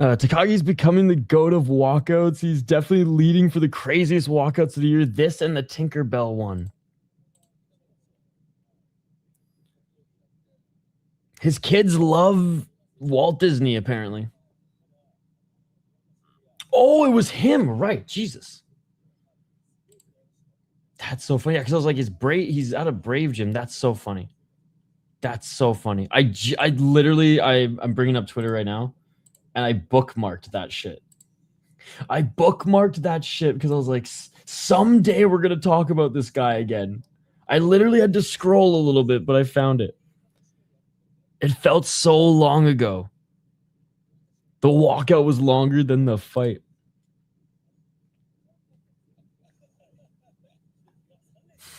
Takagi's becoming the GOAT of walkouts. He's definitely leading for the craziest walkouts of the year. This and the Tinkerbell one. His kids love Walt Disney, apparently. Oh, it was him, right? Jesus. That's so funny. Because I was like, he's out of Brave Gym. That's so funny. That's so funny. I'm bringing up Twitter right now. And I bookmarked that shit. Because I was like, someday we're going to talk about this guy again. I literally had to scroll a little bit, but I found it. It felt so long ago. The walkout was longer than the fight.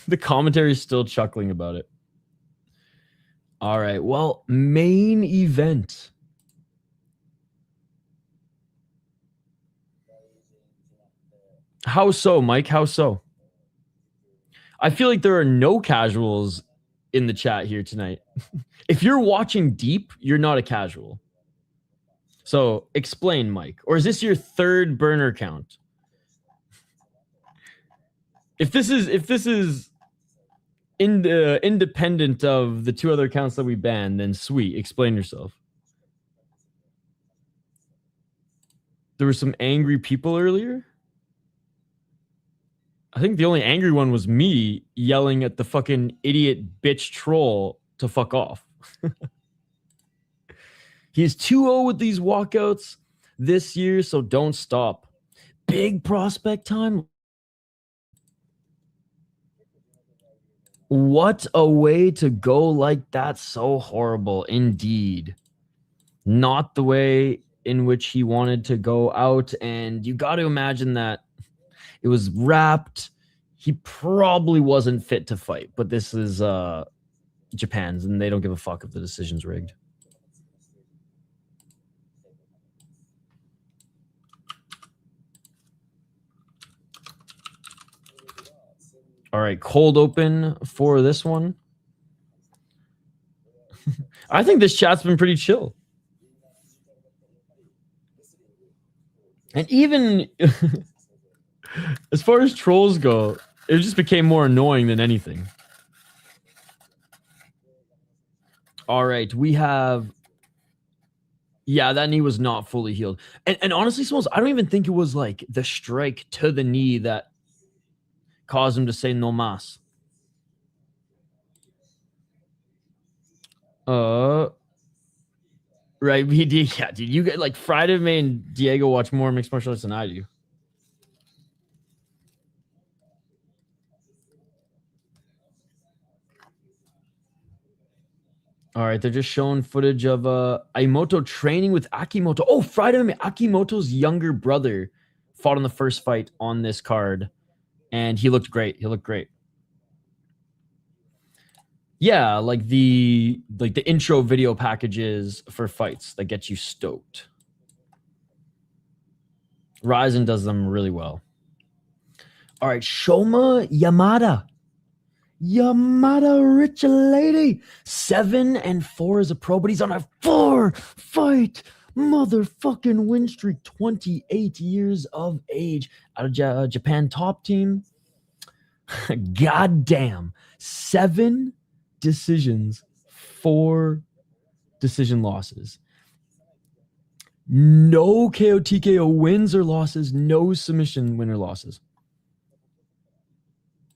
The commentary is still chuckling about it. All right. Well, main event. How so, Mike? How so? I feel like there are no casuals in the chat here tonight. If you're watching deep, you're not a casual. So explain, Mike. Or is this your third burner count? If this is independent of the 2 other accounts that we banned, then sweet. Explain yourself. There were some angry people earlier. I think the only angry one was me yelling at the fucking idiot bitch troll to fuck off. He's 2-0 with these walkouts this year, so don't stop. Big prospect time. What a way to go like that. So horrible indeed. Not the way in which he wanted to go out. And you got to imagine that it was wrapped. He probably wasn't fit to fight, but this is Japan's and they don't give a fuck if the decision's rigged. All right, cold open for this one. I think this chat's been pretty chill. And even as far as trolls go, it just became more annoying than anything. All right, we have... Yeah, that knee was not fully healed. And honestly, Smalls, I don't even think it was like the strike to the knee that caused him to say no mas. Right, we did. Yeah, dude, you get like Friday, May, and Diego watch more mixed martial arts than I do. All right, they're just showing footage of Aimoto training with Akimoto. Oh, Friday, Akimoto's younger brother fought in the first fight on this card, and he looked great. He looked great. Yeah, like the intro video packages for fights that get you stoked. Ryzen does them really well. All right, Shoma Yamada. Yamada, rich lady. 7-4 as a pro, but he's on a 4-fight motherfucking win streak. 28 years of age out of Japan top team. Goddamn. 7 decisions, 4 decision losses. No KO TKO wins or losses, no submission win or losses.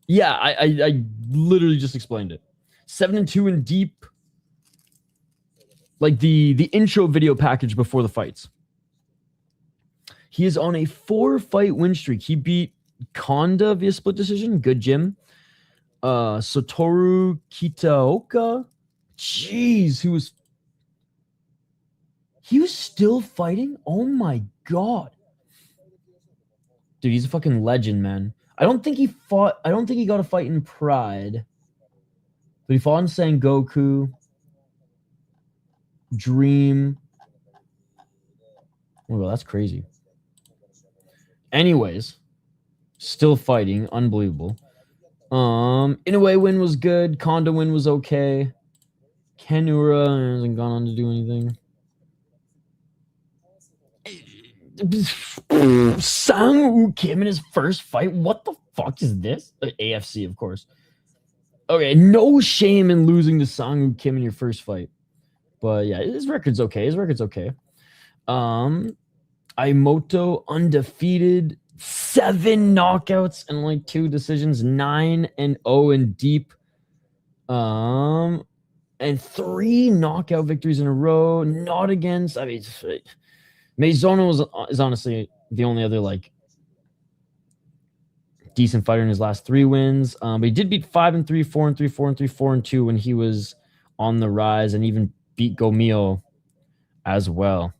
Yeah, I literally just explained it. 7-2 in deep. Like the intro video package before the fights. He is on a 4-fight win streak. He beat Kanda via split decision. Good Jim. Satoru Kitaoka. Jeez, he was still fighting? Oh my god. Dude, he's a fucking legend, man. I don't think he got a fight in Pride. But he fought in Sengoku. Dream. Oh, well, that's crazy. Anyways, still fighting. Unbelievable. Inoue win was good. Kanda win was okay. Kenura hasn't gone on to do anything. Sang-woo Kim in his first fight. What the fuck is this? AFC, of course. Okay, no shame in losing to Sang-woo Kim in your first fight. But yeah, his record's okay. Aimoto undefeated. 7 knockouts and like 2 decisions. 9-0 in deep. And 3 knockout victories in a row. Not against... I mean... Meizono is honestly the only other like decent fighter in his last 3 wins. But he did beat 5-3, 4-3, 4-3, 4-2 when he was on the rise, and even beat Gomyo as well.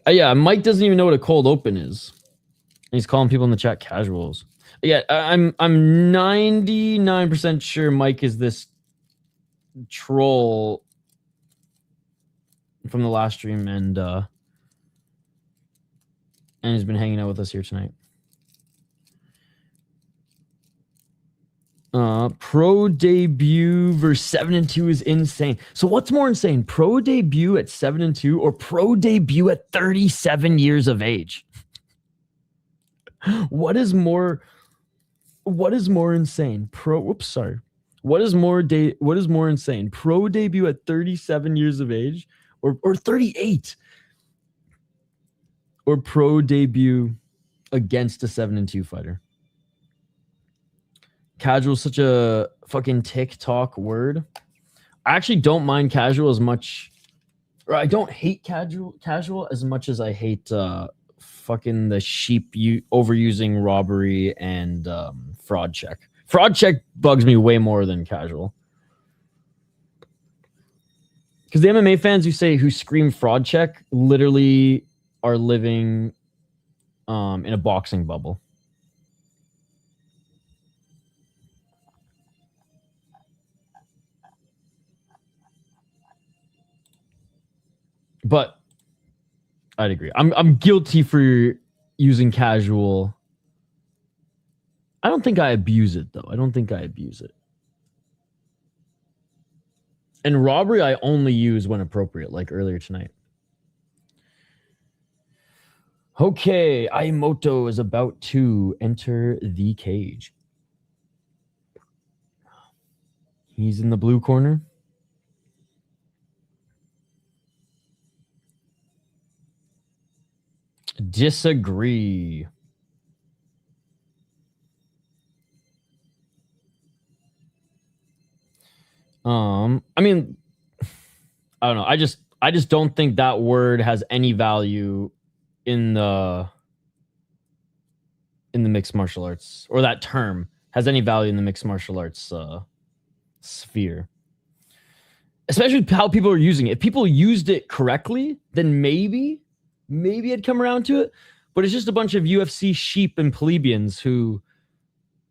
Yeah, Mike doesn't even know what a cold open is. He's calling people in the chat casuals. Yeah, I'm 99% sure Mike is this troll from the last stream, and he's been hanging out with us here tonight. Pro debut versus 7-2 is insane. So what's more insane? Pro debut at 7-2 or pro debut at 37 years of age? What is more insane? What is more insane? Pro debut at 37 years of age or 38? Or pro debut against a 7-2 fighter? Casual is such a fucking TikTok word. I actually don't mind casual as much, or I don't hate casual as much as I hate fucking the sheep overusing robbery and fraud check. Fraud check bugs me way more than casual. Because the MMA fans who scream fraud check literally are living in a boxing bubble. But I'd agree. I'm guilty for using casual. I don't think I abuse it, though. I don't think I abuse it. And robbery, I only use when appropriate, like earlier tonight. Okay, Aimoto is about to enter the cage. He's in the blue corner. Disagree. I mean, I don't know. I just don't think that word has any value in the mixed martial arts, or that term has any value in the mixed martial arts sphere. Especially how people are using it. If people used it correctly, then maybe I'd come around to it. But it's just a bunch of UFC sheep and plebeians who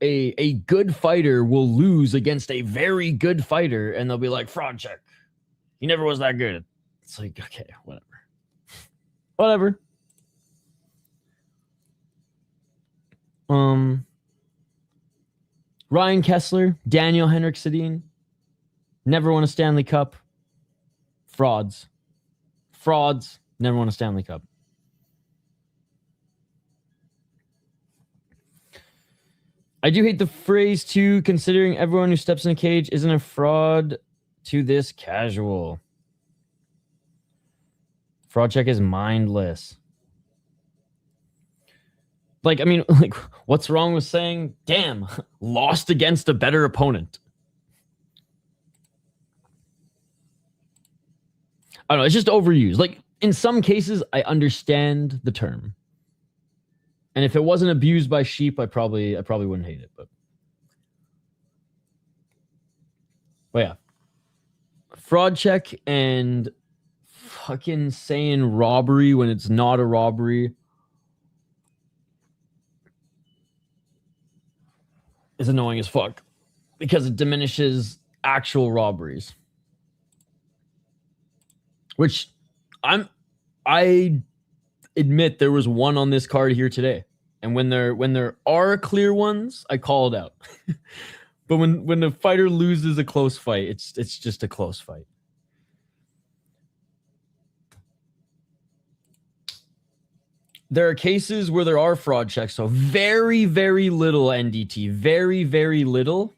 a good fighter will lose against a very good fighter, and they'll be like, fraud check. He never was that good. It's like, okay, whatever. Whatever. Ryan Kessler, Daniel Henrik-Sedin, never won a Stanley Cup. Frauds, never won a Stanley Cup. I do hate the phrase too, considering everyone who steps in a cage isn't a fraud to this casual. Fraud check is mindless. Like, I mean, like, what's wrong with saying, damn, lost against a better opponent? I don't know, it's just overused. Like, in some cases, I understand the term. And if it wasn't abused by sheep, I probably wouldn't hate it. But yeah. Fraud check and fucking saying robbery when it's not a robbery is annoying as fuck, because it diminishes actual robberies. Which I admit there was one on this card here today. And when there are clear ones, I call it out. But when the fighter loses a close fight, it's just a close fight. There are cases where there are fraud checks, so very, very little NDT, very, very little.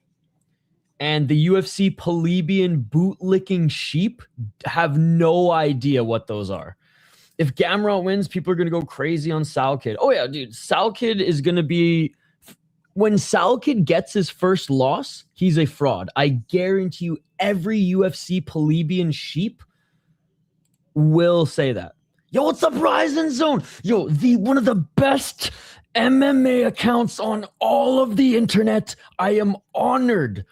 And the UFC plebeian bootlicking sheep have no idea what those are. If Gamrot wins, people are going to go crazy on Salkid. Oh, yeah, dude. Salkid is going to be... When Salkid gets his first loss, he's a fraud. I guarantee you every UFC plebeian sheep will say that. Yo, what's up, Ryzen Zone? Yo, one of the best MMA accounts on all of the internet. I am honored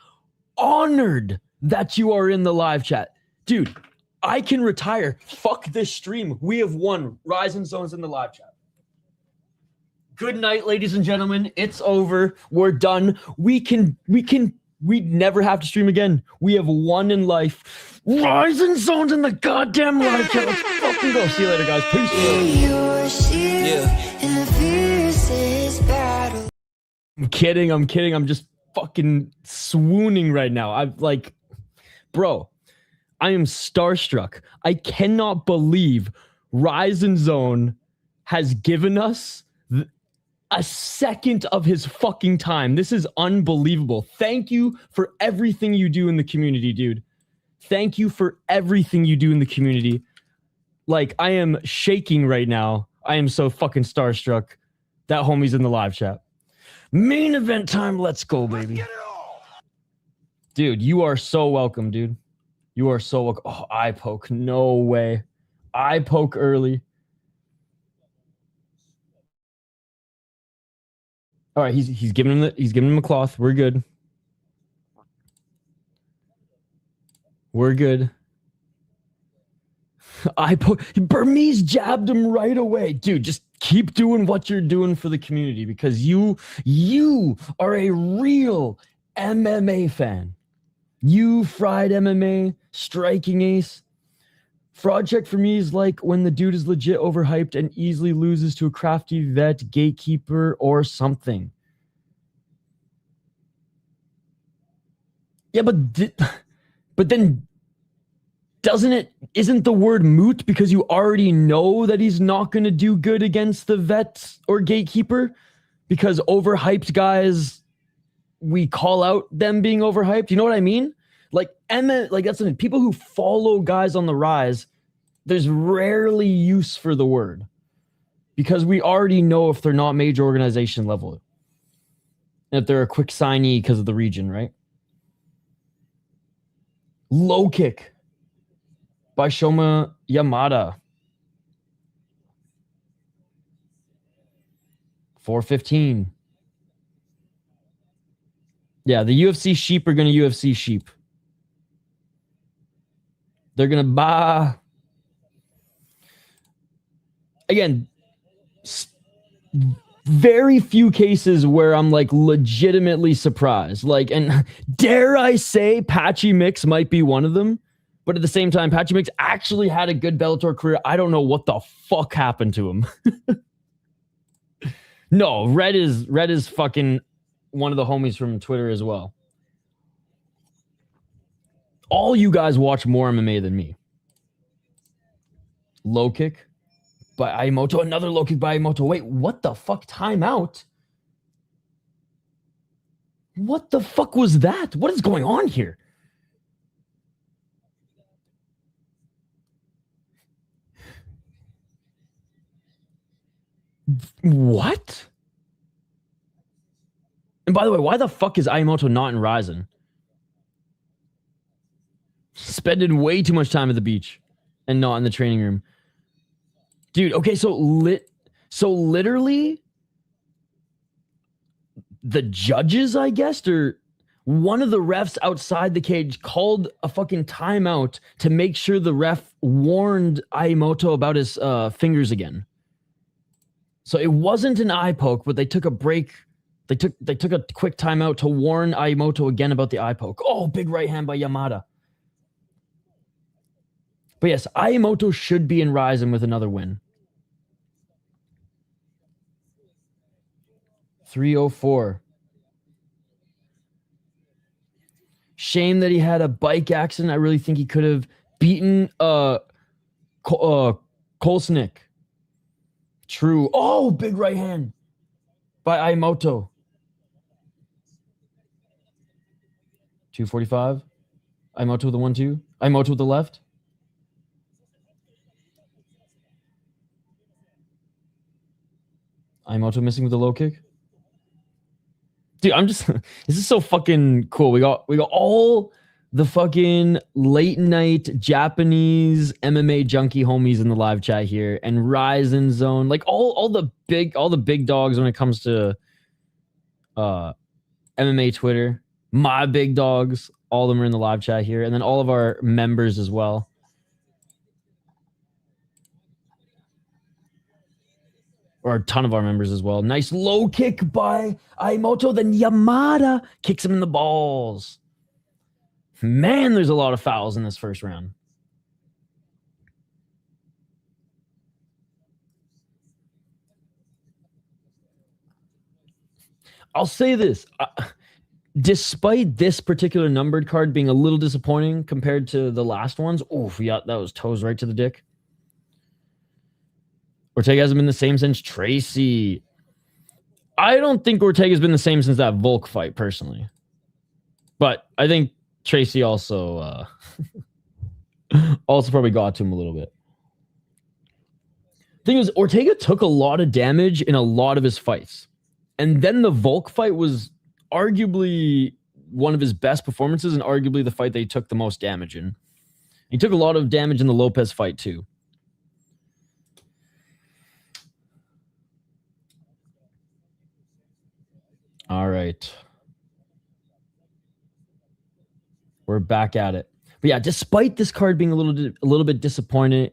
that you are in the live chat. Dude, I can retire. Fuck this stream. We have won. Ryzen Zone's in the live chat. Good night, ladies and gentlemen. It's over. We're done. We never have to stream again. We have one in life. Rising Zone's in the goddamn live chat. Let's fucking go. See you later, guys. Peace. I'm kidding. I'm just fucking swooning right now. Bro, I am starstruck. I cannot believe Ryzen Zone has given us a second of his fucking time. This is unbelievable. Thank you for everything you do in the community, dude. Thank you for everything you do in the community. Like, I am shaking right now. I am so fucking starstruck. That homie's in the live chat. Main event time. Let's go, baby. Dude, you are so welcome, dude. You are so welcome. Oh, eye poke. No way. Eye poke early. All right, he's giving him a cloth. We're good. We're good. Burmese jabbed him right away. Dude, just keep doing what you're doing for the community because you are a real MMA fan. You fried MMA, striking ace. Fraud check for me is like when the dude is legit overhyped and easily loses to a crafty vet, gatekeeper, or something. Yeah, but then isn't the word moot because you already know that he's not going to do good against the vet or gatekeeper? Because overhyped guys, we call out them being overhyped. You know what I mean? Like that's something. People who follow guys on the rise, there's rarely use for the word because we already know if they're not major organization level, and if they're a quick signee because of the region, right? Low kick by Shoma Yamada. 415. Yeah, the UFC sheep are going to UFC sheep. They're going to buy. Again, very few cases where I'm like legitimately surprised. Like, and dare I say Patchy Mix might be one of them. But at the same time, Patchy Mix actually had a good Bellator career. I don't know what the fuck happened to him. No, Red is fucking one of the homies from Twitter as well. All you guys watch more MMA than me. Low kick by Aimoto. Another low kick by Aimoto. Wait, what the fuck? Timeout? What the fuck was that? What is going on here? What? And by the way, why the fuck is Aimoto not in Ryzen? Spending way too much time at the beach and not in the training room. Dude, okay, so literally the judges, I guess, or one of the refs outside the cage called a fucking timeout to make sure the ref warned Aimoto about his fingers again. So it wasn't an eye poke, but they took a break. They took a quick timeout to warn Aimoto again about the eye poke. Oh, big right hand by Yamada. But yes, Aimoto should be in Ryzen with another win. 304. Shame that he had a bike accident. I really think he could have beaten Kolsnik. True. Oh, big right hand by Aimoto. 245. Aimoto with the 1-2. Aimoto with the left. Aimoto missing with the low kick. Dude, I'm just this is so fucking cool. We got all the fucking late night Japanese MMA junkie homies in the live chat here, and Ryzen Zone, like all the big dogs when it comes to MMA Twitter. My big dogs, all of them are in the live chat here, and then all of our members as well. or a ton of our members as well. Nice low kick by Aimoto. Then Yamada kicks him in the balls. Man, there's a lot of fouls in this first round. I'll say this. Despite this particular numbered card being a little disappointing compared to the last ones, oof, yeah, that was toes right to the dick. Ortega hasn't been the same since Tracy. I don't think Ortega's been the same since that Volk fight, personally. But I think Tracy also also probably got to him a little bit. Thing is, Ortega took a lot of damage in a lot of his fights. And then the Volk fight was arguably one of his best performances and arguably the fight that he took the most damage in. He took a lot of damage in the Lopez fight, too. All right. We're back at it. But yeah, despite this card being a little bit disappointing,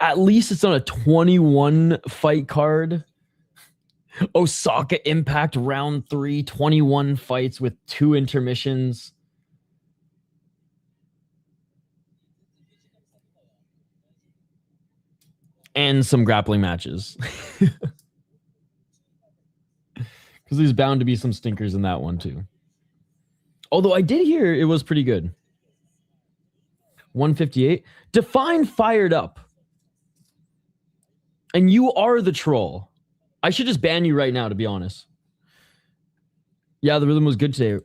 at least it's not a 21 fight card. Osaka Impact round 3, 21 fights with 2 intermissions. And some grappling matches. Because there's bound to be some stinkers in that one too. Although I did hear it was pretty good. 158. Define fired up. And you are the troll. I should just ban you right now, to be honest. Yeah, the rhythm was good today.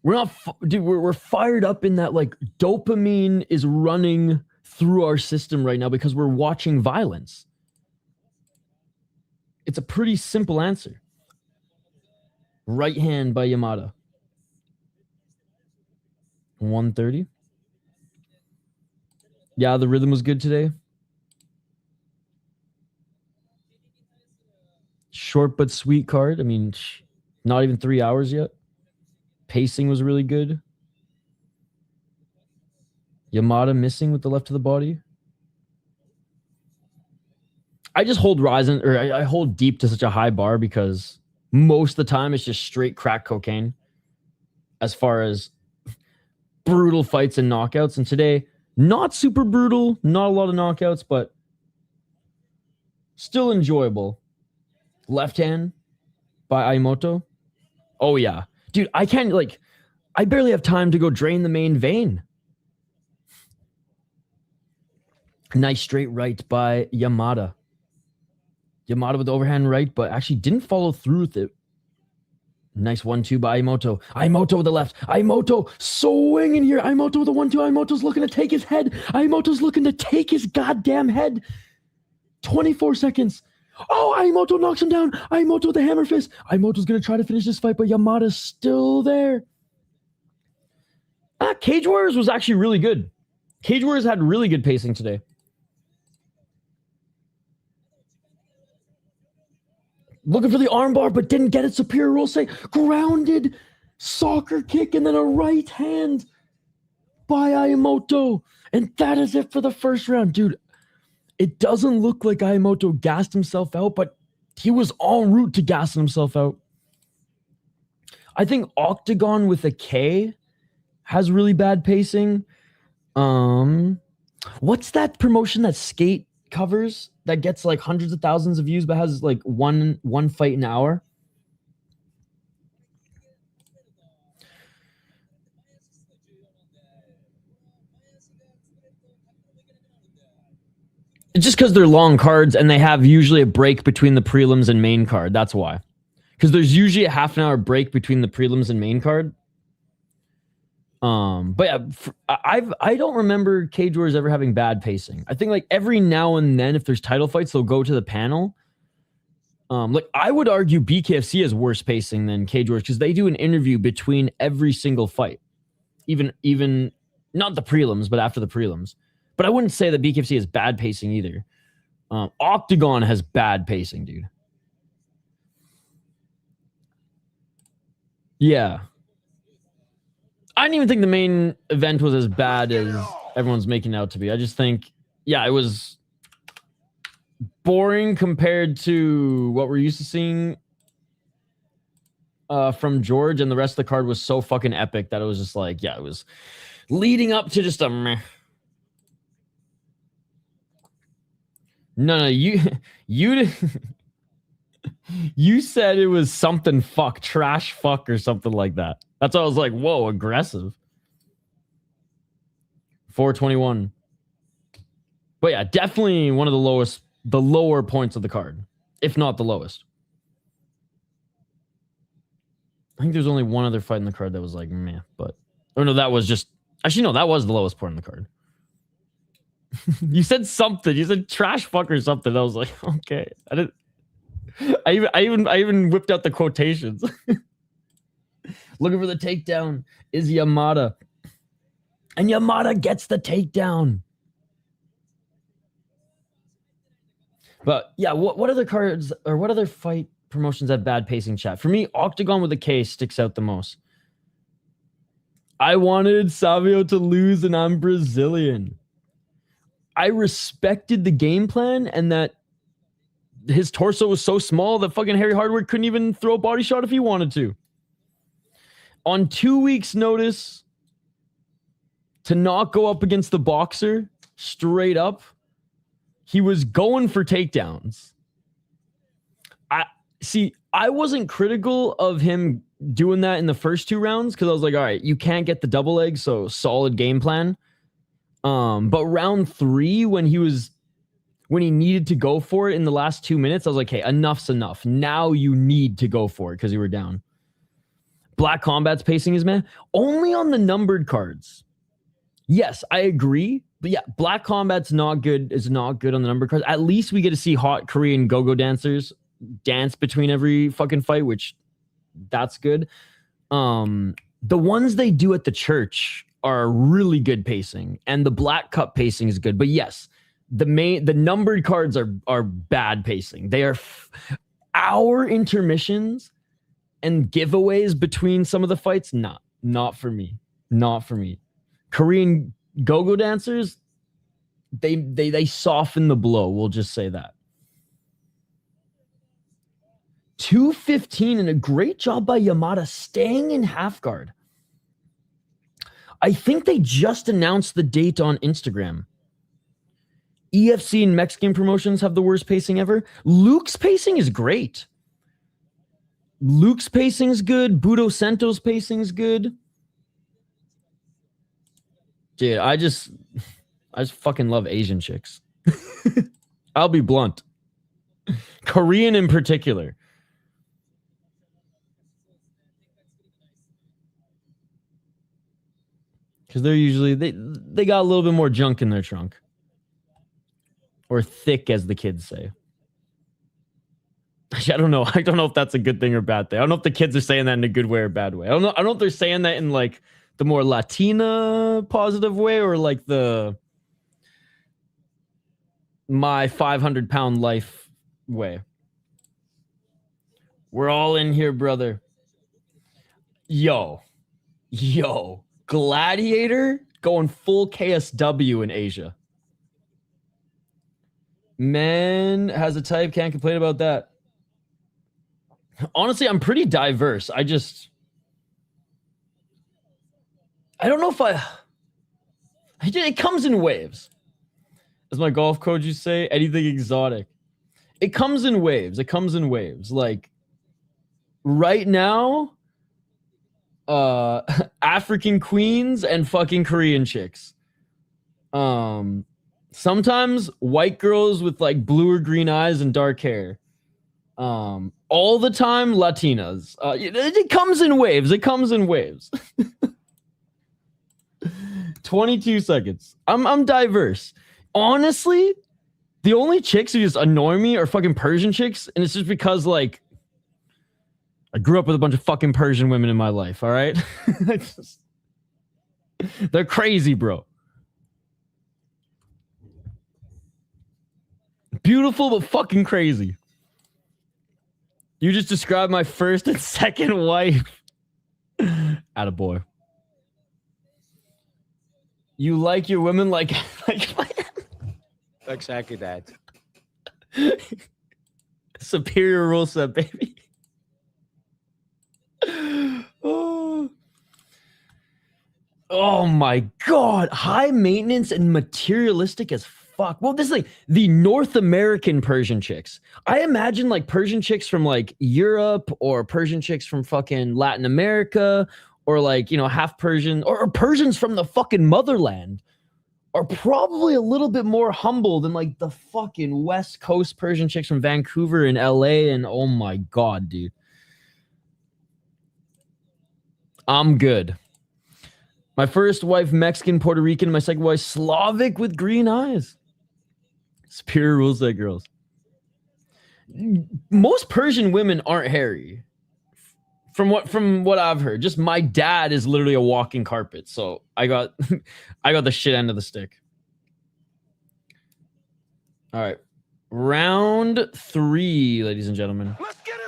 We're not, dude, we're fired up in that, like, dopamine is running through our system right now because we're watching violence. It's a pretty simple answer. Right hand by Yamada. 130. Yeah, the rhythm was good today. Short but sweet card. I mean, not even 3 hours yet. Pacing was really good. Yamada missing with the left of the body. I just hold Ryzen, or I hold deep to such a high bar because most of the time it's just straight crack cocaine as far as brutal fights and knockouts. And today, not super brutal, not a lot of knockouts, but still enjoyable. Left hand by Aimoto. Oh, yeah. Dude, I can't, like, I barely have time to go drain the main vein. Nice straight right by Yamada. Yamada with the overhand right, but actually didn't follow through with it. Nice 1-2 by Aimoto. Aimoto with the left. Aimoto swinging here. Aimoto with the 1-2. Aimoto's looking to take his head. Aimoto's looking to take his goddamn head. 24 seconds. Oh, Aimoto knocks him down. Aimoto with the hammer fist. Aimoto's going to try to finish this fight, but Yamada's still there. Cage Warriors was actually really good. Cage Warriors had really good pacing today. Looking for the armbar, but didn't get it. Superior roll say grounded soccer kick and then a right hand by Aimoto. And that is it for the first round. Dude, it doesn't look like Aimoto gassed himself out, but he was en route to gassing himself out. I think Octagon with a K has really bad pacing. What's that promotion that Skate covers that gets like hundreds of thousands of views but has like one fight an hour? It's just because they're long cards and they have usually a break between the prelims and main card. That's why. Because there's usually a half an hour break between the prelims and main card. But yeah, I don't remember Cage Warriors ever having bad pacing. I think like every now and then, if there's title fights, they'll go to the panel. Like I would argue BKFC has worse pacing than Cage Warriors because they do an interview between every single fight, even not the prelims, but after the prelims. But I wouldn't say that BKFC has bad pacing either. Octagon has bad pacing, dude. Yeah. I didn't even think the main event was as bad as everyone's making it out to be. I just think, yeah, it was boring compared to what we're used to seeing from George, and the rest of the card was so fucking epic that it was just like, yeah, it was leading up to just a meh. No, you you said it was something fuck, trash fuck or something like that. That's why I was like, whoa, aggressive. 421. But yeah, definitely one of the lower points of the card, if not the lowest. I think there's only one other fight in the card that was like meh, but oh no, that was just actually no, that was the lowest point in the card. You said something. You said trash fuck or something. I was like, okay. I even whipped out the quotations. Looking for the takedown is Yamada. And Yamada gets the takedown. But yeah, what other cards or what other fight promotions have bad pacing, chat? For me, Octagon with a K sticks out the most. I wanted Savio to lose and I'm Brazilian. I respected the game plan and that his torso was so small that fucking Harry Hardwick couldn't even throw a body shot if he wanted to. On 2 weeks' notice to not go up against the boxer straight up, he was going for takedowns. I wasn't critical of him doing that in the first 2 rounds because I was like, all right, you can't get the double leg, so solid game plan. But round 3, when he needed to go for it in the last 2 minutes, I was like, hey, enough's enough. Now you need to go for it because you were down. Black Combat's pacing is man. Only on the numbered cards. Yes, I agree. But yeah, Black Combat's not good. Is not good on the numbered cards. At least we get to see hot Korean go-go dancers dance between every fucking fight, which that's good. The ones they do at the church are really good pacing, and the Black Cup pacing is good. But yes, the numbered cards are bad pacing. They are hour intermissions and giveaways between some of the fights. Not for me. Not for me. Korean go-go dancers, they soften the blow. We'll just say that. 215 and a great job by Yamada staying in half guard. I think they just announced the date on Instagram. EFC and Mexican promotions have the worst pacing ever. Luke's pacing is great. Luke's pacing is good. Budo Sento's pacing is good. Dude, I just fucking love Asian chicks. I'll be blunt. Korean in particular. Because they're usually they got a little bit more junk in their trunk. Or thick, as the kids say. I don't know. I don't know if that's a good thing or bad thing. I don't know if the kids are saying that in a good way or bad way. I don't know if they're saying that in like the more Latina positive way or like the my 500-pound life way. We're all in here, brother. Yo. Gladiator going full KSW in Asia. Man has a type, can't complain about that. Honestly, I'm pretty diverse. I don't know if it comes in waves. As my golf coach used to say, anything exotic. It comes in waves. Like right now, African queens and fucking Korean chicks. Sometimes white girls with like blue or green eyes and dark hair. All the time Latinas. It comes in waves. 22 seconds. I'm diverse. Honestly, the only chicks who just annoy me are fucking Persian chicks, and it's just because like I grew up with a bunch of fucking Persian women in my life, all right? They're crazy, bro. Beautiful, but fucking crazy. You just described my first and second wife. Attaboy. You like your women like Exactly that. Superior rule set, baby. Oh my god. High maintenance and materialistic as fuck. Well, this is like the North American Persian chicks. I imagine like Persian chicks from like Europe or Persian chicks from fucking Latin America or like, you know, half Persian or Persians from the fucking motherland are probably a little bit more humble than like the fucking West Coast Persian chicks from Vancouver and LA. And oh my god, dude. I'm good. My first wife, Mexican, Puerto Rican. My second wife, Slavic with green eyes. Superior rule set girls. Most Persian women aren't hairy. From what I've heard. Just my dad is literally a walking carpet. So I got the shit end of the stick. All right. Round 3, ladies and gentlemen. Let's get it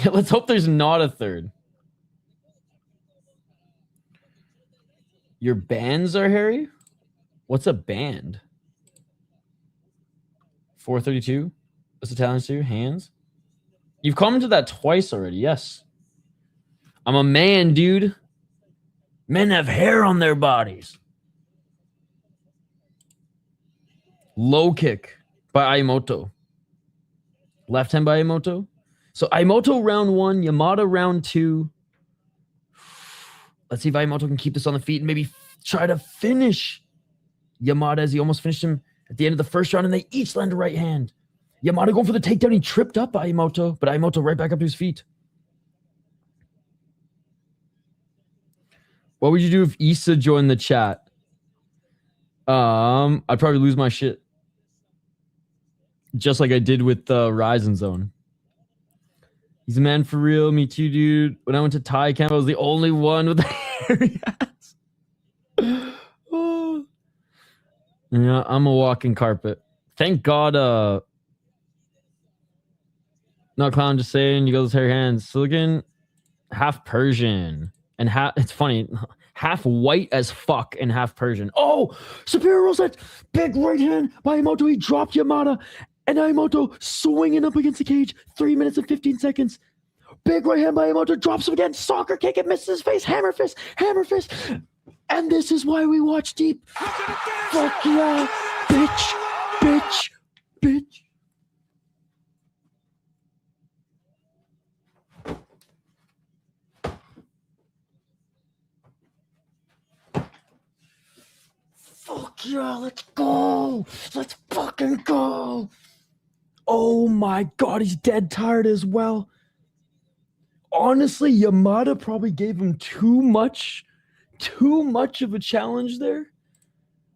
on. Let's hope there's not a third. Your bands are hairy? What's a band? 432? What's Italian to? Hands? You've commented that twice already. Yes. I'm a man, dude. Men have hair on their bodies. Low kick by Aimoto. Left hand by Aimoto. So Aimoto round 1, Yamada round 2. Let's see if Aimoto can keep this on the feet and maybe try to finish Yamada as he almost finished him at the end of the first round, and they each land a right hand. Yamada going for the takedown. He tripped up Aimoto, but Aimoto right back up to his feet. What would you do if Issa joined the chat? I'd probably lose my shit. Just like I did with the Ryzen Zone. He's a man for real. Me too, dude. When I went to Thai camp, I was the only one with the hairy ass. Oh. Yeah, I'm a walking carpet. Thank God. Not clown, just saying. You got those hairy hands. Silicon, half Persian, and half. It's funny. Half white as fuck and half Persian. Oh, superior rule set. Big right hand by Aimoto. He dropped Yamada. And Aimoto swinging up against the cage. 3 minutes and 15 seconds. Big right hand by Aimoto. Drops him again. Soccer kick. It misses his face. Hammer fist. Hammer fist. And this is why we watch deep. Fuck yeah. Bitch. Bitch. Bitch. Fuck yeah. Let's go. Let's fucking go. Oh my god, he's dead tired as well. Honestly, Yamada probably gave him too much of a challenge there.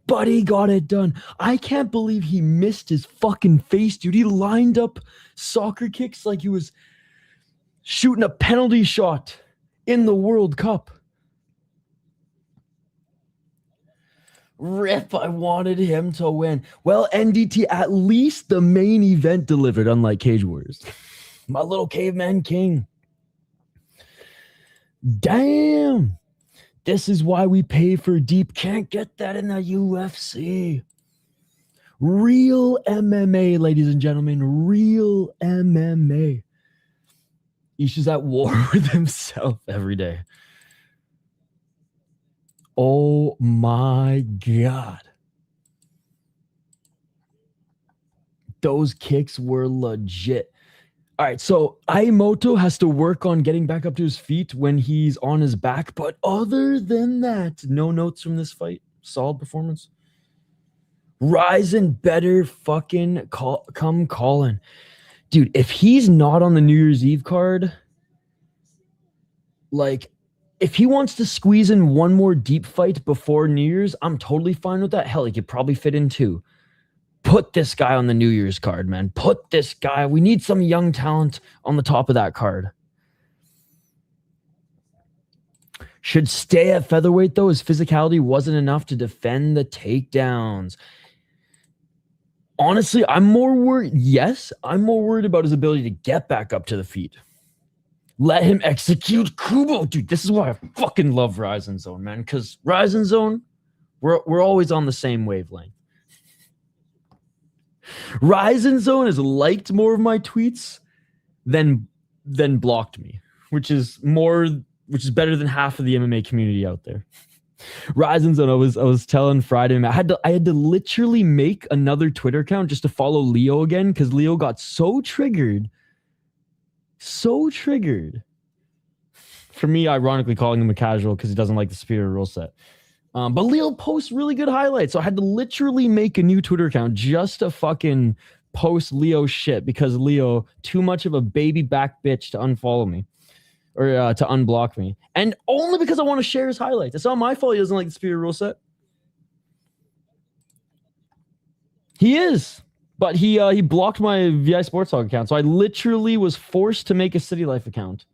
But he got it done. I can't believe he missed his fucking face, dude. He lined up soccer kicks like he was shooting a penalty shot in the World Cup. Rip, I wanted him to win. Well, NDT, at least the main event delivered, unlike Cage Warriors. My little caveman king. Damn. This is why we pay for deep. Can't get that in the UFC. Real MMA, ladies and gentlemen. Real MMA. Ishi's at war with himself every day. Oh my god. Those kicks were legit. All right, so Aimoto has to work on getting back up to his feet when he's on his back, but other than that, no notes from this fight. Solid performance. Ryzen better fucking come calling. Dude, if he's not on the New Year's Eve card, like, if he wants to squeeze in one more deep fight before New Year's, I'm totally fine with that. Hell, he could probably fit in 2. Put this guy on the New Year's card, man. Put this guy. We need some young talent on the top of that card. Should stay at featherweight, though. His physicality wasn't enough to defend the takedowns. Honestly, I'm more worried. Yes, I'm more worried about his ability to get back up to the feet. Let him execute Kubo. Dude, this is why I fucking love Ryzen Zone, man. Because Ryzen Zone, we're always on the same wavelength. Ryzen Zone has liked more of my tweets than blocked me, which is better than half of the MMA community out there. Ryzen Zone, I was telling Friday, man, I had to literally make another Twitter account just to follow Leo again, because Leo got so triggered. For me, ironically calling him a casual because he doesn't like the superior rule set. But Leo posts really good highlights, so I had to literally make a new Twitter account just to fucking post Leo shit, because Leo, too much of a baby back bitch to unfollow me or to unblock me, and only because I want to share his highlights. It's not my fault he doesn't like the superior rule set. He is. But he blocked my VI Sports Talk account, so I literally was forced to make a City Life account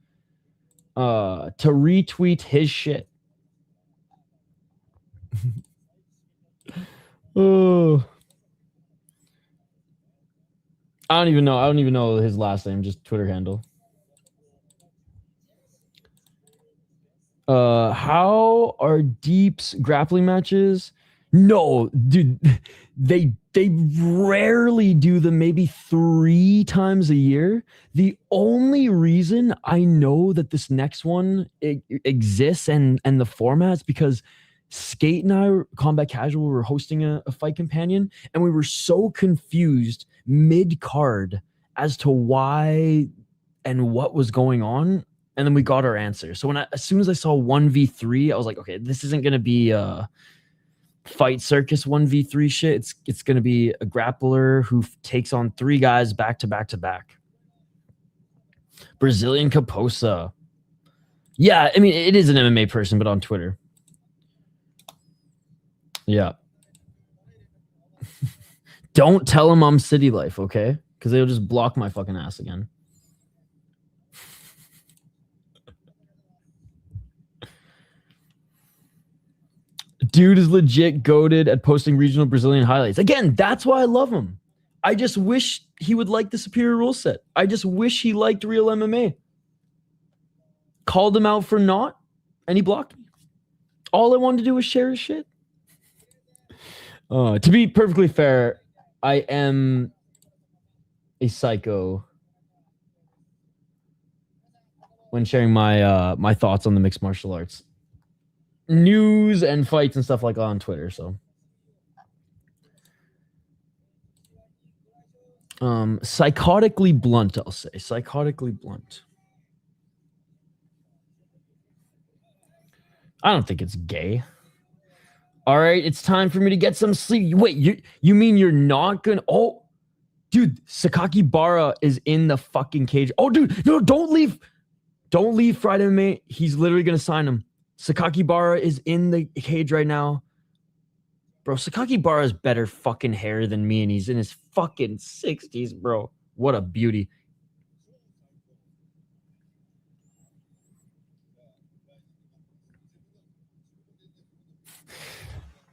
to retweet his shit. Oh, I don't even know his last name, just Twitter handle. How are Deep's grappling matches? No, dude, they rarely do them, maybe 3 times a year. The only reason I know that this next one exists and the format is because Skate and I, Combat Casual, were hosting a fight companion, and we were so confused mid-card as to why and what was going on, and then we got our answer. So as soon as I saw 1v3, I was like, okay, this isn't going to be Fight Circus 1v3 shit. It's going to be a grappler who takes on 3 guys back to back to back. Brazilian Caposa. Yeah, I mean, it is an MMA person, but on Twitter. Yeah. Don't tell him I'm City Life, okay? Because they'll just block my fucking ass again. Dude is legit goated at posting regional Brazilian highlights. Again, that's why I love him. I just wish he would like the superior rule set. I just wish he liked real MMA. Called him out for not, and he blocked me. All I wanted to do was share his shit. To be perfectly fair, I am a psycho when sharing my my thoughts on the mixed martial arts news and fights and stuff like that on Twitter. So psychotically blunt, I'll say. Psychotically blunt. I don't think it's gay. All right, it's time for me to get some sleep. Wait, you mean you're not gonna? Oh, dude, Sakaki Bara is in the fucking cage. Oh, dude, no, don't leave. Don't leave Friday MMA. He's literally gonna sign him. Sakaki Bara is in the cage right now. Bro, Sakaki Bara has better fucking hair than me, and he's in his fucking 60s, bro. What a beauty.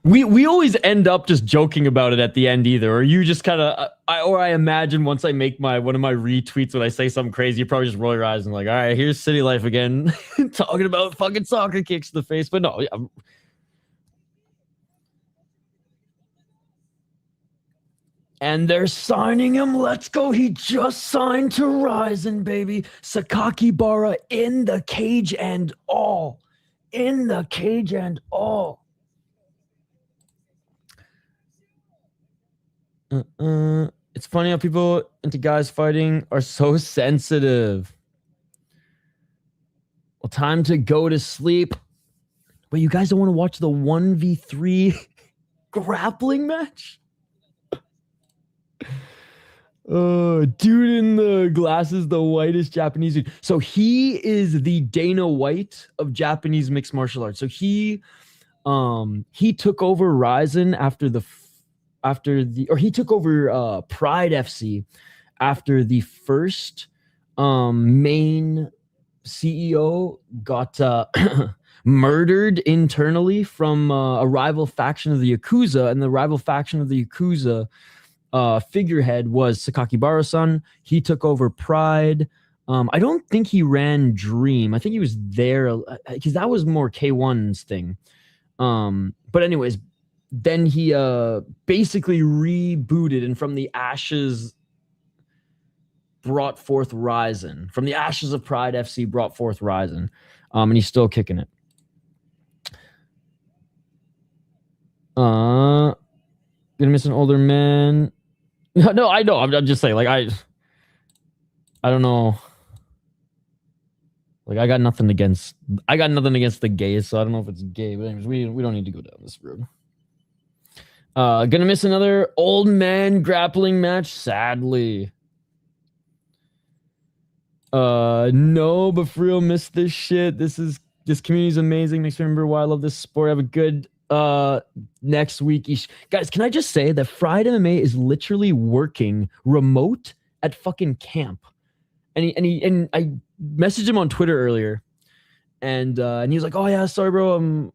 We always end up just joking about it at the end either, or you just kind of, I imagine once I make one of my retweets when I say something crazy, you probably just roll your eyes and like, all right, here's City Life again, talking about fucking soccer kicks to the face. But no, yeah. And they're signing him. Let's go. He just signed to Ryzen, baby. Sakaki Bara in the cage and all. In the cage and all. It's funny how people into guys fighting are so sensitive. Well, time to go to sleep. But you guys don't want to watch the 1v3 grappling match? Dude in the glasses, the whitest Japanese dude. So he is the Dana White of Japanese mixed martial arts. So he took over Ryzen he took over Pride FC after the first main CEO got murdered internally from a rival faction of the Yakuza, and the rival faction of the Yakuza figurehead was Sakaki Bara-san. He took over Pride. I don't think he ran Dream. I think he was there because that was more K1's thing. But anyways, then he basically rebooted and from the ashes brought forth Ryzen. From the ashes of Pride FC brought forth Ryzen. And he's still kicking it. Gonna miss an older man. No, I know. I'm just saying, like, I don't know. Like, I got nothing against the gays, so I don't know if it's gay, but anyways, we don't need to go down this road. Gonna miss another old man grappling match, sadly. No, but for real, miss this shit. This community's amazing. Makes me remember why I love this sport. Have a good next week. Guys, can I just say that Fried MMA is literally working remote at fucking camp. And I messaged him on Twitter earlier, and he was like, "Oh yeah, sorry, bro.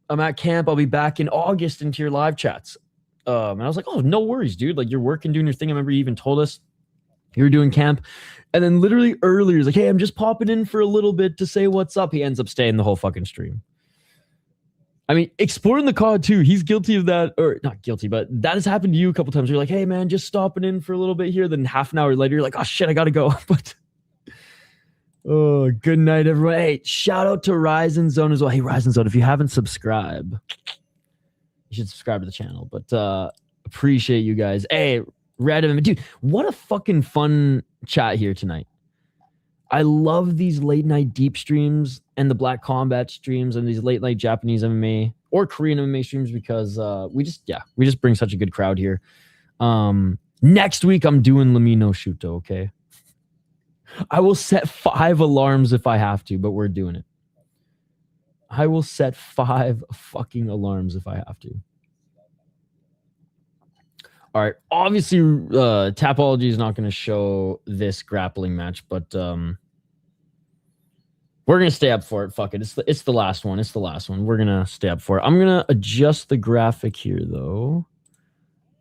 I'm at camp. I'll be back in August into your live chats." And I was like, "Oh, no worries, dude. Like, you're working, doing your thing." I remember you even told us you were doing camp. And then literally earlier, he's like, "Hey, I'm just popping in for a little bit to say what's up." He ends up staying the whole fucking stream. I mean, exploring the COD too. He's guilty of that, or not guilty, but that has happened to you a couple times. You're like, "Hey man, just stopping in for a little bit here." Then half an hour later, you're like, "Oh shit, I gotta go." But oh, good night, everyone. Hey, shout out to Ryzen Zone as well. Hey, Ryzen Zone, if you haven't subscribed, you should subscribe to the channel. But appreciate you guys. Hey, Random, dude, what a fucking fun chat here tonight. I love these late night deep streams and the Black Combat streams and these late night Japanese MMA or Korean MMA streams because we just bring such a good crowd here. Next week I'm doing Lamino Shuto, okay? I will set 5 alarms if I have to, but we're doing it. I will set 5 fucking alarms if I have to. All right. Obviously, Tapology is not going to show this grappling match, but we're going to stay up for it. Fuck it. It's the last one. It's the last one. We're going to stay up for it. I'm going to adjust the graphic here, though.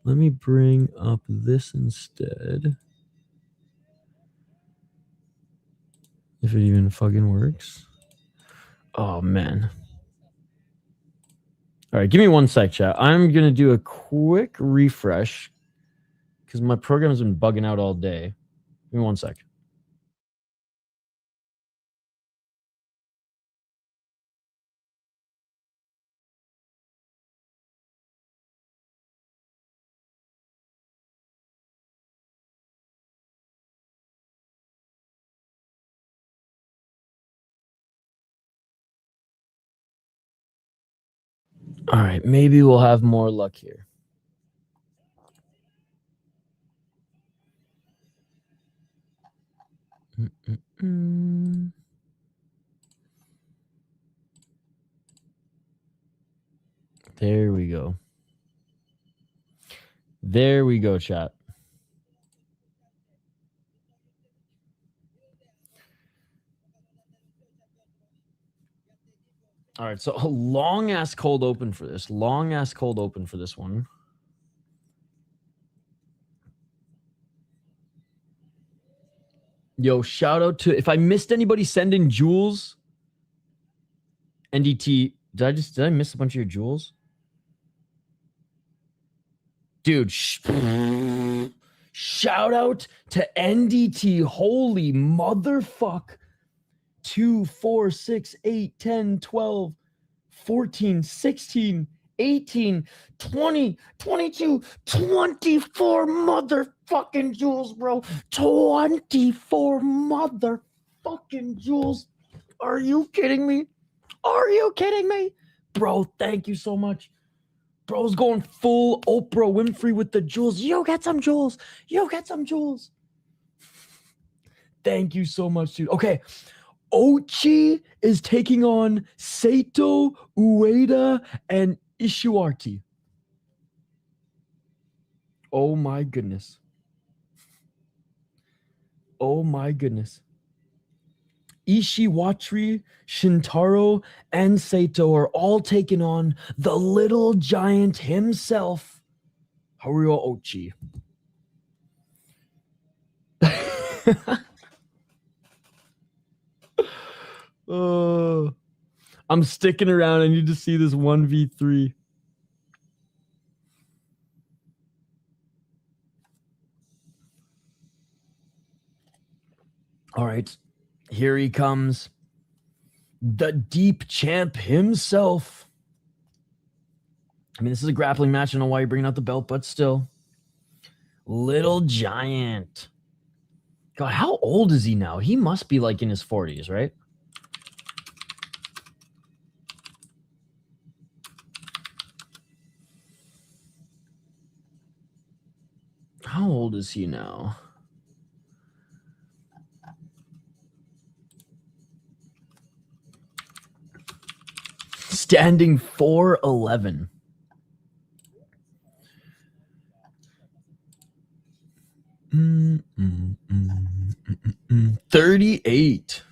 Let me bring up this instead. If it even fucking works. Oh, man. All right, give me 1 sec, chat. I'm going to do a quick refresh because my program has been bugging out all day. Give me 1 sec. All right, maybe we'll have more luck here. There we go. There we go, chat. All right, so a long-ass cold open for this. Long-ass cold open for this one. Yo, shout out to... If I missed anybody, send in jewels. NDT. Did I miss a bunch of your jewels? Dude, shout out to NDT. Holy motherfuck. 2, 4, 6, 8, 10, 12, 14, 16, 18, 20, 22, 24 motherfucking jewels, bro. 24 motherfucking jewels. Are you kidding me? Are you kidding me? Bro, thank you so much. Bro's going full Oprah Winfrey with the jewels. You get some jewels. You get some jewels. Thank you so much, dude. Okay. Ochi is taking on Saito, Ueda, and Ishiwati. Oh my goodness. Oh my goodness. Ishiwatri, Shintaro, and Saito are all taking on the little giant himself, Haruo Ochi. I'm sticking around. I need to see this 1v3. All right. Here he comes. The deep champ himself. I mean, this is a grappling match. I don't know why you're bringing out the belt, but still. Little Giant. God, how old is he now? He must be like in his 40s, right? How old is he now? Standing 4'11". 38.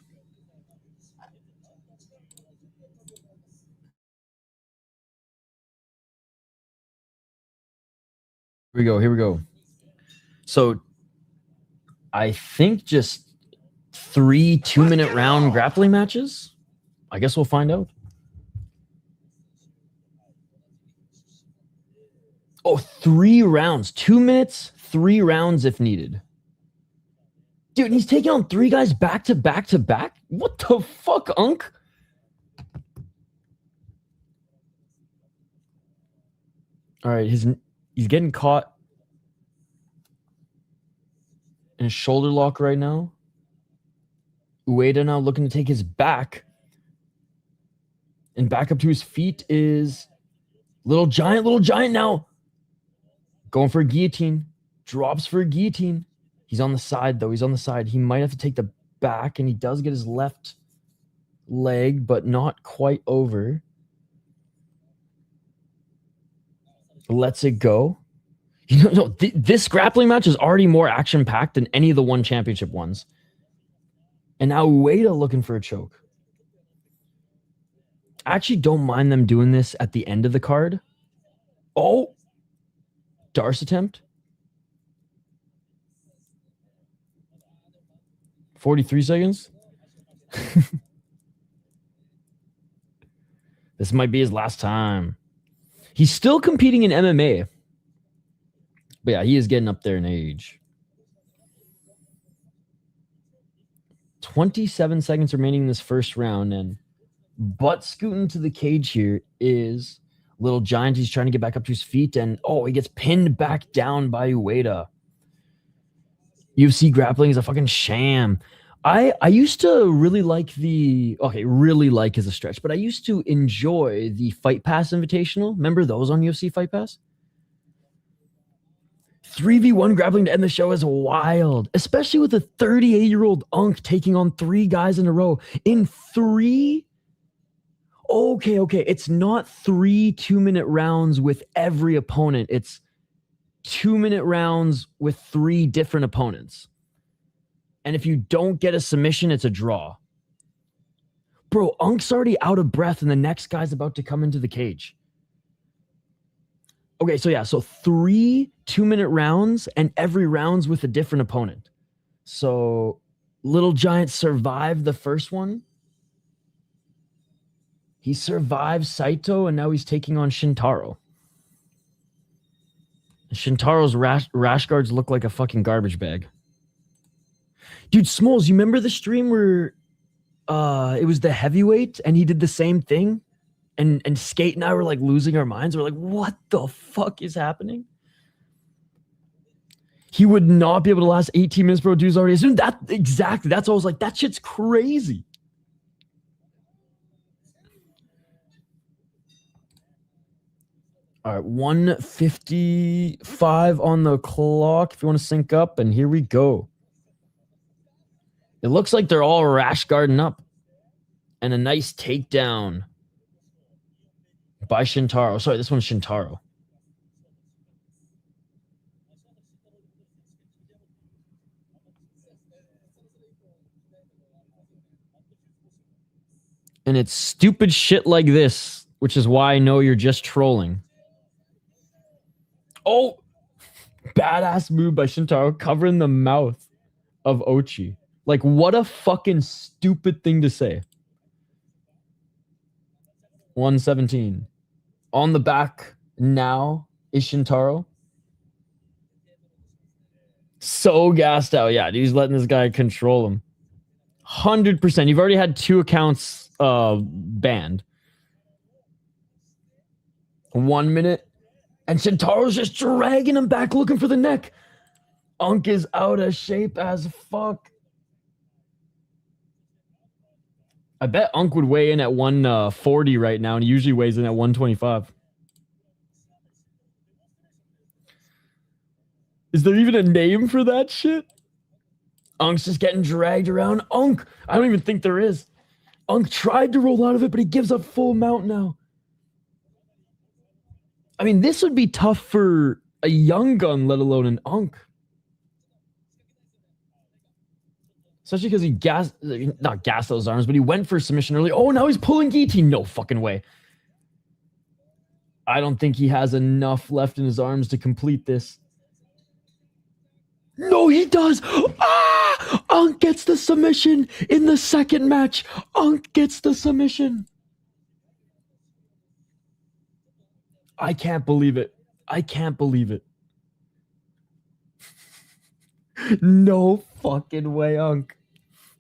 Here we go. So I think just 3 2-minute round grappling matches. I guess we'll find out. Oh, 3 rounds. 2 minutes, 3 rounds if needed. Dude, he's taking on 3 guys back to back to back? What the fuck, Unk? All right, he's getting caught in a shoulder lock right now. Ueda now looking to take his back. And back up to his feet is Little Giant now. Going for a guillotine. Drops for a guillotine. He's on the side, though. He's on the side. He might have to take the back, and he does get his left leg, but not quite over. Lets it go. You know, this grappling match is already more action-packed than any of the One Championship ones. And now Ueda looking for a choke. I actually don't mind them doing this at the end of the card. Oh! Darce attempt. 43 seconds. This might be his last time. He's still competing in MMA. But yeah, he is getting up there in age. 27 seconds remaining in this first round. And butt scooting to the cage here is Little Giant. He's trying to get back up to his feet. And oh, he gets pinned back down by Ueda. UFC grappling is a fucking sham. I used to really like really like is a stretch, but I used to enjoy the Fight Pass Invitational. Remember those on UFC Fight Pass? 3v1 grappling to end the show is wild, especially with a 38-year-old Unk taking on 3 guys in a row in 3. Okay. It's not 3 2-minute rounds with every opponent. It's 2-minute rounds with 3 different opponents. And if you don't get a submission, it's a draw. Bro, Unk's already out of breath and the next guy's about to come into the cage. Okay, so 3 2-minute rounds and every round's with a different opponent. So Little Giant survived the first one. He survived Saito and now he's taking on Shintaro. Shintaro's rash guards look like a fucking garbage bag. Dude, Smalls, you remember the stream where it was the heavyweight and he did the same thing? And Skate and I were like losing our minds. We're like, what the fuck is happening? He would not be able to last 18 minutes, bro. Dude's already assumed that. Exactly. That's what I was like, that shit's crazy. All right, 1:55 on the clock. If you want to sync up, and here we go. It looks like they're all rash guarding up. And a nice takedown by Shintaro. Sorry, this one's Shintaro. And it's stupid shit like this, which is why I know you're just trolling. Oh, badass move by Shintaro, covering the mouth of Ochi. Like, what a fucking stupid thing to say. 117. On the back now is Shintaro. So gassed out. Yeah, he's letting this guy control him. 100%. You've already had 2 accounts banned. 1 minute. And Shintaro's just dragging him back, looking for the neck. Unk is out of shape as fuck. I bet Unk would weigh in at 140 right now, and he usually weighs in at 125. Is there even a name for that shit? Unk's just getting dragged around. Unk! I don't even think there is. Unk tried to roll out of it, but he gives up full mount now. I mean, this would be tough for a young gun, let alone an Unk. Especially because he not gassed those arms, but he went for submission early. Oh, now he's pulling guillotine. No fucking way. I don't think he has enough left in his arms to complete this. No, he does. Ah! Unk gets the submission in the second match. Unk gets the submission. I can't believe it. I can't believe it. No fucking way, Unk.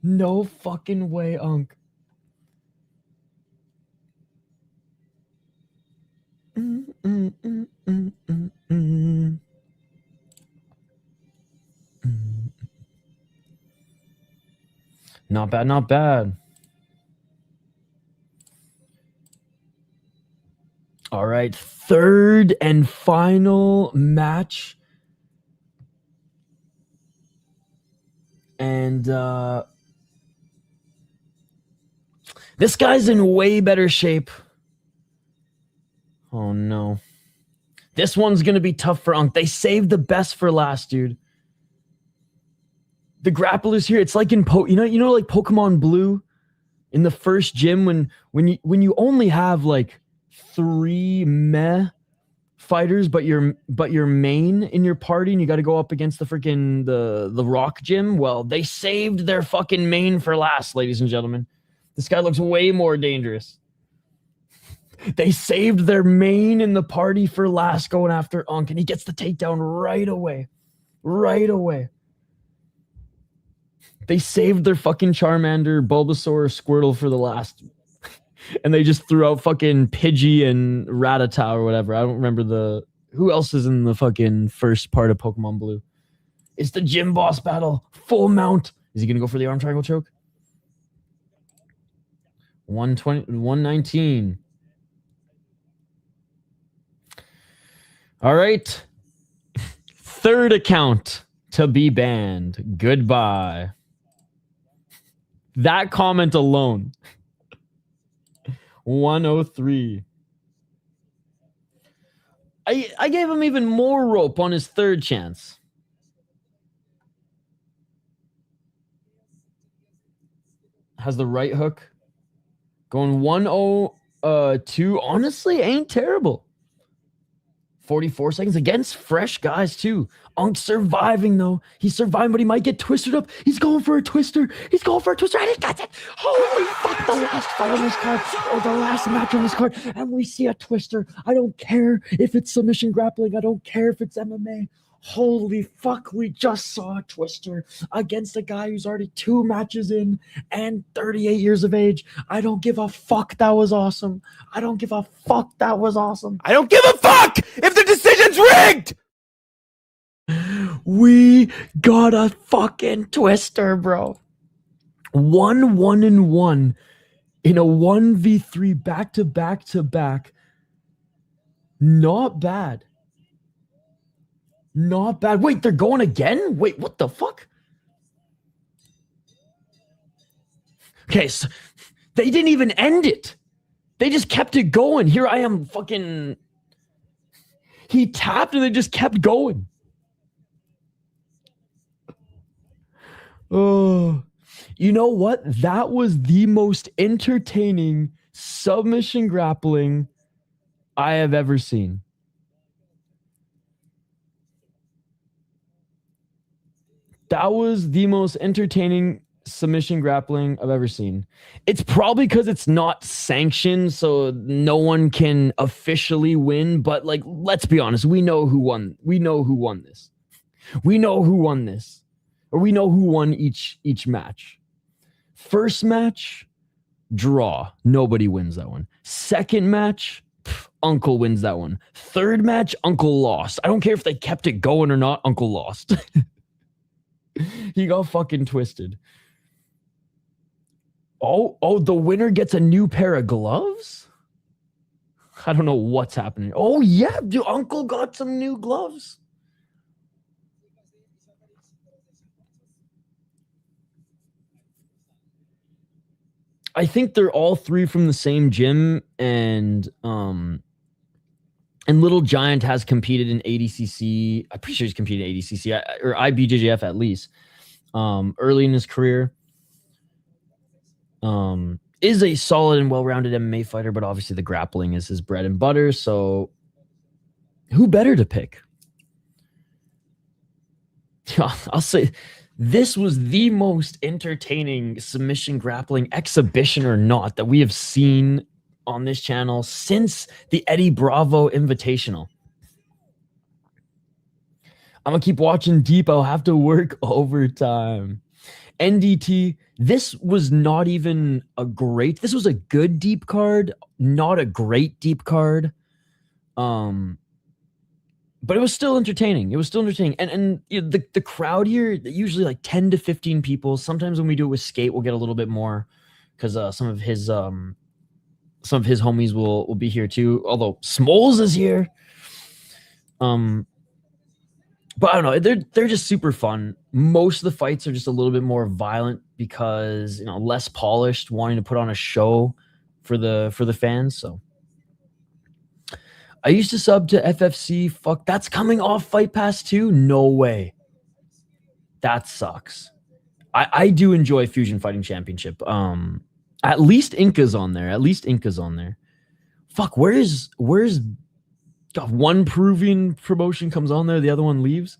No fucking way, Unk. Not bad, not bad. All right, third and final match. And this guy's in way better shape. Oh no. This one's going to be tough for Unk. They saved the best for last, dude. The grapplers here, it's like in like Pokemon Blue in the first gym when you only have like 3 meh fighters, but your main in your party, and you got to go up against the freaking the rock gym. Well, they saved their fucking main for last, ladies and gentlemen. This guy looks way more dangerous. They saved their main in the party for last, going after Unk, and he gets the takedown right away. Right away. They saved their fucking Charmander, Bulbasaur, Squirtle for the last. And they just threw out fucking Pidgey and Rattata or whatever. I don't remember who else is in the fucking first part of Pokemon Blue. It's the gym boss battle. Full mount. Is he going to go for the arm triangle choke? 119. All right. Third account to be banned. Goodbye. That comment alone. 103. I gave him even more rope on his third chance. Has the right hook. Going 102. Honestly, ain't terrible. 44 seconds against fresh guys, too. Unk surviving, though. He's surviving, but he might get twisted up. He's going for a twister. He's going for a twister, and he gets it. Holy fuck, the last fight on this card, or the last match on this card, and we see a twister. I don't care if it's submission grappling. I don't care if it's MMA. Holy fuck, we just saw a twister against a guy who's already 2 matches in and 38 years of age. I don't give a fuck. That was awesome. I don't give a fuck. That was awesome. I don't give a fuck if the decision's rigged! We got a fucking twister, bro. 1-1-1 in a 1v3 back-to-back-to-back. Not bad. Not bad. Wait, they're going again? Wait, what the fuck? Okay, so they didn't even end it. They just kept it going. Here I am fucking... He tapped and they just kept going. Oh, you know what? That was the most entertaining submission grappling I have ever seen. That was the most entertaining submission grappling I've ever seen. It's probably because it's not sanctioned, so no one can officially win. But like, let's be honest, we know who won. We know who won this. We know who won this, or we know who won each match. First match, draw. Nobody wins that one. Second match, Uncle wins that one. Third match, Uncle lost. I don't care if they kept it going or not. Uncle lost. He got fucking twisted. Oh, the winner gets a new pair of gloves? I don't know what's happening. Oh, yeah, dude, Uncle got some new gloves. I think they're all three from the same gym, and Little Giant has competed in ADCC. I'm pretty sure he's competed in ADCC or IBJJF at least early in his career. Is a solid and well-rounded MMA fighter, but obviously the grappling is his bread and butter. So who better to pick? I'll say this was the most entertaining submission grappling, exhibition or not, that we have seen on this channel since the Eddie Bravo Invitational. I'm gonna keep watching deep. I'll have to work overtime. NDT, this was not even a great, this was a good deep card, not a great deep card. But it was still entertaining. It was still entertaining. And you know, the crowd here, usually like 10 to 15 people. Sometimes when we do it with Skate, we'll get a little bit more because some of his homies will be here too. Although Smoles is here. But I don't know. They're just super fun. Most of the fights are just a little bit more violent because, you know, less polished, wanting to put on a show for the fans. So I used to sub to FFC. Fuck, that's coming off Fight Pass too? No way. That sucks. I do enjoy Fusion Fighting Championship. At least Inca's on there. Fuck, where's God, one Peruvian promotion comes on there, the other one leaves?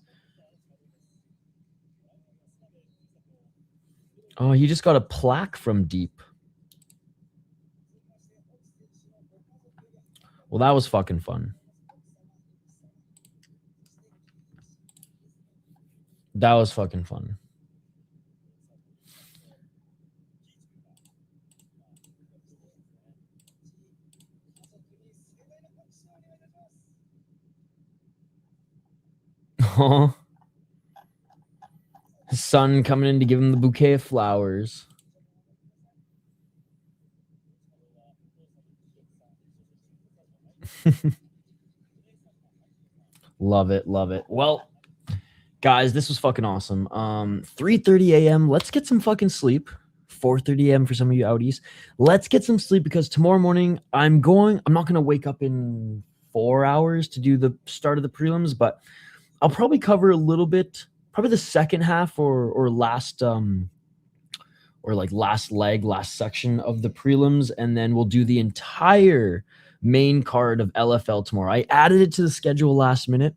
Oh, he just got a plaque from Deep. Well, that was fucking fun. That was fucking fun. Oh, his son coming in to give him the bouquet of flowers. Love it. Well, guys, this was fucking awesome. 3:30 a.m. Let's get some fucking sleep. 4:30 a.m. for some of you outies. Let's get some sleep because tomorrow morning I'm not gonna wake up in 4 hours to do the start of the prelims, but I'll probably cover a little bit, probably the second half or last last section of the prelims, and then we'll do the entire main card of LFL tomorrow. I added it to the schedule last minute.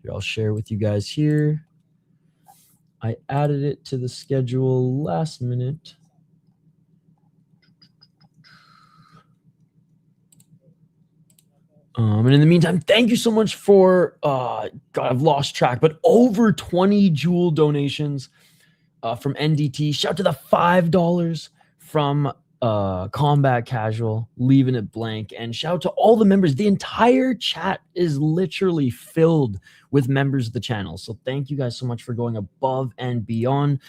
Here, I'll share with you guys here. I added it to the schedule last minute. And in the meantime, thank you so much for, God, I've lost track, but over 20 Jewel donations from NDT. Shout out to the $5 from Combat Casual, leaving it blank. And shout out to all the members. The entire chat is literally filled with members of the channel. So thank you guys so much for going above and beyond.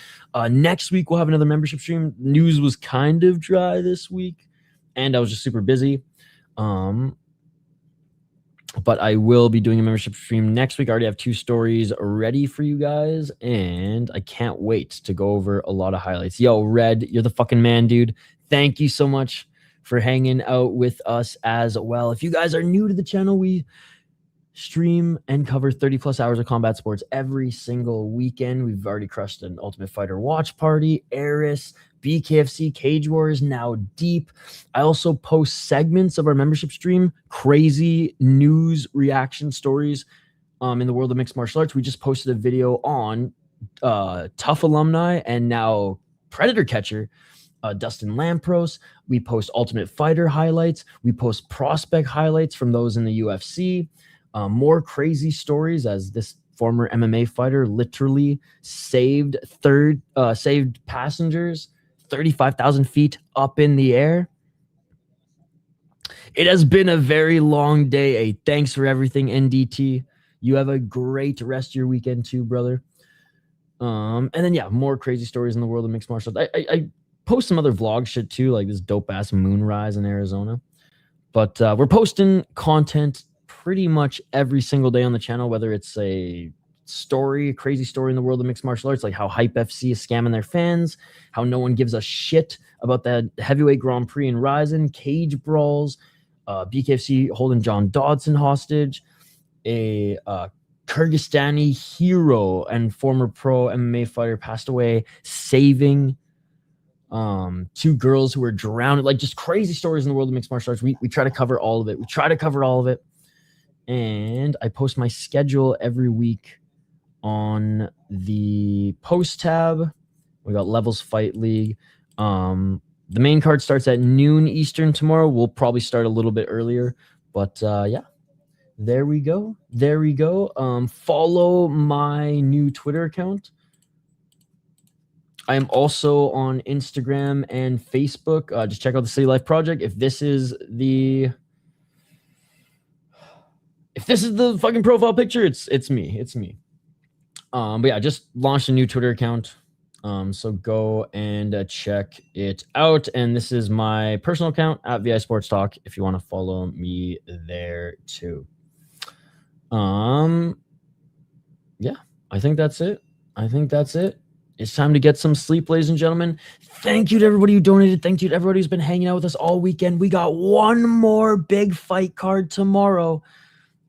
Next week, we'll have another membership stream. News was kind of dry this week, and I was just super busy. But I will be doing a membership stream next week. I already have 2 stories ready for you guys, and I can't wait to go over a lot of highlights. Yo, Red, you're the fucking man, dude. Thank you so much for hanging out with us as well. If you guys are new to the channel, we stream and cover 30 plus hours of combat sports every single weekend. We've already crushed an Ultimate Fighter watch party, Eris, BKFC, Cage Wars, now Deep. I also post segments of our membership stream, crazy news reaction stories in the world of mixed martial arts. We just posted a video on Tough Alumni and now Predator Catcher, Dustin Lampros. We post Ultimate Fighter highlights. We post prospect highlights from those in the UFC. More crazy stories, as this former MMA fighter literally saved passengers 35,000 feet up in the air. It has been a very long day. Thanks for everything, NDT. You have a great rest of your weekend too, brother. And then, yeah, more crazy stories in the world of mixed martial arts. I post some other vlog shit too, like this dope-ass moonrise in Arizona. But we're posting content pretty much every single day on the channel, whether it's a crazy story in the world of mixed martial arts, like how Hype FC is scamming their fans, how no one gives a shit about that heavyweight Grand Prix in Ryzen, cage brawls, BKFC holding John Dodson hostage, a Kyrgyzstani hero and former pro MMA fighter passed away, saving 2 girls who were drowned, like just crazy stories in the world of mixed martial arts. We try to cover all of it. And I post my schedule every week on the post tab. We got Levels Fight League. The main card starts at noon Eastern tomorrow. We'll probably start a little bit earlier, but yeah, there we go. Follow my new Twitter account. I am also on Instagram and Facebook. Just check out the City Life Project. If this is the fucking profile picture, it's me. But yeah, I just launched a new Twitter account. So go and check it out. And this is my personal account at VI Sports Talk if you want to follow me there too. Yeah, I think that's it. It's time to get some sleep, ladies and gentlemen. Thank you to everybody who donated. Thank you to everybody who's been hanging out with us all weekend. We got one more big fight card tomorrow.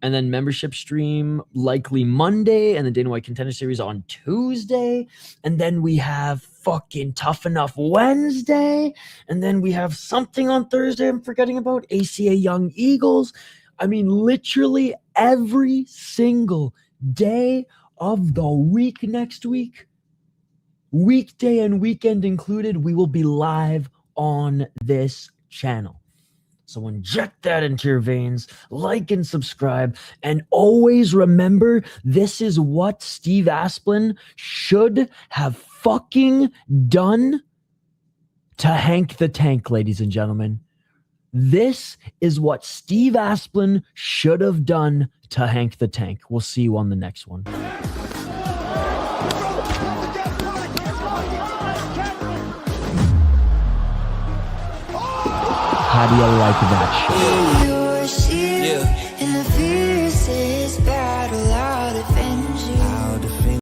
And then membership stream likely Monday, and the Dana White Contender Series on Tuesday. And then we have fucking Tough Enough Wednesday. And then we have something on Thursday I'm forgetting about, ACA Young Eagles. I mean, literally every single day of the week next week, weekday and weekend included, we will be live on this channel. So inject that into your veins, like and subscribe, and always remember, this is what Steve Asplin should have fucking done to Hank the Tank, ladies and gentlemen. This is what Steve Asplin should have done to Hank the Tank. We'll see you on the next one. How do you like that shit?